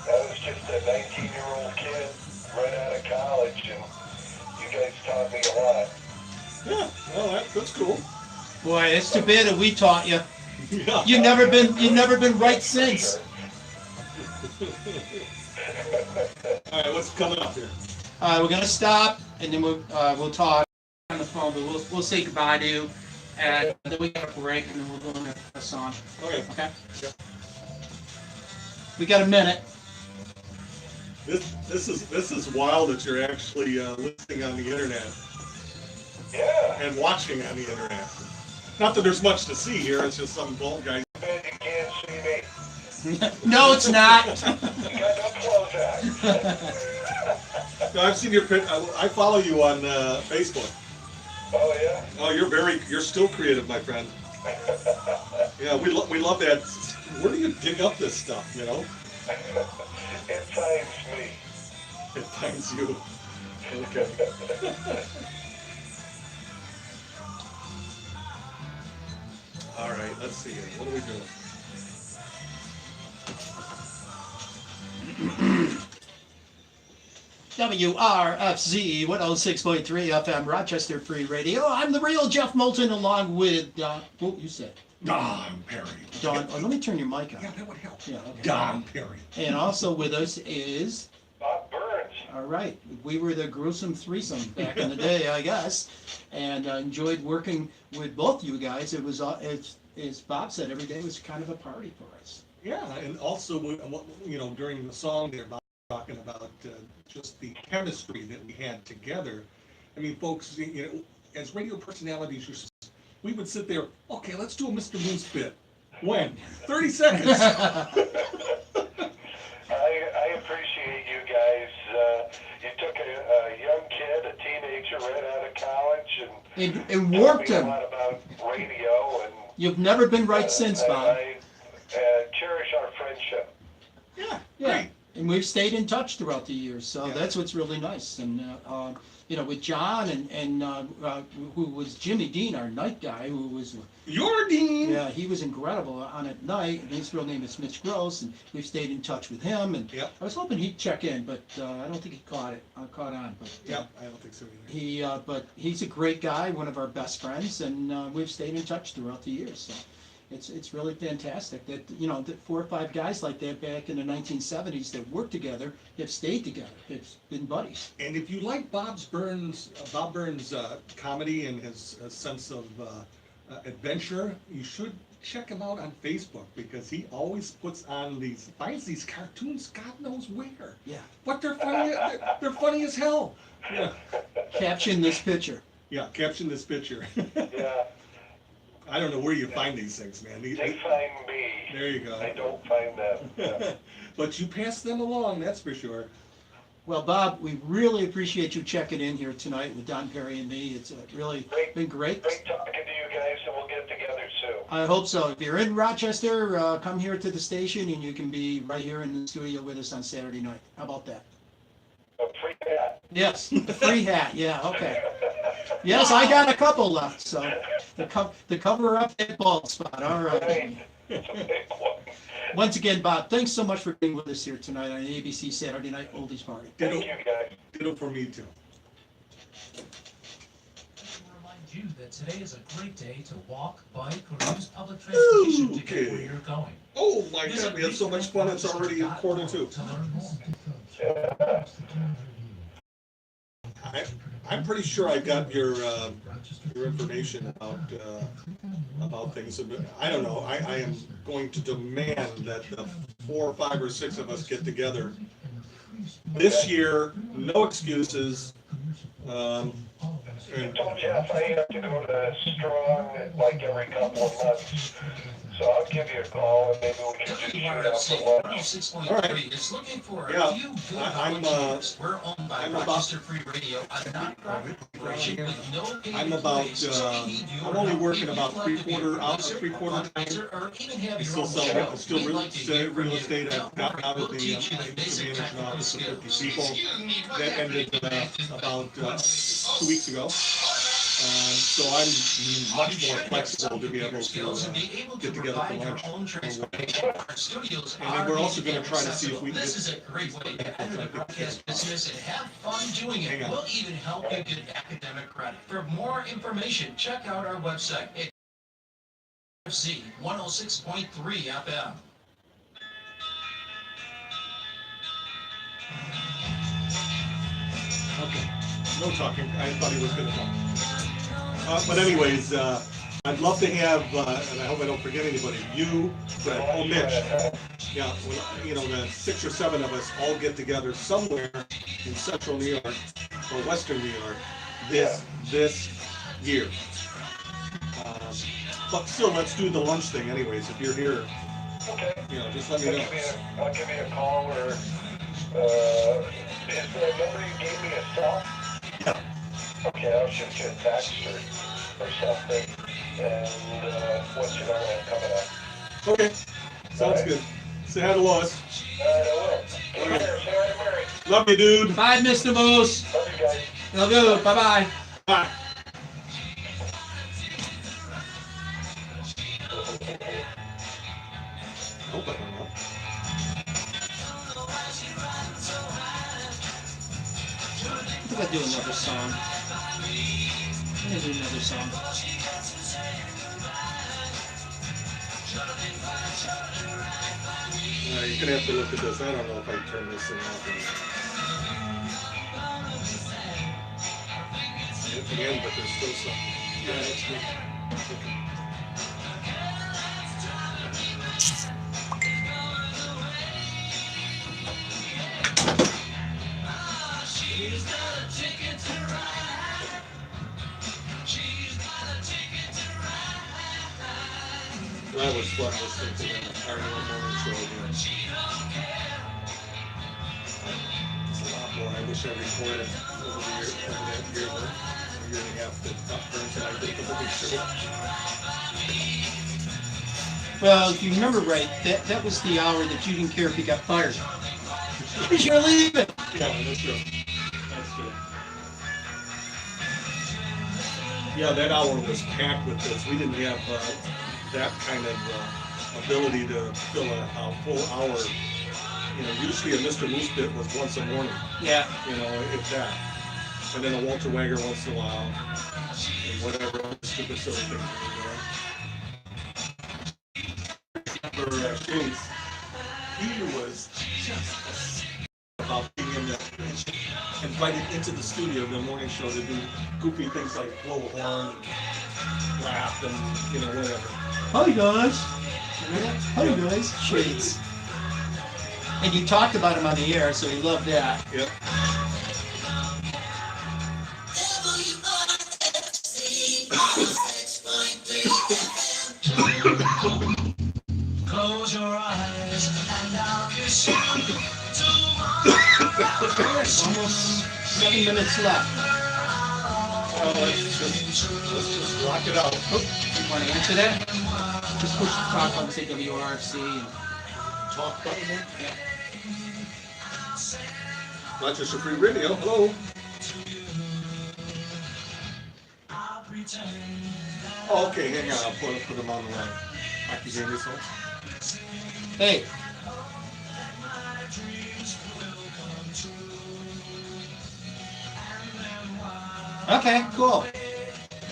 [SPEAKER 9] I was just a 19-year-old kid right out of college and you guys taught me a lot.
[SPEAKER 1] Yeah, well, that's cool.
[SPEAKER 4] Boy, it's too bad that we taught you.
[SPEAKER 1] Yeah.
[SPEAKER 4] You've never been right since.
[SPEAKER 1] All right, what's coming up here?
[SPEAKER 4] We're gonna stop and then we'll talk on the phone, but we'll say goodbye to you, and then we got a break and then we'll go into a song.
[SPEAKER 1] Okay.
[SPEAKER 4] Okay.
[SPEAKER 1] Yep.
[SPEAKER 4] We got a minute.
[SPEAKER 1] This is wild that you're actually listening on the internet
[SPEAKER 9] Yeah.
[SPEAKER 1] and watching on the internet. Not that there's much to see here. It's just some bald guy.
[SPEAKER 9] Bet you can't see me.
[SPEAKER 4] No, it's not.
[SPEAKER 9] You got no clothes on.
[SPEAKER 1] No, I've seen your pic. I follow you on Facebook.
[SPEAKER 9] Oh, yeah?
[SPEAKER 1] Oh, you're still creative, my friend. Yeah, we love that. Where do you dig up this stuff, you know?
[SPEAKER 9] It finds me.
[SPEAKER 1] It finds you. Okay. All right, let's see. What are we doing?
[SPEAKER 4] WRFZ 106.3 FM Rochester Free Radio. I'm the real Jeff Moulton along with Don. What you said?
[SPEAKER 1] Don Perry.
[SPEAKER 4] Don. Oh, let me turn your mic on.
[SPEAKER 1] Yeah, that would help.
[SPEAKER 4] Yeah, okay.
[SPEAKER 1] Don Perry.
[SPEAKER 4] And also with us is.
[SPEAKER 9] Bob Burns.
[SPEAKER 4] All right. We were the gruesome threesome back in the day, I guess, and enjoyed working with both you guys. It was, as Bob said, every day was kind of a party for us.
[SPEAKER 1] Yeah, and also, you know, during the song there, Bob was talking about just the chemistry that we had together. I mean, folks, you know, as radio personalities, we would sit there, okay, let's do a Mr. Moose bit. When? 30 seconds.
[SPEAKER 9] I appreciate you guys. You took a young kid, a teenager right out of college,
[SPEAKER 4] And warped
[SPEAKER 9] told
[SPEAKER 4] him.
[SPEAKER 9] me a lot about radio, and
[SPEAKER 4] You've never been right since, Bob.
[SPEAKER 9] I cherish our friendship.
[SPEAKER 1] Yeah,
[SPEAKER 4] Yeah.
[SPEAKER 1] great.
[SPEAKER 4] And we've stayed in touch throughout the years, so
[SPEAKER 1] Yeah.
[SPEAKER 4] that's what's really nice. And with John and who was Jimmy Dean, our night guy, who was
[SPEAKER 1] Your Dean.
[SPEAKER 4] yeah, he was incredible on at night. And his real name is Mitch Gross, and we've stayed in touch with him. And
[SPEAKER 1] Yep.
[SPEAKER 4] I was hoping he'd check in, but I don't think he caught on. But
[SPEAKER 1] Yep. I don't think so either.
[SPEAKER 4] but he's a great guy, one of our best friends, and we've stayed in touch throughout the years. So it's really fantastic that that 4 or 5 guys like that back in the 1970s that worked together have stayed together. It's been buddies.
[SPEAKER 1] And if you like Bob Burns' comedy and his sense of adventure, you should check him out on Facebook because he always finds these cartoons, God knows where.
[SPEAKER 4] Yeah.
[SPEAKER 1] But they're funny. They're funny as hell. Yeah.
[SPEAKER 4] Caption this picture.
[SPEAKER 1] Yeah. Caption this picture.
[SPEAKER 9] Yeah,
[SPEAKER 1] I don't know where you find these things, man.
[SPEAKER 9] they find me.
[SPEAKER 1] There you go.
[SPEAKER 9] I don't find them. Yeah.
[SPEAKER 1] But you pass them along, that's for sure.
[SPEAKER 4] Well, Bob, we really appreciate you checking in here tonight with Don Perry and me. It's really been great.
[SPEAKER 9] Great talking to you guys, and we'll get together soon.
[SPEAKER 4] I hope so. If you're in Rochester, come here to the station and you can be right here in the studio with us on Saturday night. How about that?
[SPEAKER 9] A free hat.
[SPEAKER 4] Yes, the free hat. Yeah, okay. Yes, I got a couple left, so to cover up that bald spot. All right.
[SPEAKER 9] Right. It's a big one.
[SPEAKER 4] Once again, Bob, thanks so much for being with us here tonight on the ABC Saturday Night Oldies Party.
[SPEAKER 1] Ditto,
[SPEAKER 9] Thank you, guys.
[SPEAKER 1] ditto for me too.
[SPEAKER 11] Remind you that today is a great day to walk, bike, or use public transportation to get
[SPEAKER 1] Okay.
[SPEAKER 11] where you're going.
[SPEAKER 1] Oh my God, we had so much fun. It's already 1:45.
[SPEAKER 11] To learn more.
[SPEAKER 1] I'm pretty sure I got your information about things. I don't know. I am going to demand that the 4, 5, or 6 of us get together this year. No excuses.
[SPEAKER 9] I told Jeff I have to go to Strong like every couple of months. So I'll give you a call and maybe we can just shoot out for lunch.
[SPEAKER 11] 106.3 is looking for a
[SPEAKER 1] Yeah,
[SPEAKER 11] few good
[SPEAKER 1] I'm,
[SPEAKER 11] volunteers. We're owned by
[SPEAKER 1] I'm about-
[SPEAKER 11] Rochester Free Radio, a non-profit corporation with no paid
[SPEAKER 1] I'm about,
[SPEAKER 11] employees, so we need your
[SPEAKER 1] I'm only
[SPEAKER 11] help.
[SPEAKER 1] working
[SPEAKER 11] If you'd
[SPEAKER 1] about
[SPEAKER 11] like to be
[SPEAKER 1] three-quarter
[SPEAKER 11] a
[SPEAKER 1] hours,
[SPEAKER 11] producer,
[SPEAKER 1] three-quarter time.
[SPEAKER 11] fundraiser, or even have
[SPEAKER 1] I
[SPEAKER 11] your
[SPEAKER 1] still
[SPEAKER 11] own
[SPEAKER 1] sell,
[SPEAKER 11] show,
[SPEAKER 1] still
[SPEAKER 11] we'd
[SPEAKER 1] real,
[SPEAKER 11] like to hear from
[SPEAKER 1] real
[SPEAKER 11] you.
[SPEAKER 1] estate.
[SPEAKER 11] Don't
[SPEAKER 1] I've got
[SPEAKER 11] worry,
[SPEAKER 1] out
[SPEAKER 11] we'll
[SPEAKER 1] of the
[SPEAKER 11] teach you the basic
[SPEAKER 1] management
[SPEAKER 11] technical
[SPEAKER 1] office of 50
[SPEAKER 11] skills.
[SPEAKER 1] people. That ended about 2 weeks ago. So I'm much more flexible to be able to get together for lunch. And then we're also going to try to see if we can
[SPEAKER 11] This is a great way to enter the broadcast business and have fun doing it. We'll even help you get academic credit. For more information, check out our website at FC 106.3 FM.
[SPEAKER 1] Okay. No talking. I thought he was going to talk. But anyways, I'd love to have, and I hope I don't forget anybody, you, Mitch, yeah, the 6 or 7 of us all get together somewhere in central New York or western New York this year. But still, let's do the lunch thing anyways. If you're here,
[SPEAKER 9] Okay.
[SPEAKER 1] just let me know.
[SPEAKER 9] I'll give you a call or, is the number you gave me a cell?
[SPEAKER 1] Yeah.
[SPEAKER 9] Okay, I'll shoot you a text or something, and once you know when I'm coming up.
[SPEAKER 1] Okay. Sounds good. Say hi to Lois.
[SPEAKER 9] I will. Take care. Say hi to Mary.
[SPEAKER 1] Love you, dude.
[SPEAKER 4] Bye, Mr. Moose.
[SPEAKER 9] Love you guys.
[SPEAKER 4] Love you. Bye-bye.
[SPEAKER 1] Bye. Hope I hung up.
[SPEAKER 4] I think I'll do another song. I'm gonna do another song.
[SPEAKER 1] You're gonna have to look at this. I don't know if I turn this thing off. At the end, but there's still some. Yeah, that's good. Okay. That was fun listening to them. Our new morning show again. It's a lot more. I wish I recorded over the year, over that year and a half that Burns and I did the morning show.
[SPEAKER 4] Well, if you remember right, that was the hour that you didn't care if you got fired. Because you're leaving.
[SPEAKER 1] Yeah, that's true. That's true. Yeah, that hour was packed with this. We didn't have that kind of ability to fill a full hour. You know, usually a Mr. Moose bit was once a morning.
[SPEAKER 4] Yeah.
[SPEAKER 1] You know, if that. And then a Walter Wagger once in a while. And whatever other stupid silly things we were doing. For Chase, he was just about being in that invited into the studio in the morning show to do goofy things like blow a horn, laugh, and you know, whatever.
[SPEAKER 4] Hi guys. Hi guys. Shades. And you talked about him on the air, so he loved that.
[SPEAKER 1] Yep.
[SPEAKER 7] Close your eyes and I'll kiss you.
[SPEAKER 4] Almost 7 minutes left.
[SPEAKER 1] Let's just rock it out.
[SPEAKER 4] You want to answer that? Just push the talk on, say WRFC and
[SPEAKER 1] Talk button there.
[SPEAKER 4] yeah.
[SPEAKER 1] Rochester Free Radio. Hello. Oh, okay, hang on. I'll put them on the hockey game results.
[SPEAKER 4] Hey. Okay, cool.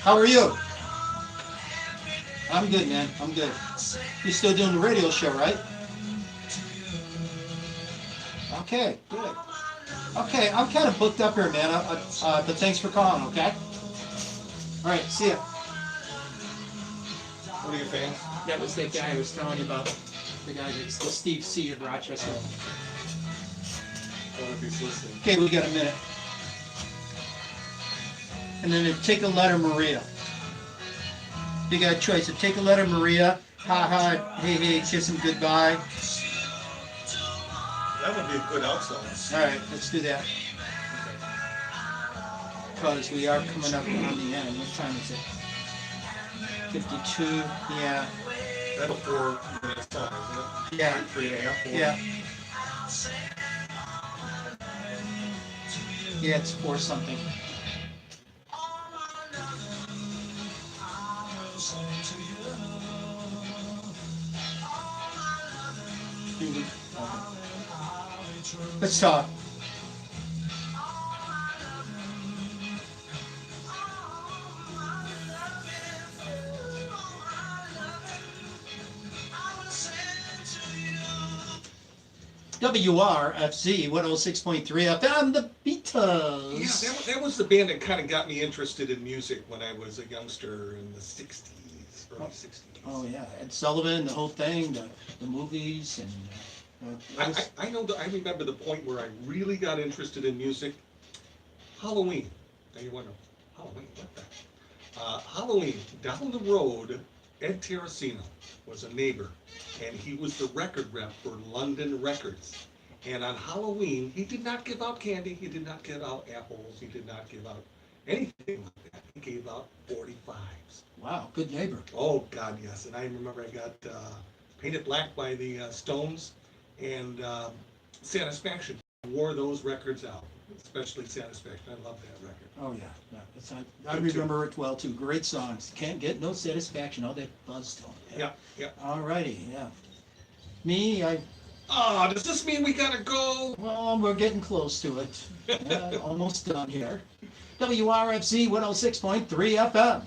[SPEAKER 4] How are you? I'm good, man. I'm good. You still doing the radio show, right? Okay, good. Okay, I'm kind of booked up here, man. But thanks for calling, okay? All right, see ya.
[SPEAKER 1] What are you fans?
[SPEAKER 4] That was that guy I was telling you about. The guy that's the Steve C. of Rochester.
[SPEAKER 1] I don't know if he's listening.
[SPEAKER 4] Okay, we got a minute. And then take a letter, Maria. You got a choice. So take a letter, Maria. Ha ha, hey hey, kiss him goodbye.
[SPEAKER 1] That would be a good out song.
[SPEAKER 4] All right, let's do that. Because we are coming up on the end. What time is it? 52. Yeah.
[SPEAKER 1] That's a 4-minute song, isn't it?
[SPEAKER 4] Yeah.
[SPEAKER 1] 3.5. 4.
[SPEAKER 4] Yeah. Yeah, it's 4 something. Let's talk. WRFZ 106.3 FM, the Beatles.
[SPEAKER 1] Yeah, that was the band that kind of got me interested in music when I was a youngster in the 60s, early 60s.
[SPEAKER 4] Oh yeah, Ed Sullivan, the whole thing, the movies, and
[SPEAKER 1] I know that I remember the point where I really got interested in music. Halloween. Now you wonder, Halloween, what the? Halloween, down the road, Ed Terracino was a neighbor, and he was the record rep for London Records. And on Halloween, he did not give out candy, he did not give out apples, he did not give out anything like that. He gave out 45s.
[SPEAKER 4] Wow, good neighbor.
[SPEAKER 1] Oh, God, yes. And I remember I got Painted Black by the Stones and Satisfaction. Wore those records out, especially Satisfaction. I love that record.
[SPEAKER 4] Oh yeah, it's I remember it well too. Great songs. Can't get no satisfaction. All that buzz tone.
[SPEAKER 1] Yeah, yeah.
[SPEAKER 4] All righty, yeah. Me,
[SPEAKER 1] Oh, does this mean we gotta go?
[SPEAKER 4] well, we're getting close to it. Yeah, almost done here. WRFZ 106.3 FM.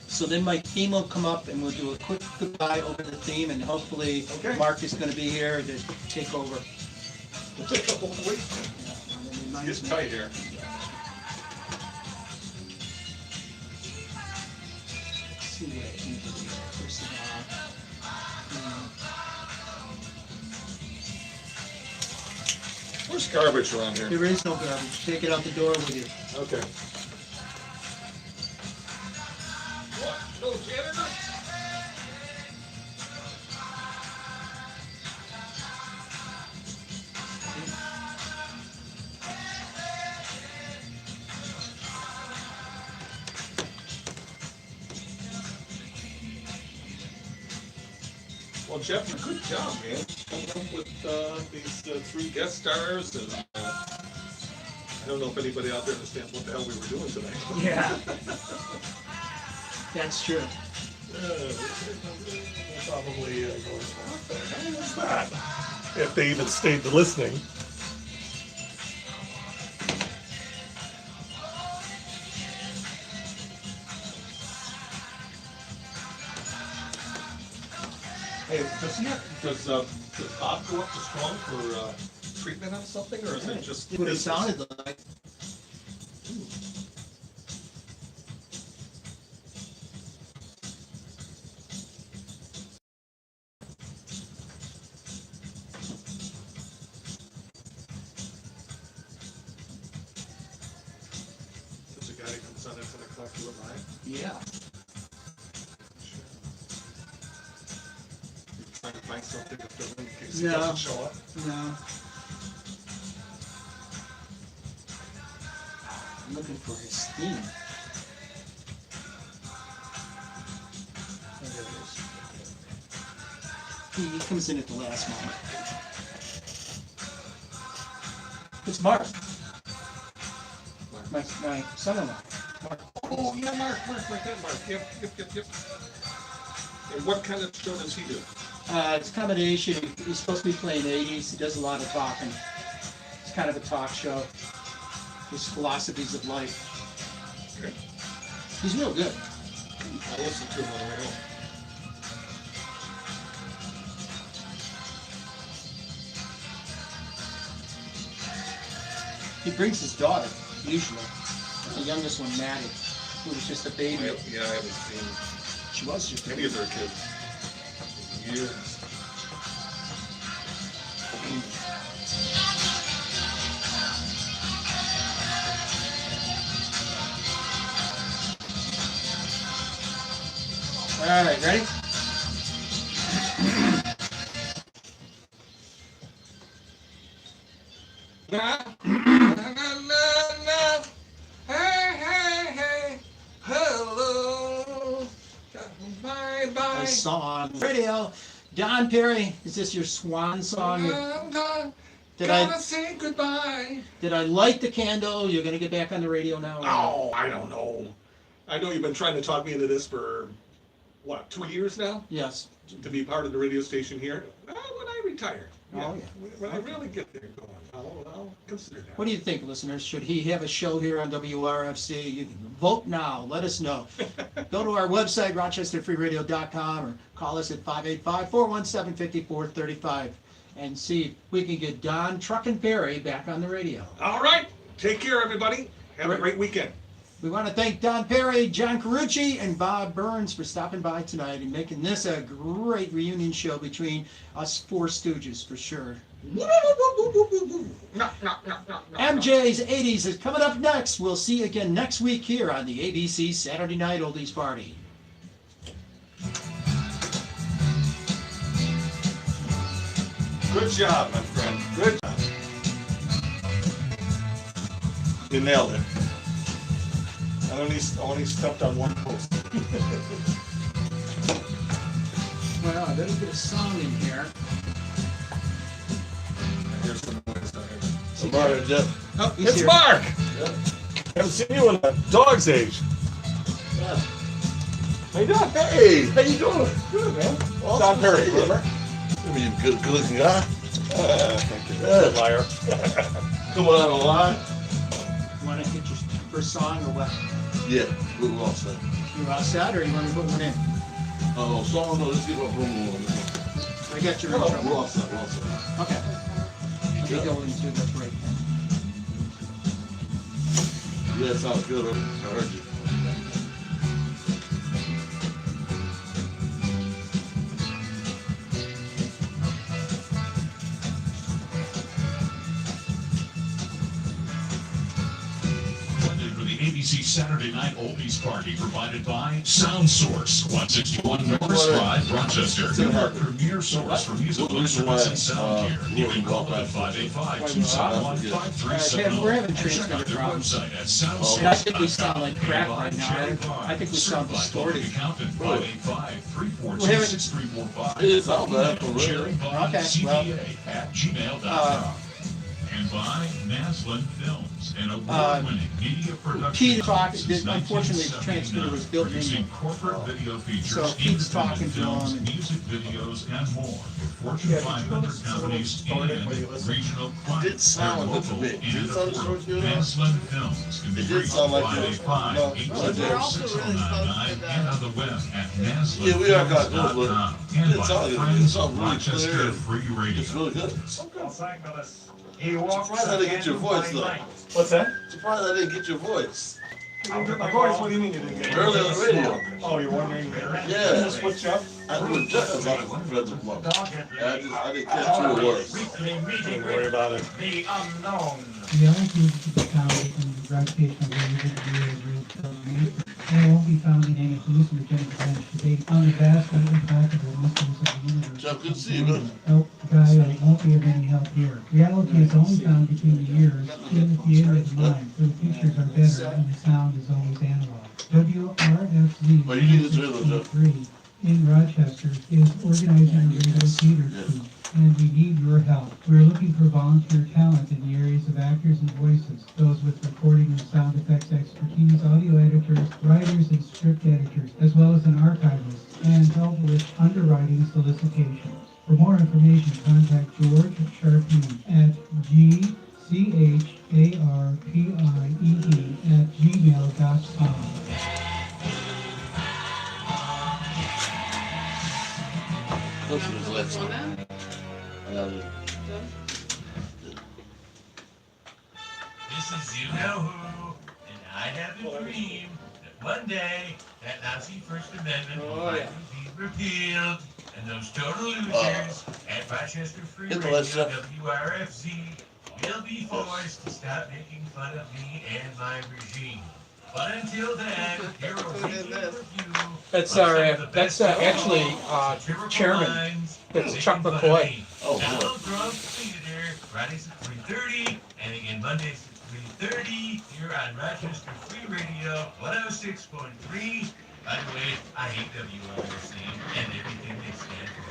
[SPEAKER 4] So then my theme will come up and we'll do a quick goodbye over the theme, and hopefully
[SPEAKER 1] Okay.
[SPEAKER 4] Mark is going to be here to take over.
[SPEAKER 1] We'll take a whole week. Get tight here.
[SPEAKER 4] Let's see what I can do here. First of all,
[SPEAKER 1] Where's garbage around here?
[SPEAKER 4] there is no garbage. Take it out the door with you.
[SPEAKER 1] Okay. What? No janitor? Well, Jeff, good job, man. Coming up with these 3 guest stars, and I don't know if anybody out there understands what the hell we were doing tonight.
[SPEAKER 4] Yeah. That's true.
[SPEAKER 12] Probably going, what the hell is that? If they even stayed to listening.
[SPEAKER 1] Hey, does Bob go up to Strong for treatment on something, or is it just
[SPEAKER 4] What it
[SPEAKER 1] business?
[SPEAKER 4] sounded like.
[SPEAKER 1] There's a guy who comes on at 10 o'clock to it live.
[SPEAKER 4] Yeah.
[SPEAKER 1] Trying to find something that doesn't, in case
[SPEAKER 4] No.
[SPEAKER 1] he doesn't show up.
[SPEAKER 4] No. I'm looking for his theme. Oh, there it is. He comes in at the last moment. It's Mark. My son-in-law. Mark.
[SPEAKER 1] Oh, yeah, Mark. Yep. And what kind of show does he do?
[SPEAKER 4] It's a combination. He's supposed to be playing 80s. He does a lot of talking. It's kind of a talk show. His philosophies of life.
[SPEAKER 1] Okay.
[SPEAKER 4] He's real good.
[SPEAKER 1] I'll listen to him on the way home.
[SPEAKER 4] He brings his daughter, usually. The youngest one, Maddie, who was just a baby.
[SPEAKER 1] Yeah, I haven't seen
[SPEAKER 4] She was just a
[SPEAKER 1] any
[SPEAKER 4] baby.
[SPEAKER 1] of their kids in years.
[SPEAKER 4] All right, ready?
[SPEAKER 1] Hey, hello, bye.
[SPEAKER 4] A song. Radio. Don Perry, is this your swan song? Did
[SPEAKER 1] Gotta
[SPEAKER 4] I
[SPEAKER 1] say goodbye.
[SPEAKER 4] light the candle? You're gonna get back on the radio now? or-
[SPEAKER 1] Oh, I don't know. I know you've been trying to talk me into this for, what, 2 years now?
[SPEAKER 4] Yes.
[SPEAKER 1] To be part of the radio station here? When I retire.
[SPEAKER 4] Oh, yeah.
[SPEAKER 1] When I really get there going, I'll consider that.
[SPEAKER 4] What do you think, listeners? Should he have a show here on WRFC? You can vote now. Let us know. Go to our website, rochesterfreeradio.com, or call us at 585-417-5435 and see if we can get Don Truckin' Perry back on the radio.
[SPEAKER 1] All right. Take care, everybody. Have a great weekend.
[SPEAKER 4] We want to thank Don Perry, John Carucci, and Bob Burns for stopping by tonight and making this a great reunion show between us 4 Stooges, for sure. MJ's 80s is coming up next. We'll see you again next week here on the ABC Saturday Night Oldies Party.
[SPEAKER 1] Good job, my friend. Good job. You nailed it. I only stepped on one post.
[SPEAKER 4] Well, I better get a song in here.
[SPEAKER 1] Here's some noise down here.
[SPEAKER 12] Mark, Jeff.
[SPEAKER 4] Oh, he's
[SPEAKER 12] It's
[SPEAKER 4] here.
[SPEAKER 12] Mark! Haven't seen you in a dog's age.
[SPEAKER 4] Yeah.
[SPEAKER 12] How you doing? Hey, how you doing? Good, man. Don Perry, remember?
[SPEAKER 10] I mean, good looking guy.
[SPEAKER 12] Thank you. Liar.
[SPEAKER 10] Come on, a line.
[SPEAKER 4] You want to get your first song or what?
[SPEAKER 10] Yeah, we're all set.
[SPEAKER 4] You all set, or you want me to put one in?
[SPEAKER 10] Oh, song, no, let's get a boom on.
[SPEAKER 4] I got your
[SPEAKER 10] We're
[SPEAKER 4] intro.
[SPEAKER 10] all set, we're all set.
[SPEAKER 4] Okay. Let me go into the break then.
[SPEAKER 10] Yeah, sounds good. I heard you.
[SPEAKER 6] For the
[SPEAKER 3] ABC Saturday Night Oldies Party provided by Sound Source, 161 Norris Drive, Rochester. Your premier source for musical instruments and sound gear. You can call them at 585-271-5370.
[SPEAKER 4] We're having
[SPEAKER 3] Check out
[SPEAKER 4] transmitter
[SPEAKER 3] their
[SPEAKER 4] problems.
[SPEAKER 3] website at
[SPEAKER 4] And I
[SPEAKER 3] soundsource.com.
[SPEAKER 4] think we sound like crap right now. I think we sound distorted.
[SPEAKER 3] We're
[SPEAKER 13] It's all bad for real.
[SPEAKER 4] Okay, well,
[SPEAKER 3] gmail.com. And by Naslin Films, an award-winning media production
[SPEAKER 4] Pete talked,
[SPEAKER 3] company since
[SPEAKER 4] unfortunately, the transmitter was built in.
[SPEAKER 3] producing corporate video features,
[SPEAKER 4] So Pete's talking to
[SPEAKER 3] films,
[SPEAKER 4] him.
[SPEAKER 3] music videos, and more for Fortune 500 companies and regional clients.
[SPEAKER 13] It did sound
[SPEAKER 3] They're
[SPEAKER 13] good to
[SPEAKER 3] local
[SPEAKER 13] me. Did
[SPEAKER 3] and
[SPEAKER 13] it sound
[SPEAKER 3] affordable.
[SPEAKER 13] short to you?
[SPEAKER 3] Naslin Films can be
[SPEAKER 13] It did
[SPEAKER 3] reached
[SPEAKER 13] sound
[SPEAKER 3] at
[SPEAKER 13] like it.
[SPEAKER 3] 585-864-6099 and on the web at
[SPEAKER 13] Yeah, we are got good, but
[SPEAKER 3] naslinfilms.com
[SPEAKER 13] it
[SPEAKER 3] and
[SPEAKER 13] did
[SPEAKER 3] by
[SPEAKER 13] sound good. It
[SPEAKER 3] friends
[SPEAKER 13] sounded
[SPEAKER 3] of
[SPEAKER 13] really
[SPEAKER 3] Rochester
[SPEAKER 13] clear.
[SPEAKER 3] Free Radio.
[SPEAKER 13] It's really good.
[SPEAKER 9] He walks
[SPEAKER 13] Surprised I didn't get your voice though.
[SPEAKER 12] What's that?
[SPEAKER 13] Surprised I didn't get your voice.
[SPEAKER 12] You didn't get my voice? What do you mean you didn't get it?
[SPEAKER 13] Early on the radio.
[SPEAKER 12] Oh, you're wondering?
[SPEAKER 13] Yeah.
[SPEAKER 12] Just switch up?
[SPEAKER 13] I was just about to read the month. I didn't catch who it was.
[SPEAKER 12] Don't worry about it.
[SPEAKER 9] The unknown.
[SPEAKER 2] The other things to be found in the gravitational waves of the they won't be found in any hallucinogenic events debate on the vast and impractical mysteries of the universe.
[SPEAKER 13] Jeff, good to see you, man.
[SPEAKER 2] Help Gaia won't be of any help here. Reality is only found between the ears, in the theater of the mind, where the pictures are better and the sound is always analog. WRFZ
[SPEAKER 13] Well, you need to turn those up.
[SPEAKER 2] 3 in Rochester is organizing a radio theater troupe, and we need your help. We're looking for volunteer talent in the areas of actors and voices, those with recording and sound effects expertise, audio editors, writers and script editors, as well as an archivist, and help with underwriting solicitations. For more information, contact George Sharpie at gcharpied@gmail.com.
[SPEAKER 13] Listen to this last one.
[SPEAKER 6] This is you know who, and I have a dream that one day that Nazi First Amendment will finally be repealed, and those total losers at Rochester Free
[SPEAKER 13] Hit the
[SPEAKER 6] Radio
[SPEAKER 13] last step.
[SPEAKER 6] WRFZ will be forced to stop making fun of me and my regime. But until then, here are weekly review.
[SPEAKER 14] That's
[SPEAKER 6] of some
[SPEAKER 14] our,
[SPEAKER 6] of the
[SPEAKER 14] that's
[SPEAKER 6] best
[SPEAKER 14] actually
[SPEAKER 6] satirical
[SPEAKER 14] chairman.
[SPEAKER 6] lines
[SPEAKER 14] That's
[SPEAKER 6] making
[SPEAKER 14] Chuck
[SPEAKER 6] fun of
[SPEAKER 14] McCoy.
[SPEAKER 6] me.
[SPEAKER 13] Oh,
[SPEAKER 6] Now,
[SPEAKER 13] boy.
[SPEAKER 6] Drunk Theater, Fridays at 3:30, and again Mondays at 3:30 here on Rochester Free Radio 106.3. By the way, I hate WRC and everything they stand for.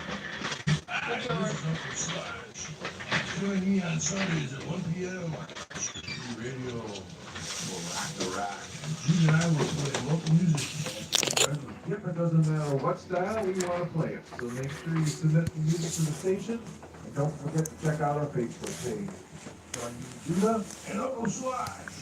[SPEAKER 7] Join me on Sundays at 1 p.m. Radio will rock the rock. And Gene and I will play local music.
[SPEAKER 15] Yep, it doesn't matter what style we want to play it. So make sure you submit the music to the station. And don't forget to check out our Facebook page. Join me, Judah,
[SPEAKER 7] And Uncle Slash.